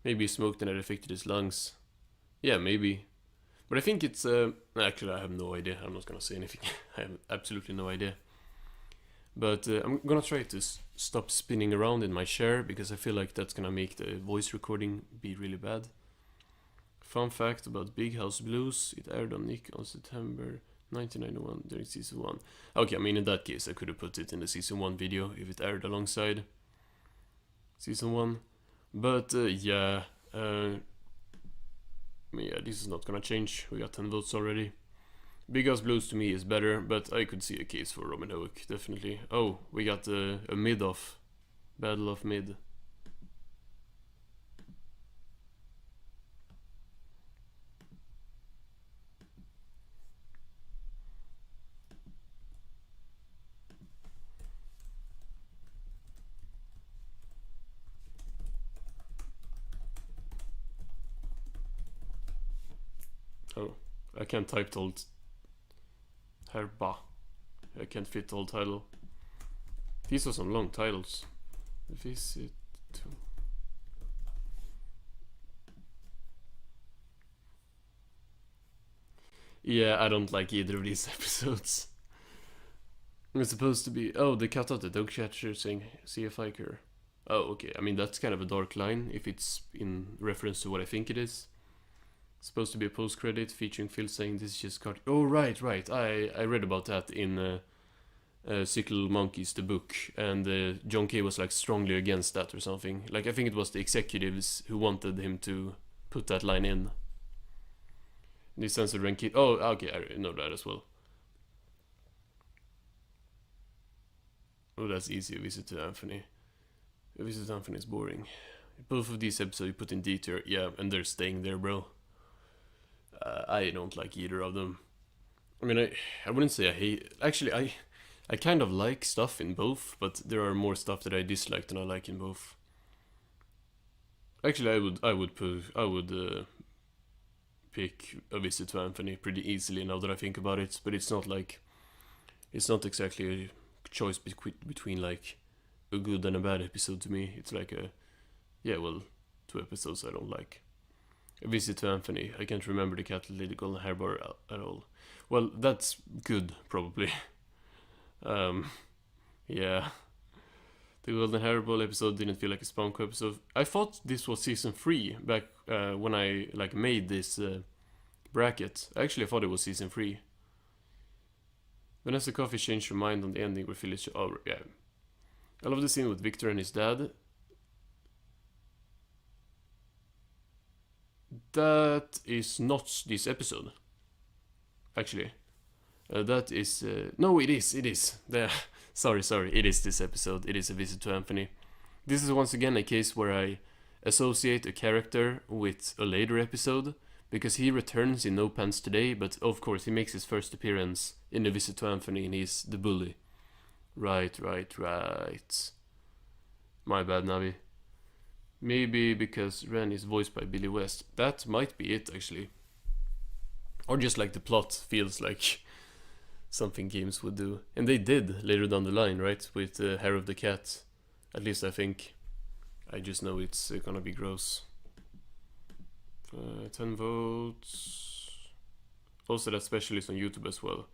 Speaker 2: Maybe he smoked and it affected his lungs. Yeah, maybe. But I think it's... Actually, I have no idea. I'm not gonna say anything. I have absolutely no idea. But I'm gonna try to stop spinning around in my chair because I feel like that's gonna make the voice recording be really bad. Fun fact about Big House Blues, it aired on Nick on September 1991 during season 1. Okay, I mean in that case I could have put it in the season 1 video if it aired alongside season 1. But yeah, this is not gonna change. We got 10 votes already. Big House Blues to me is better, but I could see a case for Robin Howick, definitely. Oh, we got a mid-off. Battle of Mid. Oh, I can't type the old Herba. I can't fit the whole title. These are some long titles. Visit to... Yeah, I don't like either of these episodes. It's supposed to be... Oh, they cut out the dog catcher saying see a fiker. Oh, okay. I mean, that's kind of a dark line if it's in reference to what I think it is. Supposed to be a post-credit featuring Phil saying this is just card. Oh, right. I read about that in Sickle Monkeys, the book, and John K was like strongly against that or something. Like, I think it was the executives who wanted him to put that line in. They censored Ren Kid. Oh, okay, I know that as well. Oh, that's easy. A visit to Anthony. A visit to Anthony is boring. Both of these episodes you put in D tier, yeah, and they're staying there, bro. I don't like either of them. I mean, I wouldn't say I hate... Actually, I kind of like stuff in both, but there are more stuff that I dislike than I like in both. Actually, I would pick A Visit to Anthony pretty easily now that I think about it, but it's not exactly a choice between like a good and a bad episode to me. It's like two episodes I don't like. A Visit to Anthony. I can't remember the cat lady golden hair bar at all. Well, that's good, probably. Yeah. The Golden Hairball episode didn't feel like a Spawnco episode. I thought this was season 3 back when I like made this bracket. Actually, I thought it was season 3. Vanessa Coffee changed her mind on the ending where Phyllis... Oh, yeah. I love the scene with Victor and his dad. That is not this episode, actually. That is... no, it is, it is. Sorry, it is this episode. It is A Visit to Anthony. This is once again a case where I associate a character with a later episode, because he returns in No Pants Today, but of course he makes his first appearance in A Visit to Anthony and he's the bully. Right. My bad, Navi. Maybe because Ren is voiced by Billy West. That might be it, actually. Or just like the plot feels like something games would do. And they did later down the line, right? With Hair of the Cat. At least I think. I just know it's gonna be gross. 10 votes. Also, that special is on YouTube as well.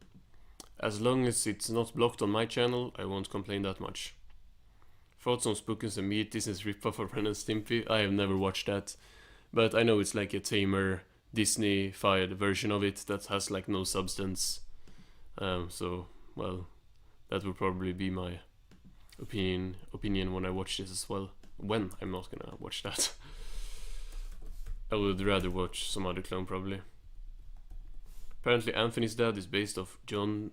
Speaker 2: As long as it's not blocked on my channel, I won't complain that much. Thoughts on Spookins and Meat, Disney's ripoff of Ren and Stimpy? I have never watched that. But I know it's like a tamer, Disney-fied version of it that has like no substance. So, well, that would probably be my opinion when I watch this as well. When I'm not gonna watch that. I would rather watch some other clone probably. Apparently Anthony's dad is based off John.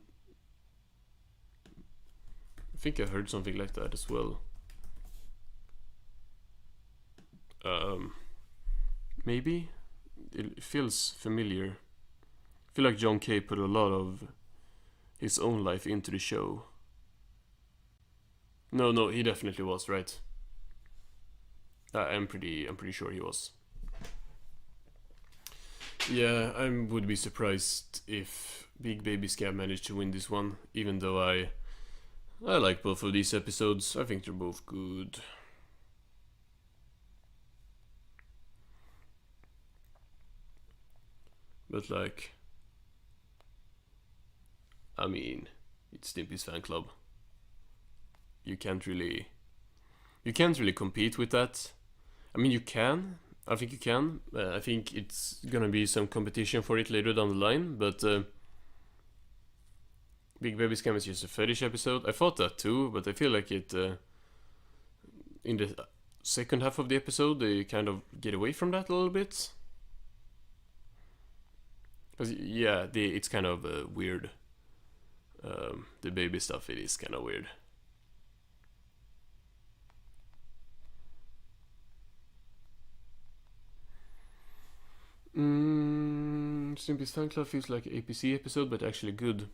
Speaker 2: I think I heard something like that as well. Maybe? It feels familiar. I feel like John Kay put a lot of his own life into the show. No, he definitely was, right? I'm pretty sure he was. Yeah, I would be surprised if Big Baby Scab managed to win this one, even though I like both of these episodes. I think they're both good. But like, I mean, it's Stimpy's fan club. You can't really compete with that. I mean, you can. I think you can. I think it's gonna be some competition for it later down the line, but Big Baby Scam is just a fetish episode. I thought that too, but I feel like it in the second half of the episode they kind of get away from that a little bit. Because yeah, it's kind of weird. The baby stuff, it is kind of weird. Stimpy's fan club feels like an APC episode, but actually good.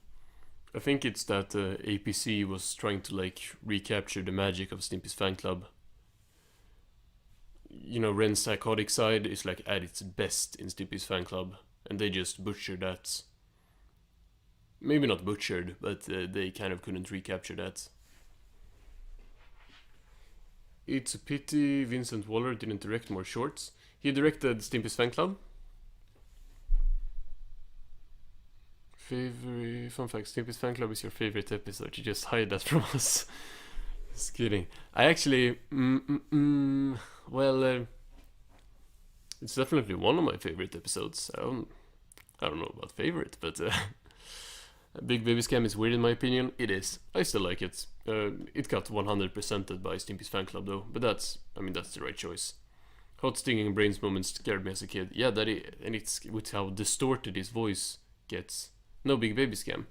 Speaker 2: I think it's that APC was trying to like recapture the magic of Stimpy's fan club. You know, Ren's psychotic side is like at its best in Stimpy's fan club, and they just butchered that. Maybe not butchered, but they kind of couldn't recapture that. It's a pity Vincent Waller didn't direct more shorts. He directed Stimpy's fan club. Favorite fun fact: Stimpy's fan club is your favorite episode. You just hide that from us. Just kidding. I actually, well, it's definitely one of my favorite episodes. I don't know about favorite, but Big Baby Scam is weird in my opinion. It is. I still like it. It got 100%ed by Stimpy's fan club though, but that's the right choice. Hot stinging brains moments scared me as a kid. Yeah, and it's with how distorted his voice gets. No Big Baby Scam.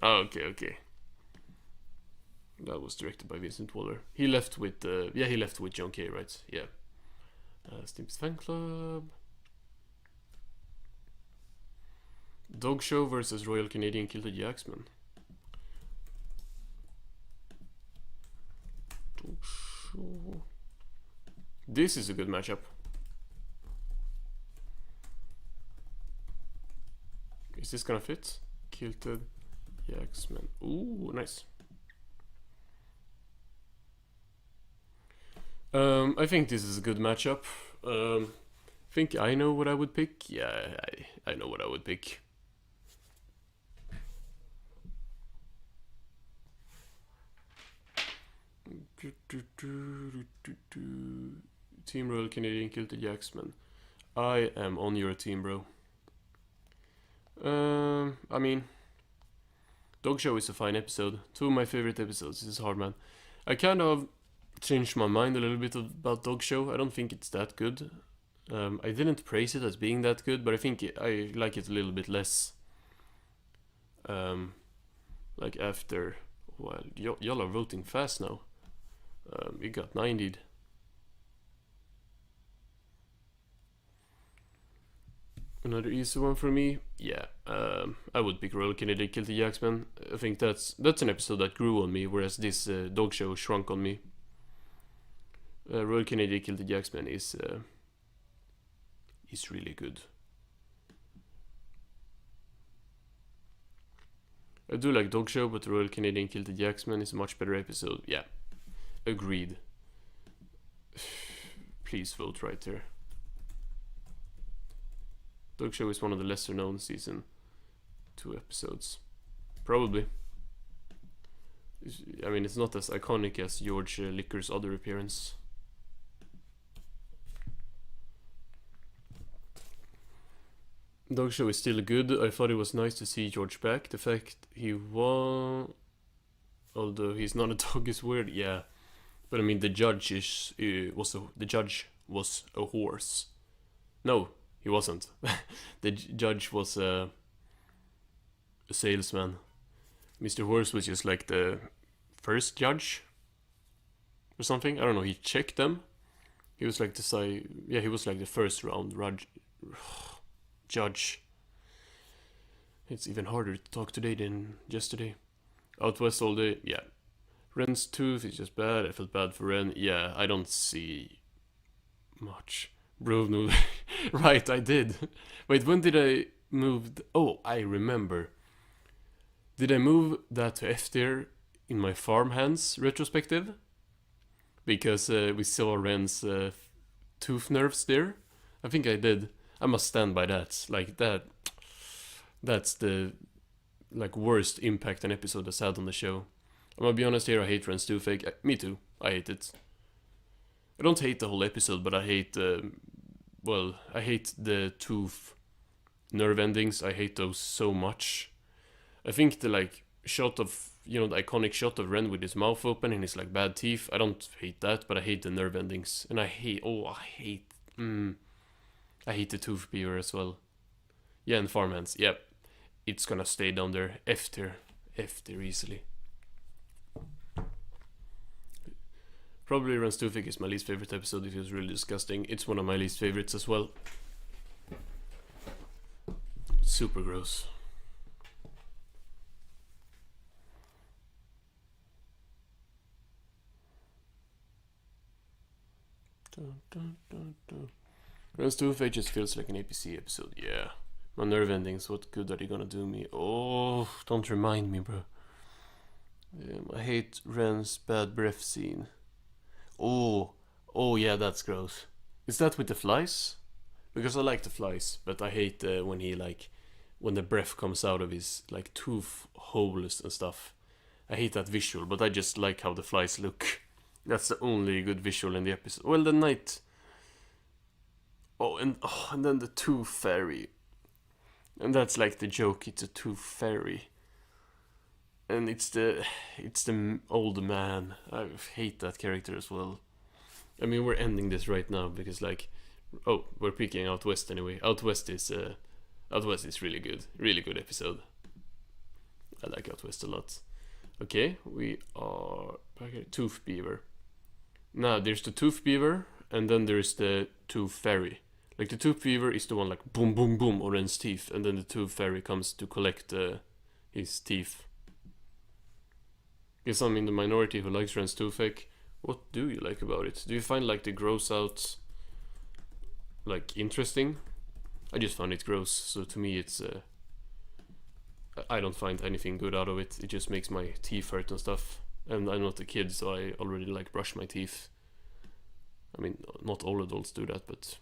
Speaker 2: Oh, okay. That was directed by Vincent Waller. He left with John Kay, right? Yeah. Stimpy's fan club. Dog Show versus Royal Canadian Kilted Jacksman. Dog Show. This is a good matchup. Is this gonna fit? Kilted Jacksman. Ooh, nice. I think this is a good matchup. Think I know what I would pick? Yeah, I know what I would pick. Team Royal Canadian Kilted Jacksman. I am on your team, bro. I mean, Dog Show is a fine episode. Two of my favorite episodes. This is hard, man. I kind of changed my mind a little bit about Dog Show. I don't think it's that good. I didn't praise it as being that good, but I think I like it a little bit less. Like after, well, y'all are voting fast now. It got 90'd. Another easy one for me, yeah. I would pick Royal Kennedy Kill the Jacksman. I think that's an episode that grew on me, whereas this dog show shrunk on me. Royal Kennedy Kill the Jacksman is really good. I do like Dog Show, but Royal Canadian Kill the Jacksman is a much better episode. Yeah, agreed. Please vote right there. Dog Show is one of the lesser known season 2 episodes. Probably. I mean, it's not as iconic as George Licker's other appearance. Dog Show is still good. I thought it was nice to see George back. The fact he won, although he's not a dog, is weird. Yeah, but I mean the judge was a horse. No, he wasn't. The judge was a salesman. Mr. Horse was just like the first judge or something. I don't know. He checked them. He was like he was like the first round judge. It's even harder to talk today than yesterday. Out west all day, yeah. Ren's tooth is just bad. I felt bad for Ren. Yeah, I don't see much. Bro, no. Right, I did. Wait, when did I move? Oh, I remember. Did I move that to F tier in my farmhands retrospective? Because we saw Ren's tooth nerfs there. I think I did. I must stand by that. Like that's the like worst impact an episode has had on the show. I'm gonna be honest here. I hate Ren's toothache. Me too. I hate it. I don't hate the whole episode, but I hate. I hate the tooth nerve endings. I hate those so much. I think the like shot of the iconic shot of Ren with his mouth open and his like bad teeth. I don't hate that, but I hate the nerve endings, and I hate the tooth beaver as well. Yeah, and farmhands. Yep, it's gonna stay down there. F tier easily. Probably Ren's toothache is my least favorite episode. It was really disgusting. It's one of my least favorites as well. Super gross. Ren's toothache just feels like an APC episode. Yeah. My nerve endings, what good are they gonna do me? Oh, don't remind me, bro. I hate Ren's bad breath scene. Oh yeah, that's gross. Is that with the flies? Because I like the flies, but I hate when the breath comes out of his like tooth holes and stuff. I hate that visual, but I just like how the flies look. That's the only good visual in the episode. Well, the night. And then the tooth fairy. And that's like the joke. It's a tooth fairy. And it's the old man. I hate that character as well. I mean, we're ending this right now because we're picking Out West anyway. Out West is really good episode. I like Out West a lot. Okay, we are back here. Tooth beaver. Now there's the tooth beaver, and then there's the tooth fairy. Like the tooth beaver is the one like boom boom boom on his teeth, and then the tooth fairy comes to collect his teeth. Guess I'm in the minority who likes Ren's toothache. What do you like about it? Do you find like the gross out like interesting? I just found it gross, so to me it's I don't find anything good out of it. It just makes my teeth hurt and stuff. And I'm not a kid, so I already like brush my teeth. I mean, not all adults do that, but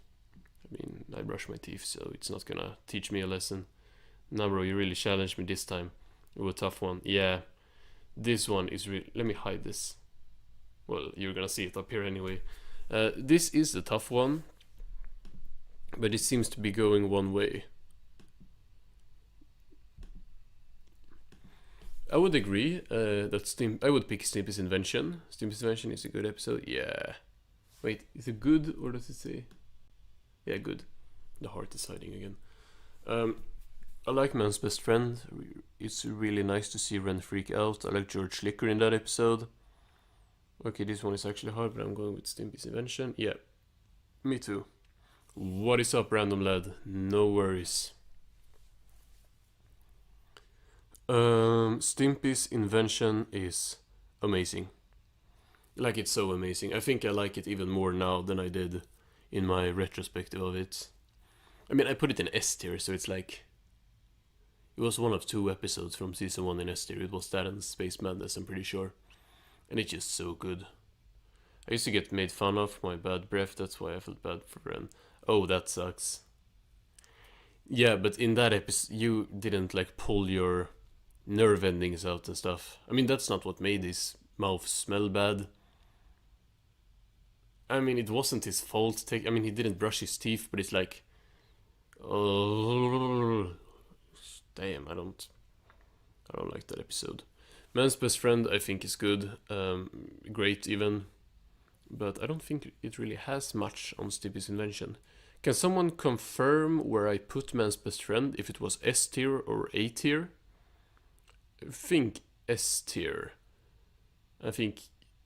Speaker 2: I mean, I brush my teeth, so it's not gonna teach me a lesson. Nah, bro, you really challenged me this time. It was a tough one. Yeah, this one is really. Let me hide this. Well, you're gonna see it up here anyway. This is a tough one, but it seems to be going one way. I would agree that I would pick Stimpy's Invention. Stimpy's Invention is a good episode. Yeah. Wait, is it good or does it say? Yeah, good. The heart is hiding again. I like Man's Best Friend. It's really nice to see Ren freak out. I like George Liquor in that episode. Okay, this one is actually hard, but I'm going with Stimpy's invention. Yeah, me too. What is up, random lad? No worries. Stimpy's invention is amazing. Like, it's so amazing. I think I like it even more now than I did in my retrospective of it. I mean, I put it in S tier, so it's like... It was one of 2 episodes from season 1 in S tier. It was that and Space Madness, I'm pretty sure. And it's just so good. I used to get made fun of my bad breath, that's why I felt bad for Ren. Oh, that sucks. Yeah, but in that episode, you didn't like pull your nerve endings out and stuff. I mean, that's not what made his mouth smell bad. I mean, it wasn't his fault. I mean, he didn't brush his teeth, but it's like... Oh, damn, I don't like that episode. Man's Best Friend, I think, is good. Great, even. But I don't think it really has much on Stimpy's invention. Can someone confirm where I put Man's Best Friend? If it was S tier or A tier? I think S tier. I think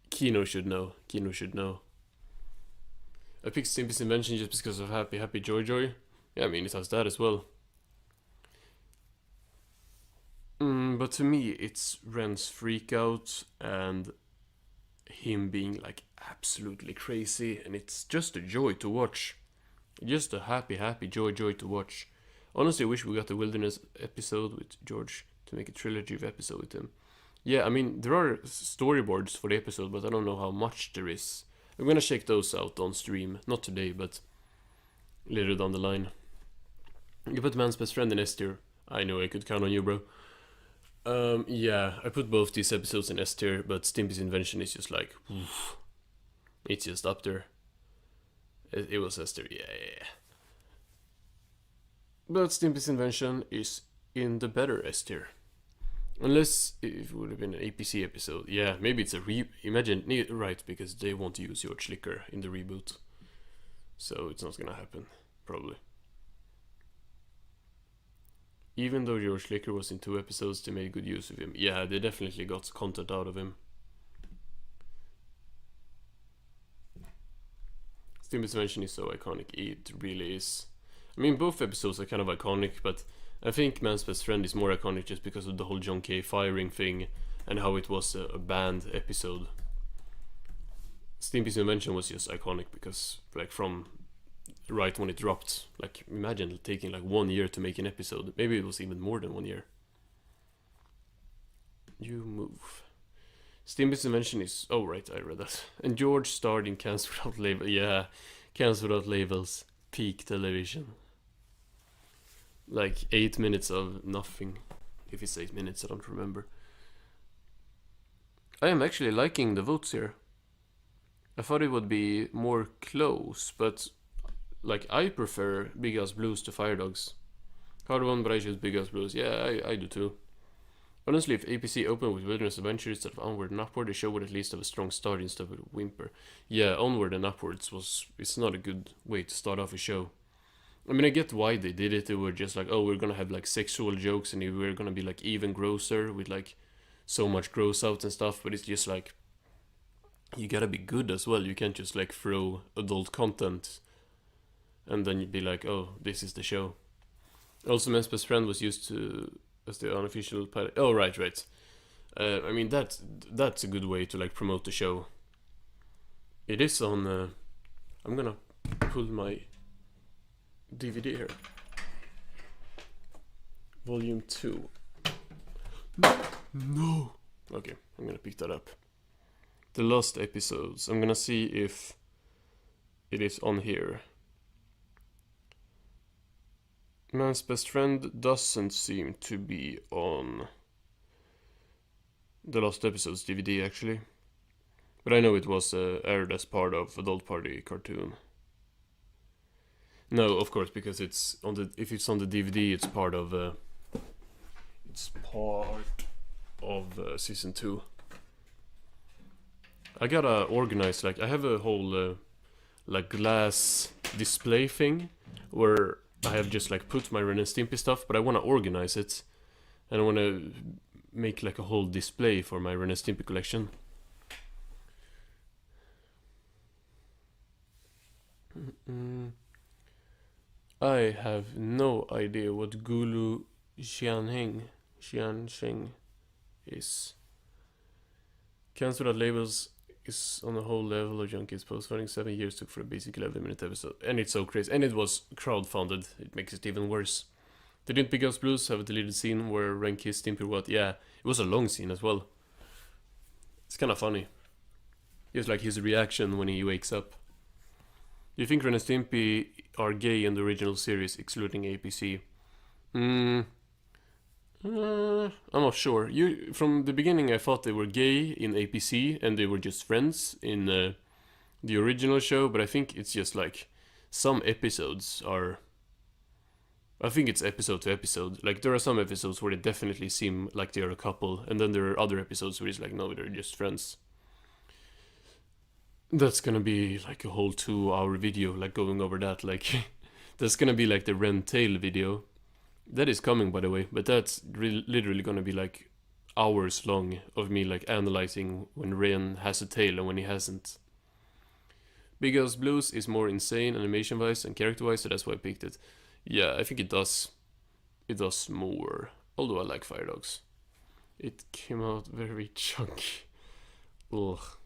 Speaker 2: Kino should know. I picked Stimpy's invention just because of Happy Happy Joy Joy. Yeah, I mean, it has that as well. But to me, it's Ren's freak out and him being like absolutely crazy, and it's just a joy to watch. Just a happy joy to watch. Honestly, I wish we got the Wilderness episode with George to make a trilogy of episode with him. Yeah, I mean, there are storyboards for the episode, but I don't know how much there is. I'm gonna check those out on stream. Not today, but later down the line. You put Man's Best Friend in S tier. I know I could count on you, bro. Yeah, I put both these episodes in S tier, but Stimpy's invention is just like... Oof. It's just up there. It was S tier, yeah. But Stimpy's invention is in the better S tier. Unless it would have been an APC episode. Yeah, maybe it's a imagine, right, because they won't use George Liquor in the reboot. So it's not gonna happen, probably. Even though George Liquor was in 2 episodes, they made good use of him. Yeah, they definitely got content out of him. Stimpy's invention is so iconic, it really is. I mean, both episodes are kind of iconic, but I think Man's Best Friend is more iconic just because of the whole John K. firing thing and how it was a banned episode. Stimpy's invention was just iconic because, like, from right when it dropped, like, imagine taking like 1 year to make an episode. Maybe it was even more than 1 year. You move. Stimpy's invention is... Oh, right, I read that. And George starred in Cans Without Labels. Yeah, Cans Without Labels. Peak television. Like 8 minutes of nothing. If it's 8 minutes, I don't remember. I am actually liking the votes here. I thought it would be more close, but like, I prefer Big Ass Blues to Fire Dogs. Hard one, but I choose Big Ass Blues. Yeah, I do too. Honestly, if APC opened with Wilderness Adventure instead of Onward and Upward, the show would at least have a strong start instead of a whimper. Yeah, Onward and Upwards it's not a good way to start off a show. I mean, I get why they did it. They were just like, oh, we're gonna have like sexual jokes and we're gonna be like even grosser with like so much gross out and stuff, but it's just like, you gotta be good as well. You can't just like throw adult content and then you'd be like, oh, this is the show. Also, Man's Best Friend was used to as the unofficial pilot. Oh, right. I mean, that's a good way to like promote the show. It is on... I'm gonna pull my DVD here. Volume 2. No! Okay, I'm gonna pick that up. The last episodes. I'm gonna see if it is on here. Man's Best Friend doesn't seem to be on the last episode's DVD, actually. But I know it was aired as part of Adult Party cartoon. No, of course, because it's on the... If it's on the DVD, it's part of... season 2. I gotta organize, like, I have a whole like glass display thing where I have just like put my Ren and Stimpy stuff, but I want to organize it, and I want to make like a whole display for my Ren and Stimpy collection. I have no idea what Gulu Xiansheng is. Cancel that labels is on a whole level of junkies. Post-funding 7 years took for a basic 11-minute episode. And it's so crazy. And it was crowdfunded. It makes it even worse. They didn't pick up Blues have a deleted scene where Ren kissed Stimpy what? Yeah, it was a long scene as well. It's kind of funny. It's like his reaction when he wakes up. Do you think Ren and Stimpy are gay in the original series, excluding APC? I'm not sure. From the beginning, I thought they were gay in APC and they were just friends in the original show. But I think it's just like some episodes are. I think it's episode to episode. Like there are some episodes where they definitely seem like they are a couple, and then there are other episodes where it's like no, they're just friends. That's gonna be like a whole 2-hour video, like going over that. Like, that's gonna be like the Ren tail video. That is coming, by the way, but that's literally gonna be like hours long of me like analyzing when Ren has a tail and when he hasn't. Big Girls Blues is more insane animation-wise and character-wise, so that's why I picked it. Yeah, I think it does. It does more. Although I like Fire Dogs. It came out very chunky. Ugh.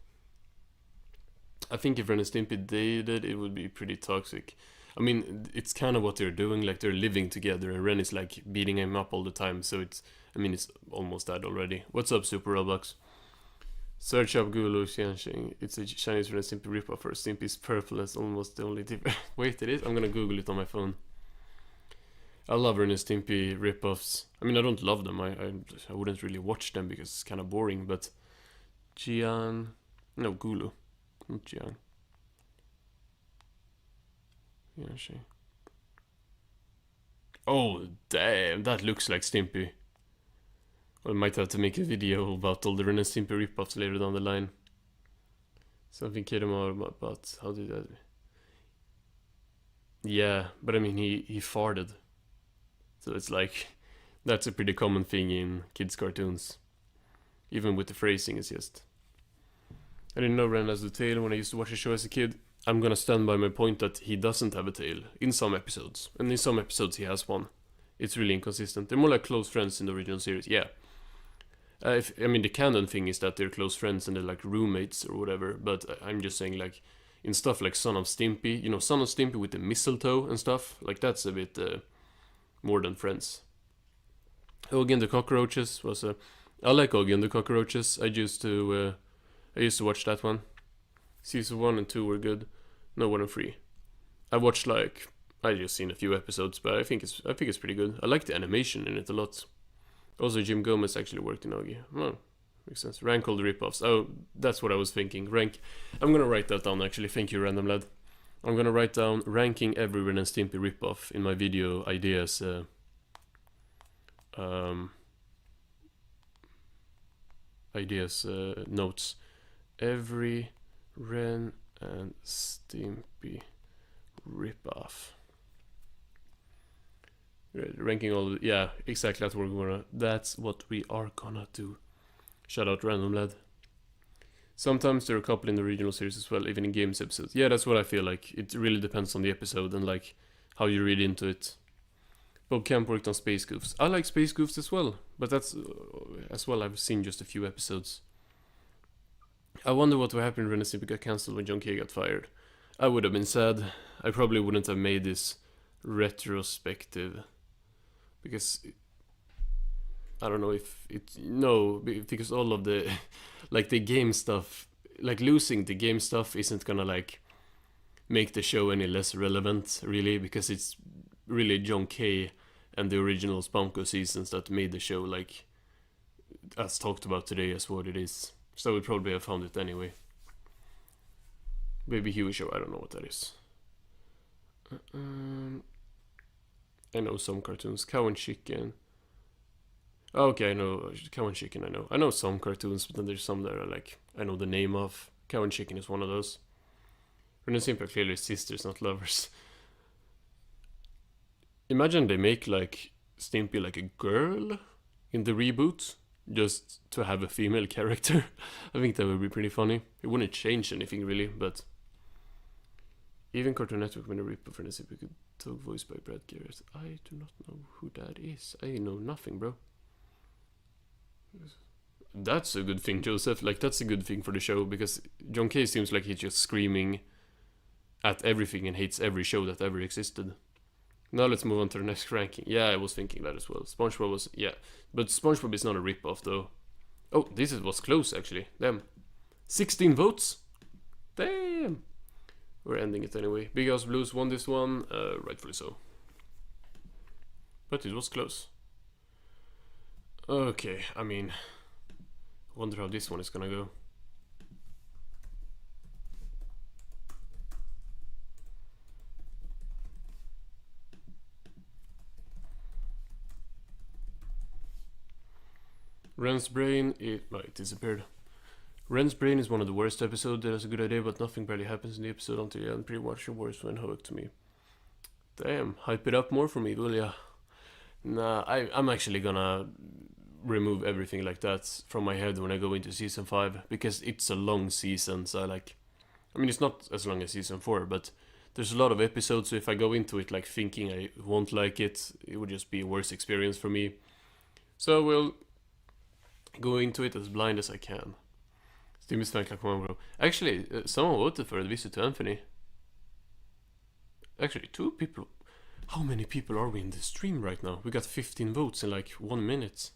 Speaker 2: I think if Ren and Stimpy dated, it would be pretty toxic. I mean, it's kind of what they're doing, like they're living together, and Ren is like beating him up all the time, so it's almost that already. What's up, Super Roblox? Search up Gulu Xianxing. It's a Chinese Ren and Stimpy ripoff for Stimpy's purple, that's almost the only tip. Wait, it is? I'm gonna Google it on my phone. I love Ren and Stimpy ripoffs. I mean, I don't love them, I wouldn't really watch them because it's kind of boring, but Gulu. Not Jiang. Yeah, she. Oh, damn, that looks like Stimpy. I might have to make a video about all the Ren and Stimpy ripoffs later down the line. Something KDMR about how did that. Yeah, but I mean, he farted. So it's like, that's a pretty common thing in kids' cartoons. Even with the phrasing, it's just. I didn't know Ren has a tail when I used to watch the show as a kid. I'm gonna stand by my point that he doesn't have a tail in some episodes, and in some episodes he has one. It's really inconsistent. They're more like close friends in the original series, yeah. The canon thing is that they're close friends and they're like roommates or whatever, but I'm just saying like in stuff like Son of Stimpy, Son of Stimpy with the mistletoe and stuff, like that's a bit more than friends. Oogie and the Cockroaches was a. I like Oogie and the Cockroaches. I used to watch that one. Season 1 and 2 were good. No, 1 and 3. I just seen a few episodes, but I think it's pretty good. I like the animation in it a lot. Also, Jim Gomez actually worked in Oogie. Oh, makes sense. Rank all the ripoffs. Oh, that's what I was thinking. Rank. I'm gonna write that down actually. Thank you, Random Lad. I'm gonna write down ranking every Ren and Stimpy ripoff in my video ideas. Notes. Every Ren and Stimpy ripoff. Ranking all. Yeah, exactly. That's what we are gonna do. Shout out Random Lad. Sometimes there are a couple in the original series as well, even in games episodes. Yeah, that's what I feel like. It really depends on the episode and like how you read into it. Bob Camp worked on Space Goofs. I like Space Goofs as well, but that's as well. I've seen just a few episodes. I wonder what would happen if Ren and Stimpy got cancelled when John K got fired. I would have been sad. I probably wouldn't have made this retrospective because I don't know if because all of the like the game stuff, like losing the game stuff isn't gonna like make the show any less relevant really, because it's really John K and the original Spamco seasons that made the show like as talked about today as what it is. So I would probably have found it anyway. Baby Huey Show, I don't know what that is. I know some cartoons. Cow and Chicken. Okay, I know Cow and Chicken. I know some cartoons, but then there's some that are like I know the name of. Cow and Chicken is one of those. Ren and Stimpy are clearly sisters, not lovers. Imagine they make like Stimpy like a girl in the reboot, just to have a female character. I think that would be pretty funny. It wouldn't change anything really, but even Cartoon Network made a rip of Ren and Stimpy could talk voiced by Brad Garrett. I do not know who that is. I know nothing, bro. That's a good thing, Joseph. Like, that's a good thing for the show, because John K seems like he's just screaming at everything and hates every show that ever existed. Now let's move on to the next ranking. Yeah, I was thinking that as well. SpongeBob was, yeah. But SpongeBob is not a rip-off, though. Oh, was close, actually. Damn. 16 votes? Damn. We're ending it anyway. Big House Blues won this one, rightfully so. But it was close. Okay, I mean, wonder how this one is gonna go. Ren's brain, it disappeared. Ren's brain is one of the worst episodes. That is a good idea, but nothing barely happens in the episode until the end. Pretty much the worst when hooked to me. Damn, hype it up more for me, will ya? Nah, I'm actually gonna remove everything like that from my head when I go into season 5, because it's a long season, so I mean, it's not as long as season 4, but there's a lot of episodes, so if I go into it like thinking I won't like it, it would just be a worse experience for me. So we'll go into it as blind as I can. Stimmy's fan club, come on, bro. Actually, someone voted for a visit to Anthony. Actually, 2 people. How many people are we in the stream right now? We got 15 votes in like 1 minute.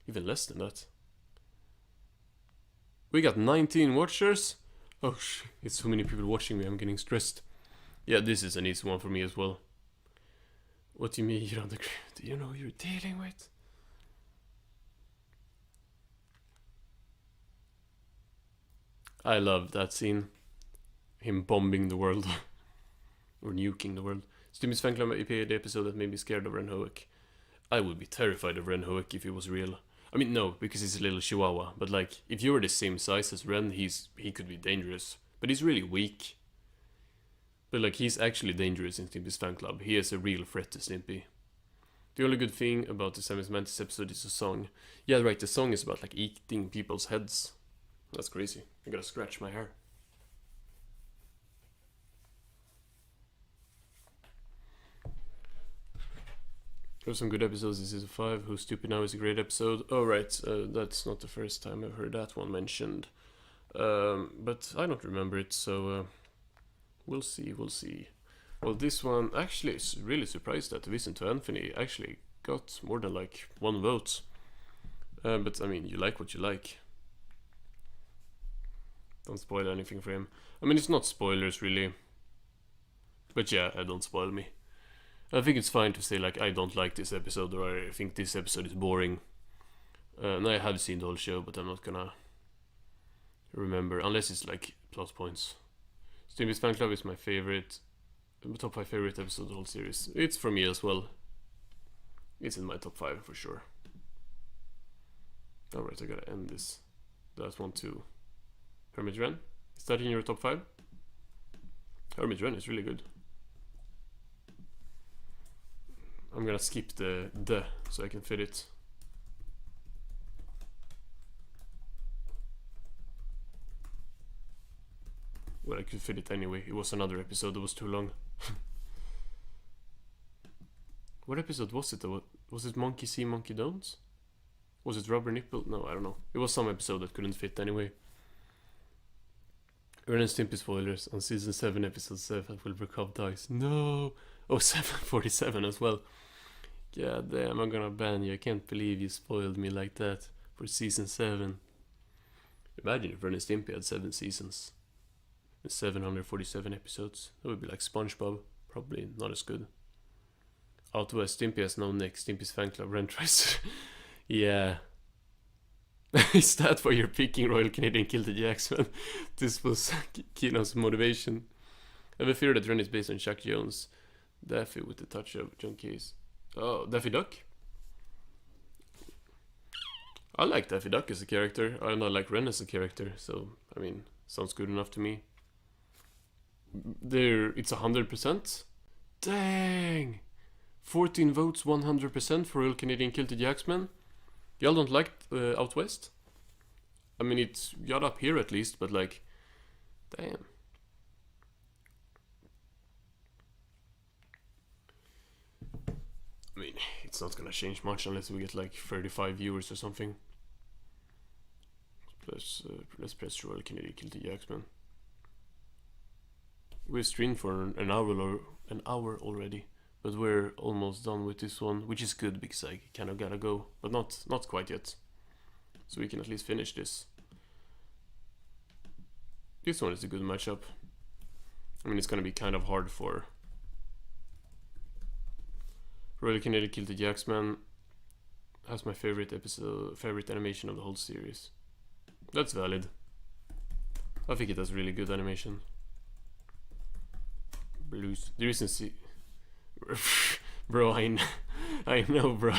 Speaker 2: Even less than that. We got 19 watchers. Oh shit, it's so many people watching me, I'm getting stressed. Yeah, this is an easy one for me as well. What do you mean you're on the ground? Do you know who you're dealing with? I love that scene. Him bombing the world. Or nuking the world. Stimmy's fan club EP, the episode that made me scared of Ren Hoek. I would be terrified of Ren Hoek if he was real. I mean, no, because he's a little chihuahua. But like, if you were the same size as Ren, he could be dangerous. But he's really weak. But like, he's actually dangerous in Stimpy's fan club. He is a real threat to Stimpy. The only good thing about the Samus Mantis episode is the song. Yeah, right, the song is about like eating people's heads. That's crazy. I gotta scratch my hair. There's some good episodes in season 5. Who's Stupid Now is a great episode. Oh, right. That's not the first time I've heard that one mentioned. But I don't remember it, so we'll see. Well, this one actually is really surprised that Visit to Anthony actually got more than like 1 vote. But I mean, you like what you like. Don't spoil anything for him. I mean, it's not spoilers really. But yeah, don't spoil me. I think it's fine to say like I don't like this episode, or I think this episode is boring. And I have seen the whole show, but I'm not gonna remember unless it's like plot points. Stimmy's fan club is my favorite, top 5 favorite episode of the whole series. It's for me as well. It's in my top 5 for sure. Alright, I gotta end this. That one too. Hermit Ren, is that in your top 5? Hermit Ren is really good. I'm gonna skip the so I can fit it. Well, I could fit it anyway. It was another episode that was too long. What episode was it though? Was it Monkey See, Monkey Don't? Was it Rubber Nipple? No, I don't know. It was some episode that couldn't fit anyway. Ren and Stimpy spoilers on season 7 episode 7 Wilbur Cobb dies. No! Oh, 747 as well. God damn, I'm gonna ban you. I can't believe you spoiled me like that for season 7. Imagine if Ren and Stimpy had 7 seasons. 747 episodes. That would be like SpongeBob. Probably not as good. Out west, Stimpy has no neck. Stimpy's fan club, Ren tries to... Yeah. Is that why you're picking Royal Canadian Kilted Jackson? This was Kino's motivation. I have a fear that Ren is based on Chuck Jones. Daffy with the touch of John Case. Oh, Daffy Duck? I like Daffy Duck as a character, and I like Ren as a character, so, I mean, sounds good enough to me. it's 100%. Dang! 14 votes, 100% for Royal Canadian Kilted Yaxman. Y'all don't like Out West? I mean, it's got up here at least, but like, damn. I mean, it's not gonna change much unless we get like 35 viewers or something. Let's press Royal Canadian Kilted Yaxman. We've streamed for an hour already, but we're almost done with this one, which is good because I kind of gotta go, but not quite yet. So we can at least finish this. This one is a good matchup. I mean, it's gonna be kind of hard for Royal Canadian Kilted Yaxman. Has my favorite animation of the whole series. That's valid. I think it has really good animation. Blues. There isn't bro, I know, bro.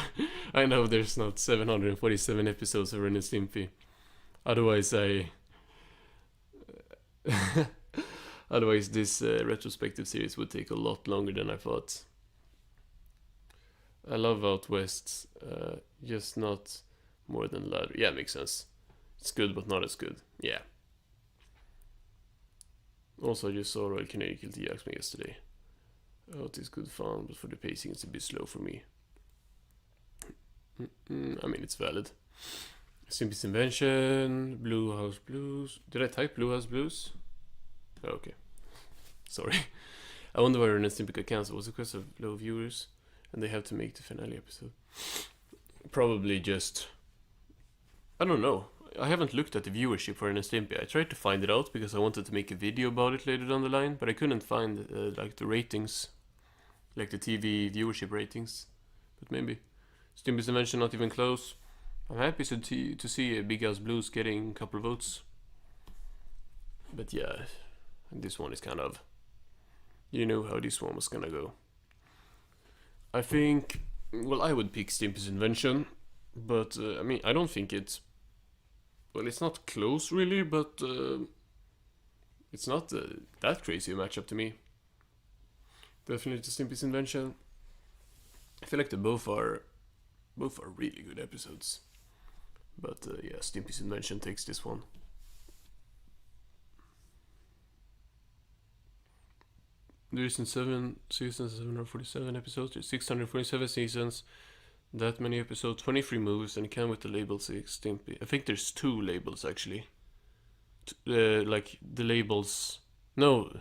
Speaker 2: I know there's not 747 episodes of Ren and Stimpy. Otherwise, otherwise this retrospective series would take a lot longer than I thought. I love Out West, just not more than Ladder. Yeah, makes sense. It's good, but not as good. Yeah. Also, I just saw Royal Canadian Kilted Yaxman yesterday. Oh, it is good fun, but for the pacing it's a bit slow for me. I mean, it's valid. Stimpy's Invention, Blue House Blues. Did I type Blue House Blues? Oh, okay. Sorry. I wonder why Ren and Stimpy got cancelled. Was it because of low viewers? And they have to make the finale episode? Probably just... I don't know. I haven't looked at the viewership for Ren and Stimpy. I tried to find it out because I wanted to make a video about it later down the line, but I couldn't find like the ratings, like the TV viewership ratings. But maybe Stimpy's Invention not even close. I'm happy to see Big House Blues getting a couple of votes. But yeah, this one is kind of, you know how this one was gonna go. I think, well, I would pick Stimpy's Invention, but I mean, I don't think it's. Well, it's not close really, but it's not that crazy a matchup to me. Definitely Stimpy's Invention. I feel like they both are really good episodes. But yeah, Stimpy's Invention takes this one. There isn't 7 seasons, 747 episodes. There's 647 seasons. That many episodes, 23 moves, and it came with the label 6 Stimpy. I think there's 2 labels actually. Like the labels. No,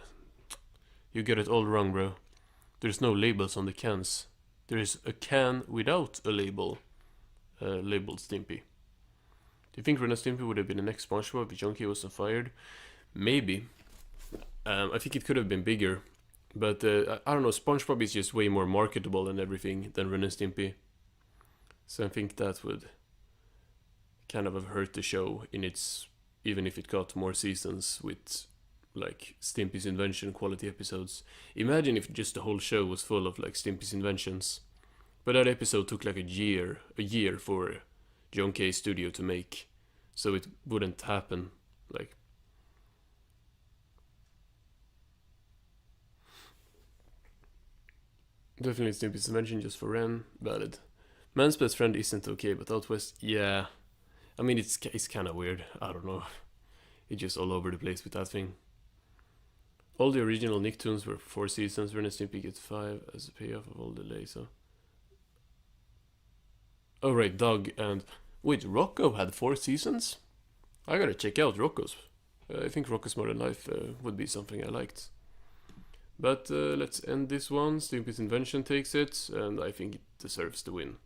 Speaker 2: you get it all wrong, bro. There's no labels on the cans. There is a can without a label, labeled Stimpy. Do you think Ren and Stimpy would have been the next SpongeBob if John K wasn't fired? Maybe. I think it could have been bigger, but I don't know. SpongeBob is just way more marketable and everything than Ren and Stimpy. So I think that would kind of have hurt the show in its, even if it got more seasons with like Stimpy's Invention quality episodes. Imagine if just the whole show was full of like Stimpy's Inventions. But that episode took like a year for John K Studio to make, so it wouldn't happen. Like, definitely Stimpy's Invention just for Ren, valid. Man's Best Friend isn't okay, but Out West, yeah. I mean, it's kind of weird. I don't know. It's just all over the place with that thing. All the original Nicktoons were 4 seasons. Ren and Stimpy gets 5 as a payoff of all delay, so... Oh right, Doug and... Wait, Rocco had 4 seasons? I gotta check out Rocco's. I think Rocco's Modern Life would be something I liked. But let's end this one. Stimpy's Invention takes it, and I think it deserves the win.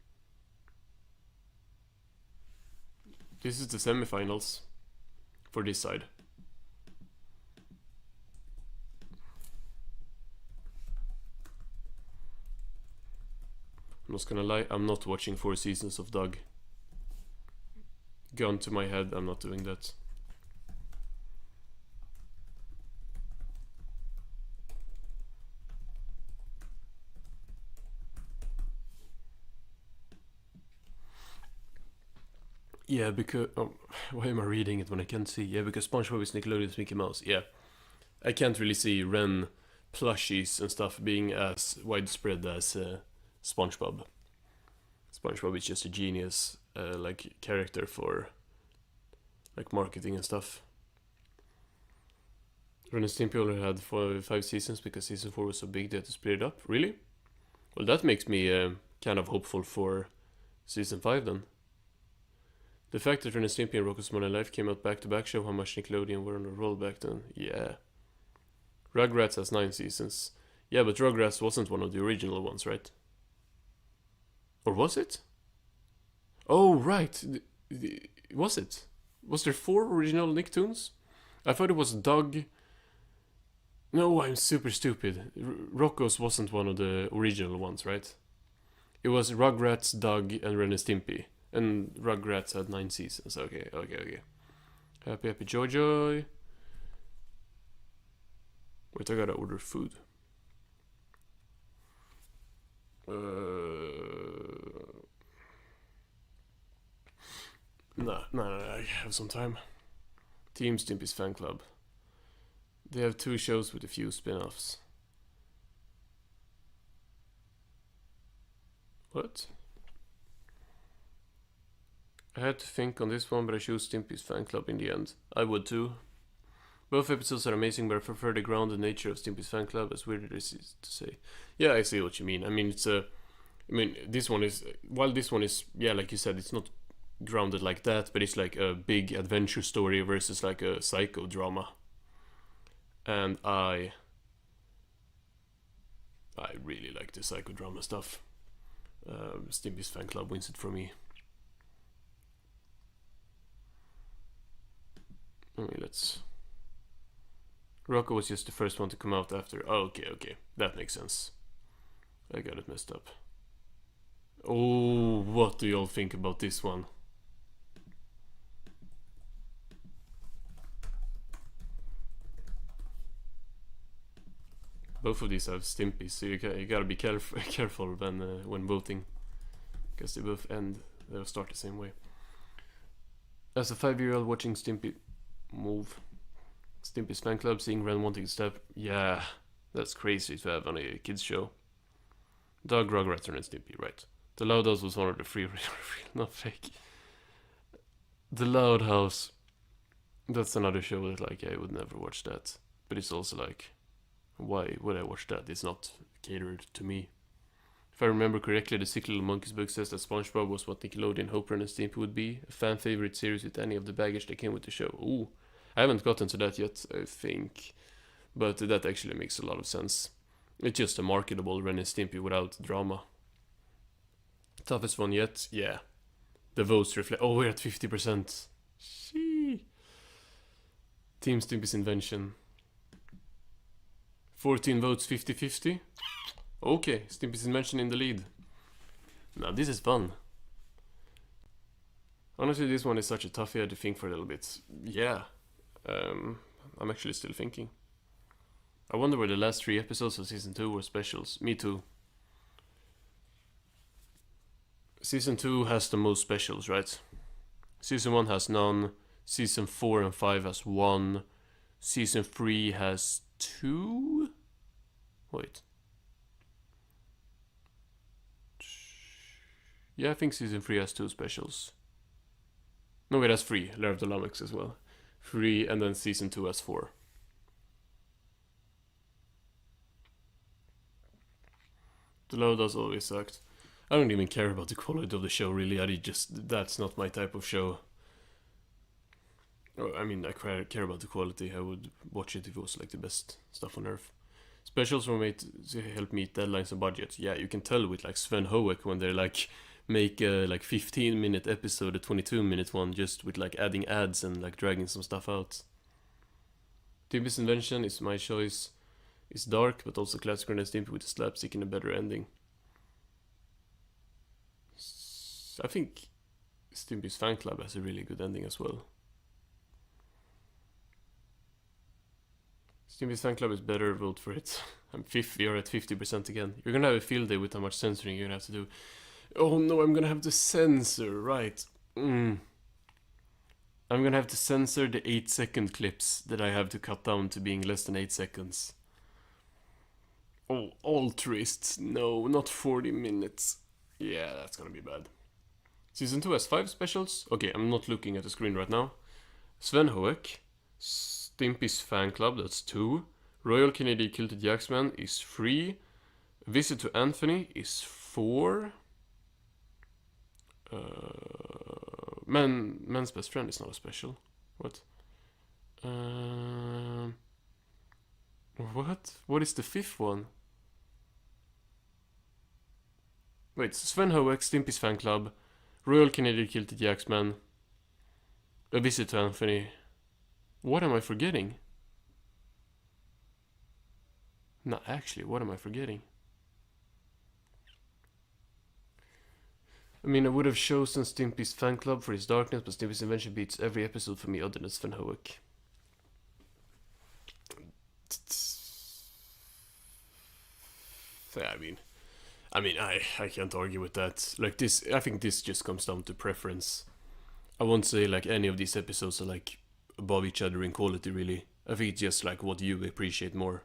Speaker 2: This is the semifinals for this side. I'm not gonna lie, I'm not watching 4 seasons of Doug. Gun to my head, I'm not doing that. Yeah, because... why am I reading it when I can't see? Yeah, because SpongeBob is Nickelodeon's Mickey Mouse. Yeah. I can't really see Ren plushies and stuff being as widespread as SpongeBob. SpongeBob is just a genius, like character for like marketing and stuff. Ren and Stimpy only had 5 seasons because season 4 was so big they had to split it up. Really? Well, that makes me kind of hopeful for season 5 then. The fact that Ren and Stimpy and Rocko's Modern Life came out back to back show how much Nickelodeon were on a roll back then. Yeah. Rugrats has 9 seasons. Yeah, but Rugrats wasn't one of the original ones, right? Or was it? Oh, right. Was it? Was there 4 original Nicktoons? I thought it was Doug. No, I'm super stupid. Rocko's wasn't one of the original ones, right? It was Rugrats, Doug, and Ren and Stimpy. And Rugrats had 9 seasons. Okay. Happy, happy, joy, joy. Wait, I gotta order food. No, I have some time. Team Stimpy's fan club. They have 2 shows with a few spin-offs. What? I had to think on this one, but I chose Stimpy's fan club in the end. I would too. Both episodes are amazing, but I prefer the grounded nature of Stimpy's fan club, as weird as it is to say. Yeah, I see what you mean. I mean, this one is, while this one is, yeah, like you said, it's not grounded like that, but it's like a big adventure story versus like a psychodrama. And I really like the psychodrama stuff. Stimpy's fan club wins it for me. Let's... Rocko was just the first one to come out after. Oh, okay. That makes sense. I got it messed up. Oh, what do y'all think about this one? Both of these have Stimpy, so you gotta be careful when voting, because they both they'll start the same way. As a 5-year-old watching Stimpy move, Stimpy's fan club, seeing Ren wanting to step, yeah, that's crazy to have on a kids show. Doug, Rugrats, and Stimpy, right? The Loud House was one of the 3 real, not fake. The Loud House, that's another show that like I would never watch that, but it's also like, why would I watch that? It's not catered to me. If I remember correctly, the Sick Little Monkeys book says that SpongeBob was what Nickelodeon hoped Ren and Stimpy would be, a fan favorite series with any of the baggage that came with the show. Ooh, I haven't gotten to that yet, I think, but that actually makes a lot of sense. It's just a marketable Ren and Stimpy without drama. Toughest one yet? Yeah. The votes reflect... Oh, we're at 50%. Shee. Team Stimpy's invention. 14 votes, 50-50. Okay, Stimpy's invention in the lead. Now this is fun. Honestly, this one is such a toughie. I had to think for a little bit. Yeah. I'm actually still thinking. I wonder where the last 3 episodes of season 2 were specials. Me too. Season 2 has the most specials, right? Season 1 has none. Season 4 and 5 has 1. Season 3 has 2? Wait. Yeah, I think season 3 has 2 specials. No, it has 3. Lair of the Lummox as well. 3, and then season 2 has 4. The Loud House always sucked. I don't even care about the quality of the show, really. That's not my type of show. I mean, I care about the quality. I would watch it if it was like the best stuff on earth. Specials were made to help meet deadlines and budgets. Yeah, you can tell with like Sven Hoek when they're like make a like 15-minute episode, a 22-minute one, just with like adding ads and like dragging some stuff out. Stimpy's invention is my choice. It's dark, but also classic Ren and Stimpy with a slapstick and a better ending. I think Stimpy's fan club has a really good ending as well. Stimpy's fan club is better, vote for it. You're at 50% again. You're gonna have a field day with how much censoring you're gonna have to do. Oh no, I'm gonna have to censor, right. I'm I'm gonna have to censor the 8-second clips that I have to cut down to being less than 8 seconds. Oh, altruists. No, not 40 minutes. Yeah, that's gonna be bad. Season 2 has 5 specials. Okay, I'm not looking at the screen right now. Sven Hoek, Stimpy's Fan Club, that's 2. Royal Canadian Kilted Jacksman is 3. Visit to Anthony is 4. Man's Best Friend is not a special. What? What? What is the 5th one? Wait, Sven Hoek, Stimpy's Fan Club, Royal Canadian Kilted Jacksman, A Visit to Anthony. What am I forgetting? No, actually, what am I forgetting? I mean, I would have chosen Stimpy's Fan Club for his darkness, but Stimpy's Invention beats every episode for me other than Sven Hoek. Yeah, I can't argue with that. Like this, I think this just comes down to preference. I won't say like any of these episodes are like above each other in quality, really. I think it's just like what you appreciate more.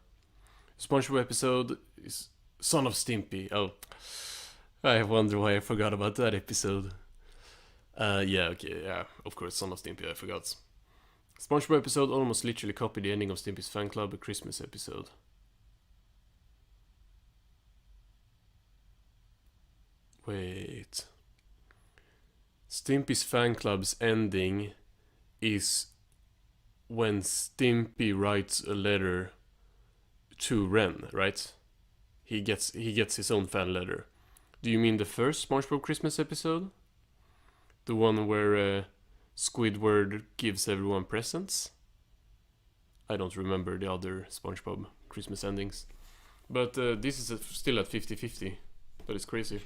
Speaker 2: SpongeBob episode is Son of Stimpy. Oh, I wonder why I forgot about that episode. Yeah, of course, Son of Stimpy, I forgot. SpongeBob episode almost literally copied the ending of Stimpy's Fan Club, a Christmas episode. Wait. Stimpy's Fan Club's ending is when Stimpy writes a letter to Ren, right? He gets his own fan letter. Do you mean the first SpongeBob Christmas episode? The one where Squidward gives everyone presents? I don't remember the other SpongeBob Christmas endings. But this is still at 50-50. That is crazy.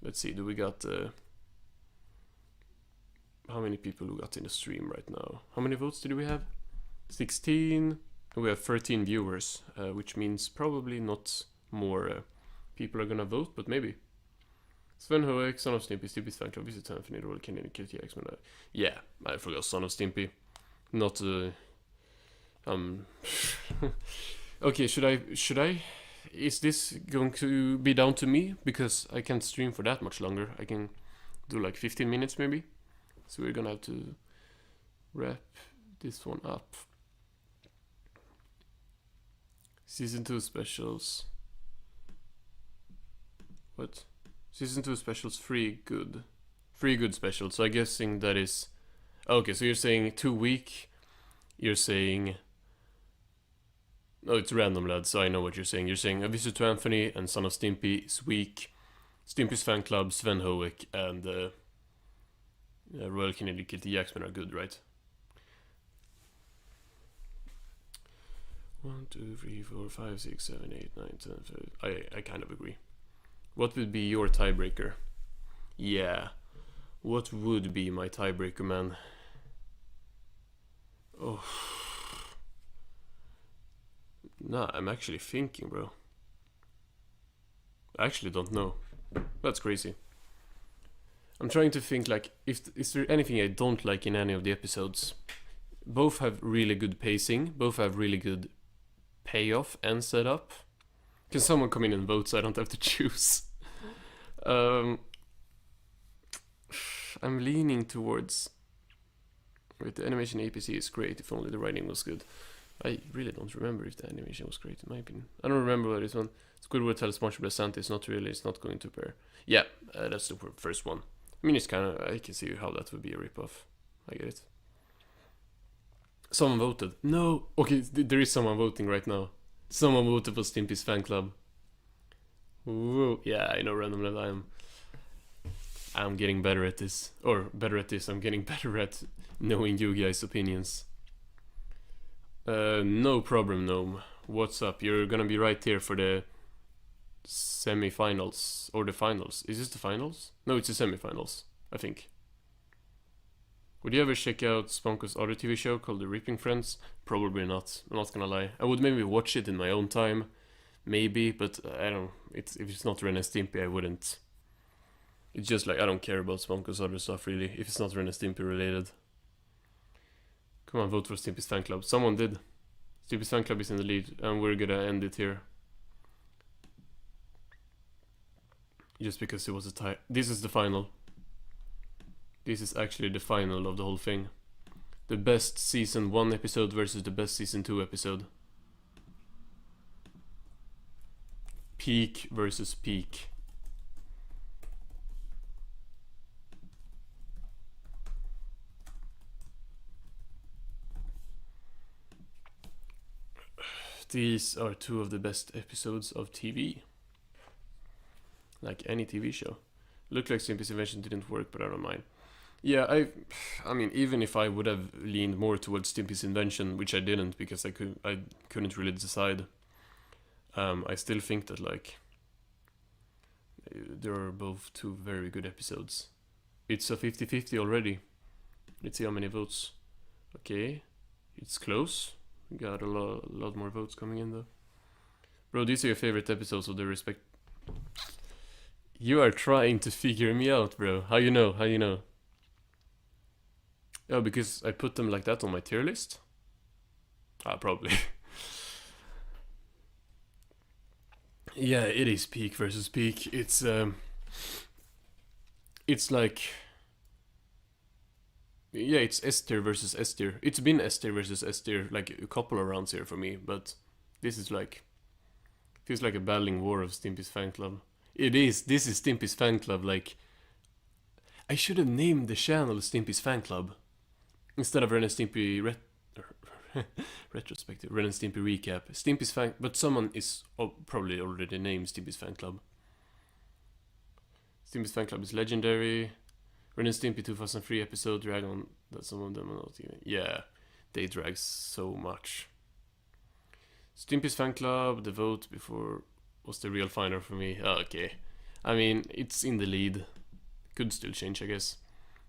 Speaker 2: Let's see, do we got... how many people we got in the stream right now? How many votes did we have? 16. We have 13 viewers, which means probably not more people are gonna vote, but maybe. Sven Hoek, Son of Stimpy, Stimpy's Fan Club, Visit Anthony, Royal Canadian Kilted Jacksman. Yeah, I forgot Son of Stimpy. Not okay, should I? Is this going to be down to me? Because I can't stream for that much longer. I can do like 15 minutes maybe. So we're gonna have to wrap this one up. Season 2 specials. What? Season 2 specials, 3 good. 3 good specials. So I'm guessing that is... Okay, so you're saying 2 weak. You're saying... Oh, it's random, lad, so I know what you're saying. You're saying A Visit to Anthony and Son of Stimpy is weak. Stimpy's Fan Club, Sven Hoek, and Royal Canadian Kilted Jacksman are good, right? 1, 2, 3, 4, 5, 6, 7, 8, 9, 10. I kind of agree. What would be your tiebreaker? Yeah. What would be my tiebreaker, man? Oh. Nah, I'm actually thinking, bro. I actually don't know. That's crazy. I'm trying to think, like, is there anything I don't like in any of the episodes? Both have really good pacing. Both have really good payoff and setup. Can someone come in and vote so I don't have to choose? I'm leaning towards... Wait, the animation APC is great if only the writing was good. I really don't remember if the animation was great, in my opinion. I don't remember what this one. Squidward tells SpongeBob that Santa is not really, it's not going to appear. Yeah, that's the first one. I mean, it's kind of, I can see how that would be a ripoff. I get it. Someone voted. No! Okay, there is someone voting right now. Someone voted for Stimpy's Fan Club. Whoa. Yeah, I know randomly I'm getting better at this. Or better at this, I'm getting better at knowing you guys' opinions. No problem, Gnome. What's up? You're gonna be right here for the semi-finals. Or the finals. Is this the finals? No, it's the semi-finals, I think. Would you ever check out Sponko's other TV show called The Ripping Friends? Probably not. I'm not gonna lie. I would maybe watch it in my own time. Maybe, but I don't... if it's not Ren and Stimpy, I wouldn't. It's just like, I don't care about Sponko's other stuff, really. If it's not Ren and Stimpy related. Come on, vote for Stimpy's fan club. Someone did. Stimpy's fan club is in the lead, and we're gonna end it here. Just because it was a tie. This is the final. This is actually the final of the whole thing. The best season 1 episode versus the best season 2 episode. Peak versus peak. These are 2 of the best episodes of TV. Like any TV show. Looked like Stimpy's invention didn't work, but I don't mind. Yeah, I mean, even if I would have leaned more towards Stimpy's invention, which I didn't because I couldn't really decide. I still think that like there are both 2 very good episodes. It's a 50-50 already. Let's see how many votes. Okay, it's close. We got a lot more votes coming in though. Bro, these are your favorite episodes of the respect. You are trying to figure me out, bro. How you know? How you know? Oh, because I put them like that on my tier list? Ah, probably. Yeah, it is peak versus peak. It's like... Yeah, it's S tier versus S tier. It's been S tier versus S tier like a couple of rounds here for me, but this is like... Feels like a battling war of Stimpy's fan club. It is. This is Stimpy's fan club, like... I should have named the channel Stimpy's fan club. Instead of Ren and Stimpy retrospective, Ren and Stimpy recap. Stimpy's fan... But someone is probably already named Stimpy's fan club. Stimpy's fan club is legendary. Ren and Stimpy 2003 episode drag on that some of them are not even... Yeah, they drag so much. Stimpy's fan club, the vote before was the real final for me. Oh, okay. I mean, it's in the lead. Could still change, I guess.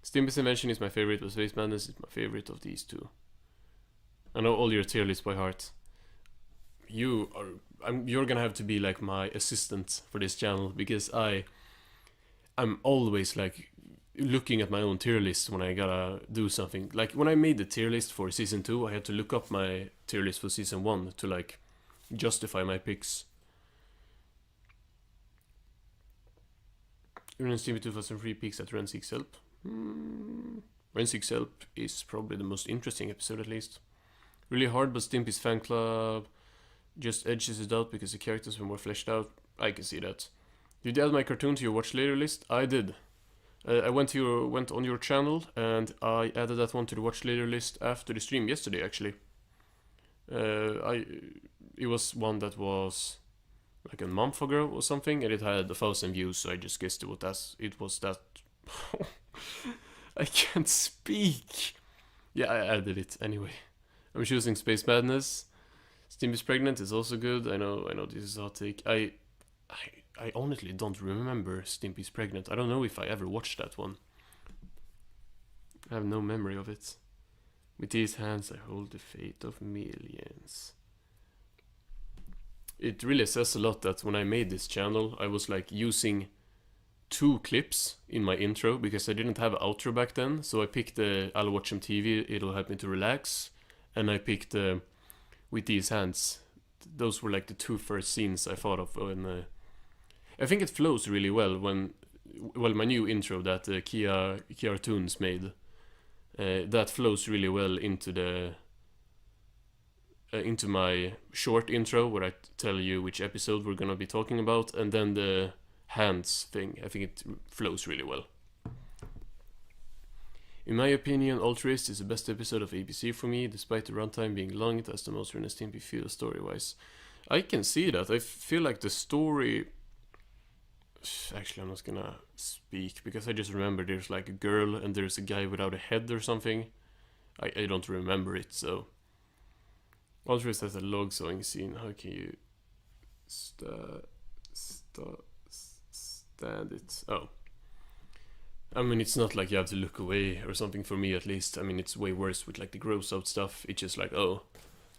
Speaker 2: Stimpy's invention is my favorite, but Space Madness is my favorite of these 2. I know all your tier lists by heart. You're gonna have to be like my assistant for this channel, because I'm always like looking at my own tier list when I gotta do something. Like when I made the tier list for season 2, I had to look up my tier list for season 1 to like justify my picks. Ren and Stimpy 2003 peaks at Ren Seeks Help. Ren Seeks Help is probably the most interesting episode, at least. Really hard, but Stimpy's fan club just edges it out because the characters were more fleshed out. I can see that. Did you add my cartoon to your watch later list? I did. I went on your channel and I added that one to the watch later list after the stream yesterday, actually. It was one that was like a month ago or something, and it had 1,000 views, so I just guessed it was that. I can't speak. Yeah, I added it anyway. I'm choosing Space Madness. Stimpy's Pregnant is also good. I know this is a hot take. I honestly don't remember Stimpy's Pregnant. I don't know if I ever watched that one. I have no memory of it. With these hands I hold the fate of millions. It really says a lot that when I made this channel, I was like using 2 clips in my intro because I didn't have an outro back then. So I picked the I'll watch some TV, it'll help me to relax. And I picked With These Hands. Those were like the 2 first scenes I thought of when... I think it flows really well when... Well, my new intro that Kia Tunes made. That flows really well into my short intro where I tell you which episode we're gonna be talking about, and then the hands thing. I think it flows really well. In my opinion, Altruist is the best episode of ABC for me, despite the runtime being long. It has the most Ren and Stimpy feel story-wise. I can see that. I feel like the story... Actually, I'm not gonna speak, because I just remember there's like a girl and there's a guy without a head or something. I don't remember it, so... Altruist has a log sawing scene. How can you... stand it? Oh. I mean, it's not like you have to look away or something, for me at least. I mean, it's way worse with like the gross out stuff. It's just like, oh,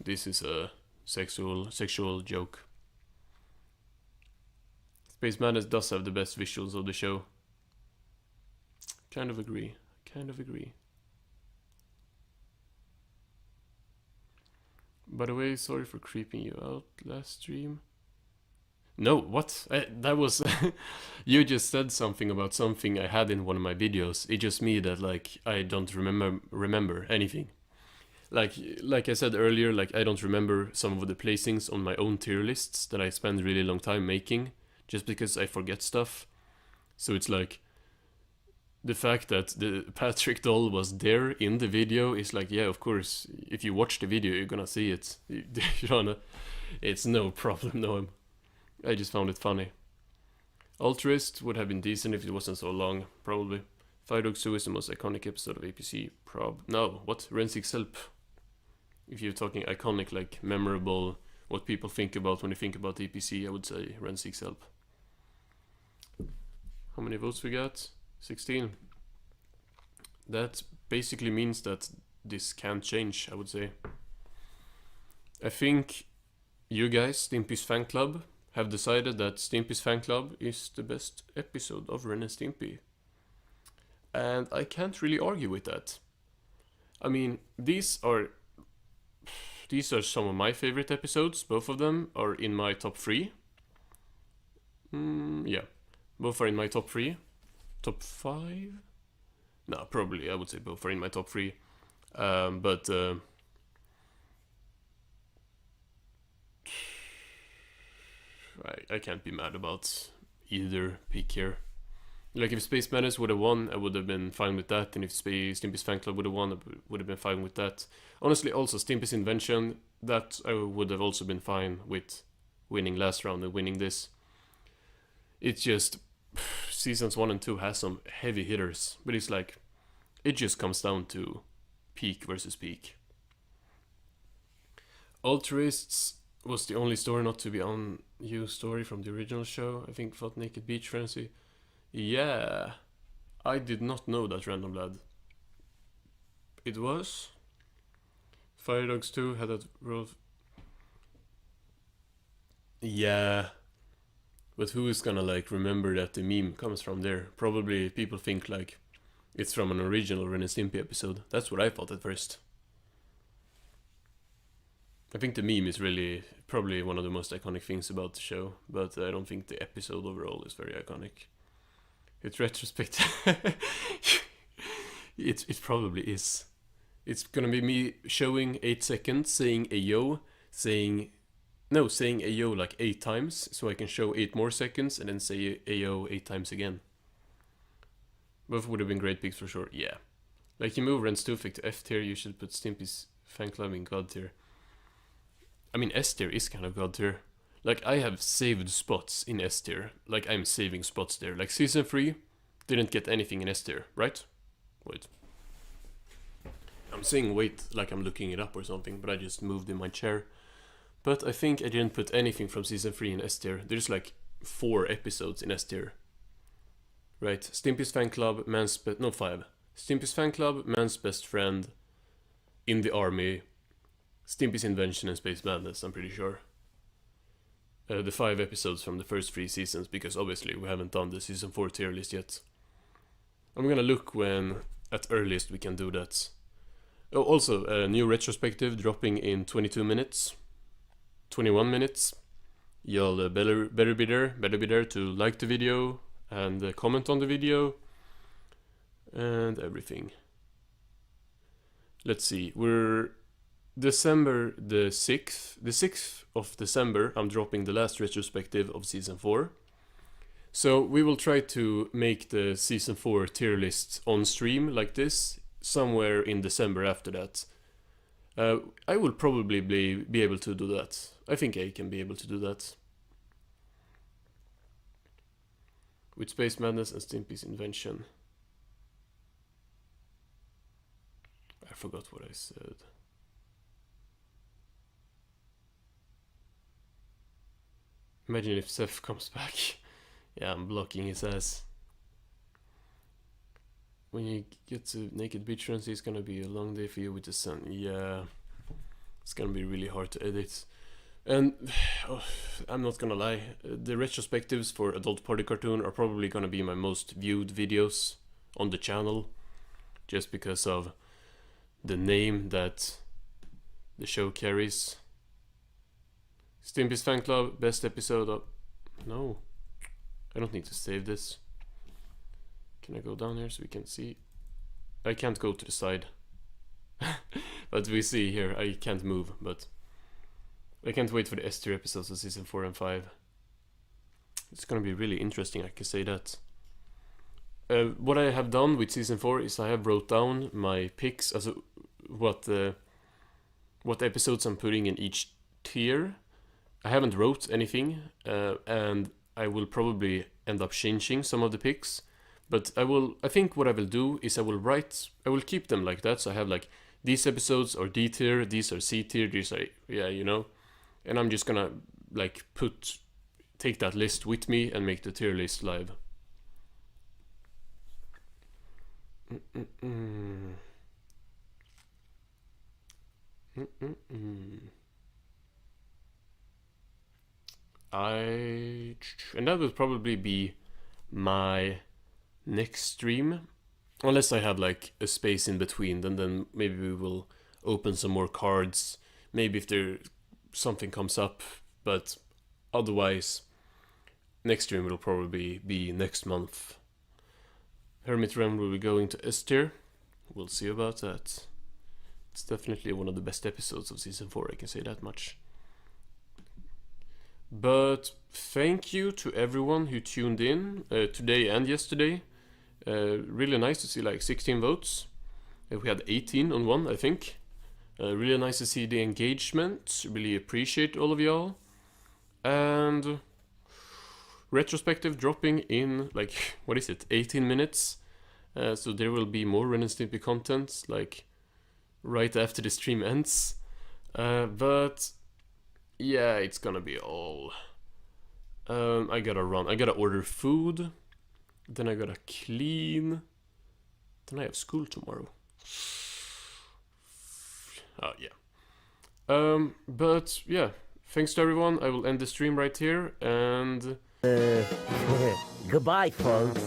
Speaker 2: this is a sexual joke. Space Madness does have the best visuals of the show. Kind of agree. By the way, sorry for creeping you out last stream. No, what? That was... You just said something about something I had in one of my videos. It's just me that, like, I don't remember anything. Like I said earlier, like, I don't remember some of the placings on my own tier lists that I spend a really long time making, just because I forget stuff. So it's like... The fact that the Patrick doll was there in the video is like, yeah, of course, if you watch the video, you're gonna see it. It's no problem, no. I just found it funny. Altruist would have been decent if it wasn't so long, probably. Fire Dog 2 is the most iconic episode of APC, No, what? Ren And Stimpy. If you're talking iconic, like memorable, what people think about when they think about APC, I would say Ren And Stimpy. How many votes we got? 16. That basically means that this can't change, I would say. I think you guys, Stimpy's fan club, have decided that Stimpy's fan club is the best episode of Ren and Stimpy. And I can't really argue with that. I mean, these are some of my favorite episodes. Both of them are in my top 3. Yeah, both are in my top 3. Top 5? No, probably, I would say both are in my top 3. But I can't be mad about either pick here. Like, if Space Madness would have won, I would have been fine with that. And if Stimpy's fan club would have won, I would have been fine with that. Honestly, also, Stimpy's invention, that I would have also been fine with winning last round and winning this. It's just... Seasons 1 and 2 has some heavy hitters, but it's like, it just comes down to peak versus peak. Altruists was the only story not to be on you story from the original show. I think fought Naked Beach Frenzy. Yeah, I did not know that, Random Lad. It was? Fire Dogs 2 had that role. Yeah. But who is gonna, like, remember that the meme comes from there? Probably people think, like, it's from an original Ren and Stimpy episode. That's what I thought at first. I think the meme is really probably one of the most iconic things about the show, but I don't think the episode overall is very iconic. It's retrospective. It probably is. It's gonna be me showing 8 seconds, saying ayo, saying ayo like 8 times, so I can show 8 more seconds and then say ayo 8 times again. Both would have been great picks for sure, yeah. Like, you move Ren Stufik to F tier, you should put Stimpy's fan club in God tier. I mean, S tier is kind of God tier. Like, I have saved spots in S tier. Like, I'm saving spots there. Like, season 3 didn't get anything in S tier, right? Wait. I'm saying wait like I'm looking it up or something, but I just moved in my chair. But I think I didn't put anything from season 3 in S tier. There's like 4 episodes in S tier. Right, Stimpy's fan club, no, 5. Stimpy's fan club, man's best friend, in the army, Stimpy's invention and Space Madness, I'm pretty sure. The 5 episodes from the first 3 seasons, because obviously we haven't done the season 4 tier list yet. I'm gonna look when at earliest we can do that. Oh, also, a new retrospective dropping in 22 minutes. 21 minutes. Y'all better be there to like the video and comment on the video and everything. Let's see, we're December the 6th. The 6th of December, I'm dropping the last retrospective of season 4. So we will try to make the season 4 tier list on stream like this somewhere in December after that. I will probably be able to do that. I think I can be able to do that. With Space Madness and Stimpy's invention. I forgot what I said. Imagine if Seth comes back. Yeah, I'm blocking his ass. When you get to Naked Beach Frenzy, it's gonna be a long day for you with the sun. Yeah, it's gonna be really hard to edit. And I'm not gonna lie, the retrospectives for Adult Party Cartoon are probably gonna be my most viewed videos on the channel, just because of the name that the show carries. Stimpy's fan club, best episode of... No. I don't need to save this. Can I go down here so we can see? I can't go to the side. But we see here, I can't move, but... I can't wait for the S tier episodes of season 4 and 5. It's gonna be really interesting, I can say that. What I have done with season 4 is I have wrote down my picks, as what episodes I'm putting in each tier. I haven't wrote anything, and I will probably end up changing some of the picks. But I think what I will do is I will keep them like that. So I have like, these episodes are D tier, these are C tier, these are, yeah, you know. And I'm just gonna like take that list with me and make the tier list live. And that will probably be my next stream, unless I have like a space in between. Then maybe we will open some more cards. Maybe if there something comes up, but otherwise, next stream will probably be next month. Hermit Realm will be going to S tier. We'll see about that. It's definitely one of the best episodes of season 4, I can say that much. But thank you to everyone who tuned in today and yesterday. Really nice to see like 16 votes. We had 18 on one, I think. Really nice to see the engagement. Really appreciate all of y'all. And retrospective dropping in like, what is it, 18 minutes. So there will be more Ren and Stimpy content like right after the stream ends. But yeah, it's gonna be all... I gotta run. I gotta order food. Then I gotta clean. Then I have school tomorrow. Oh, yeah. But yeah, thanks to everyone. I will end the stream right here and...
Speaker 3: Goodbye, folks.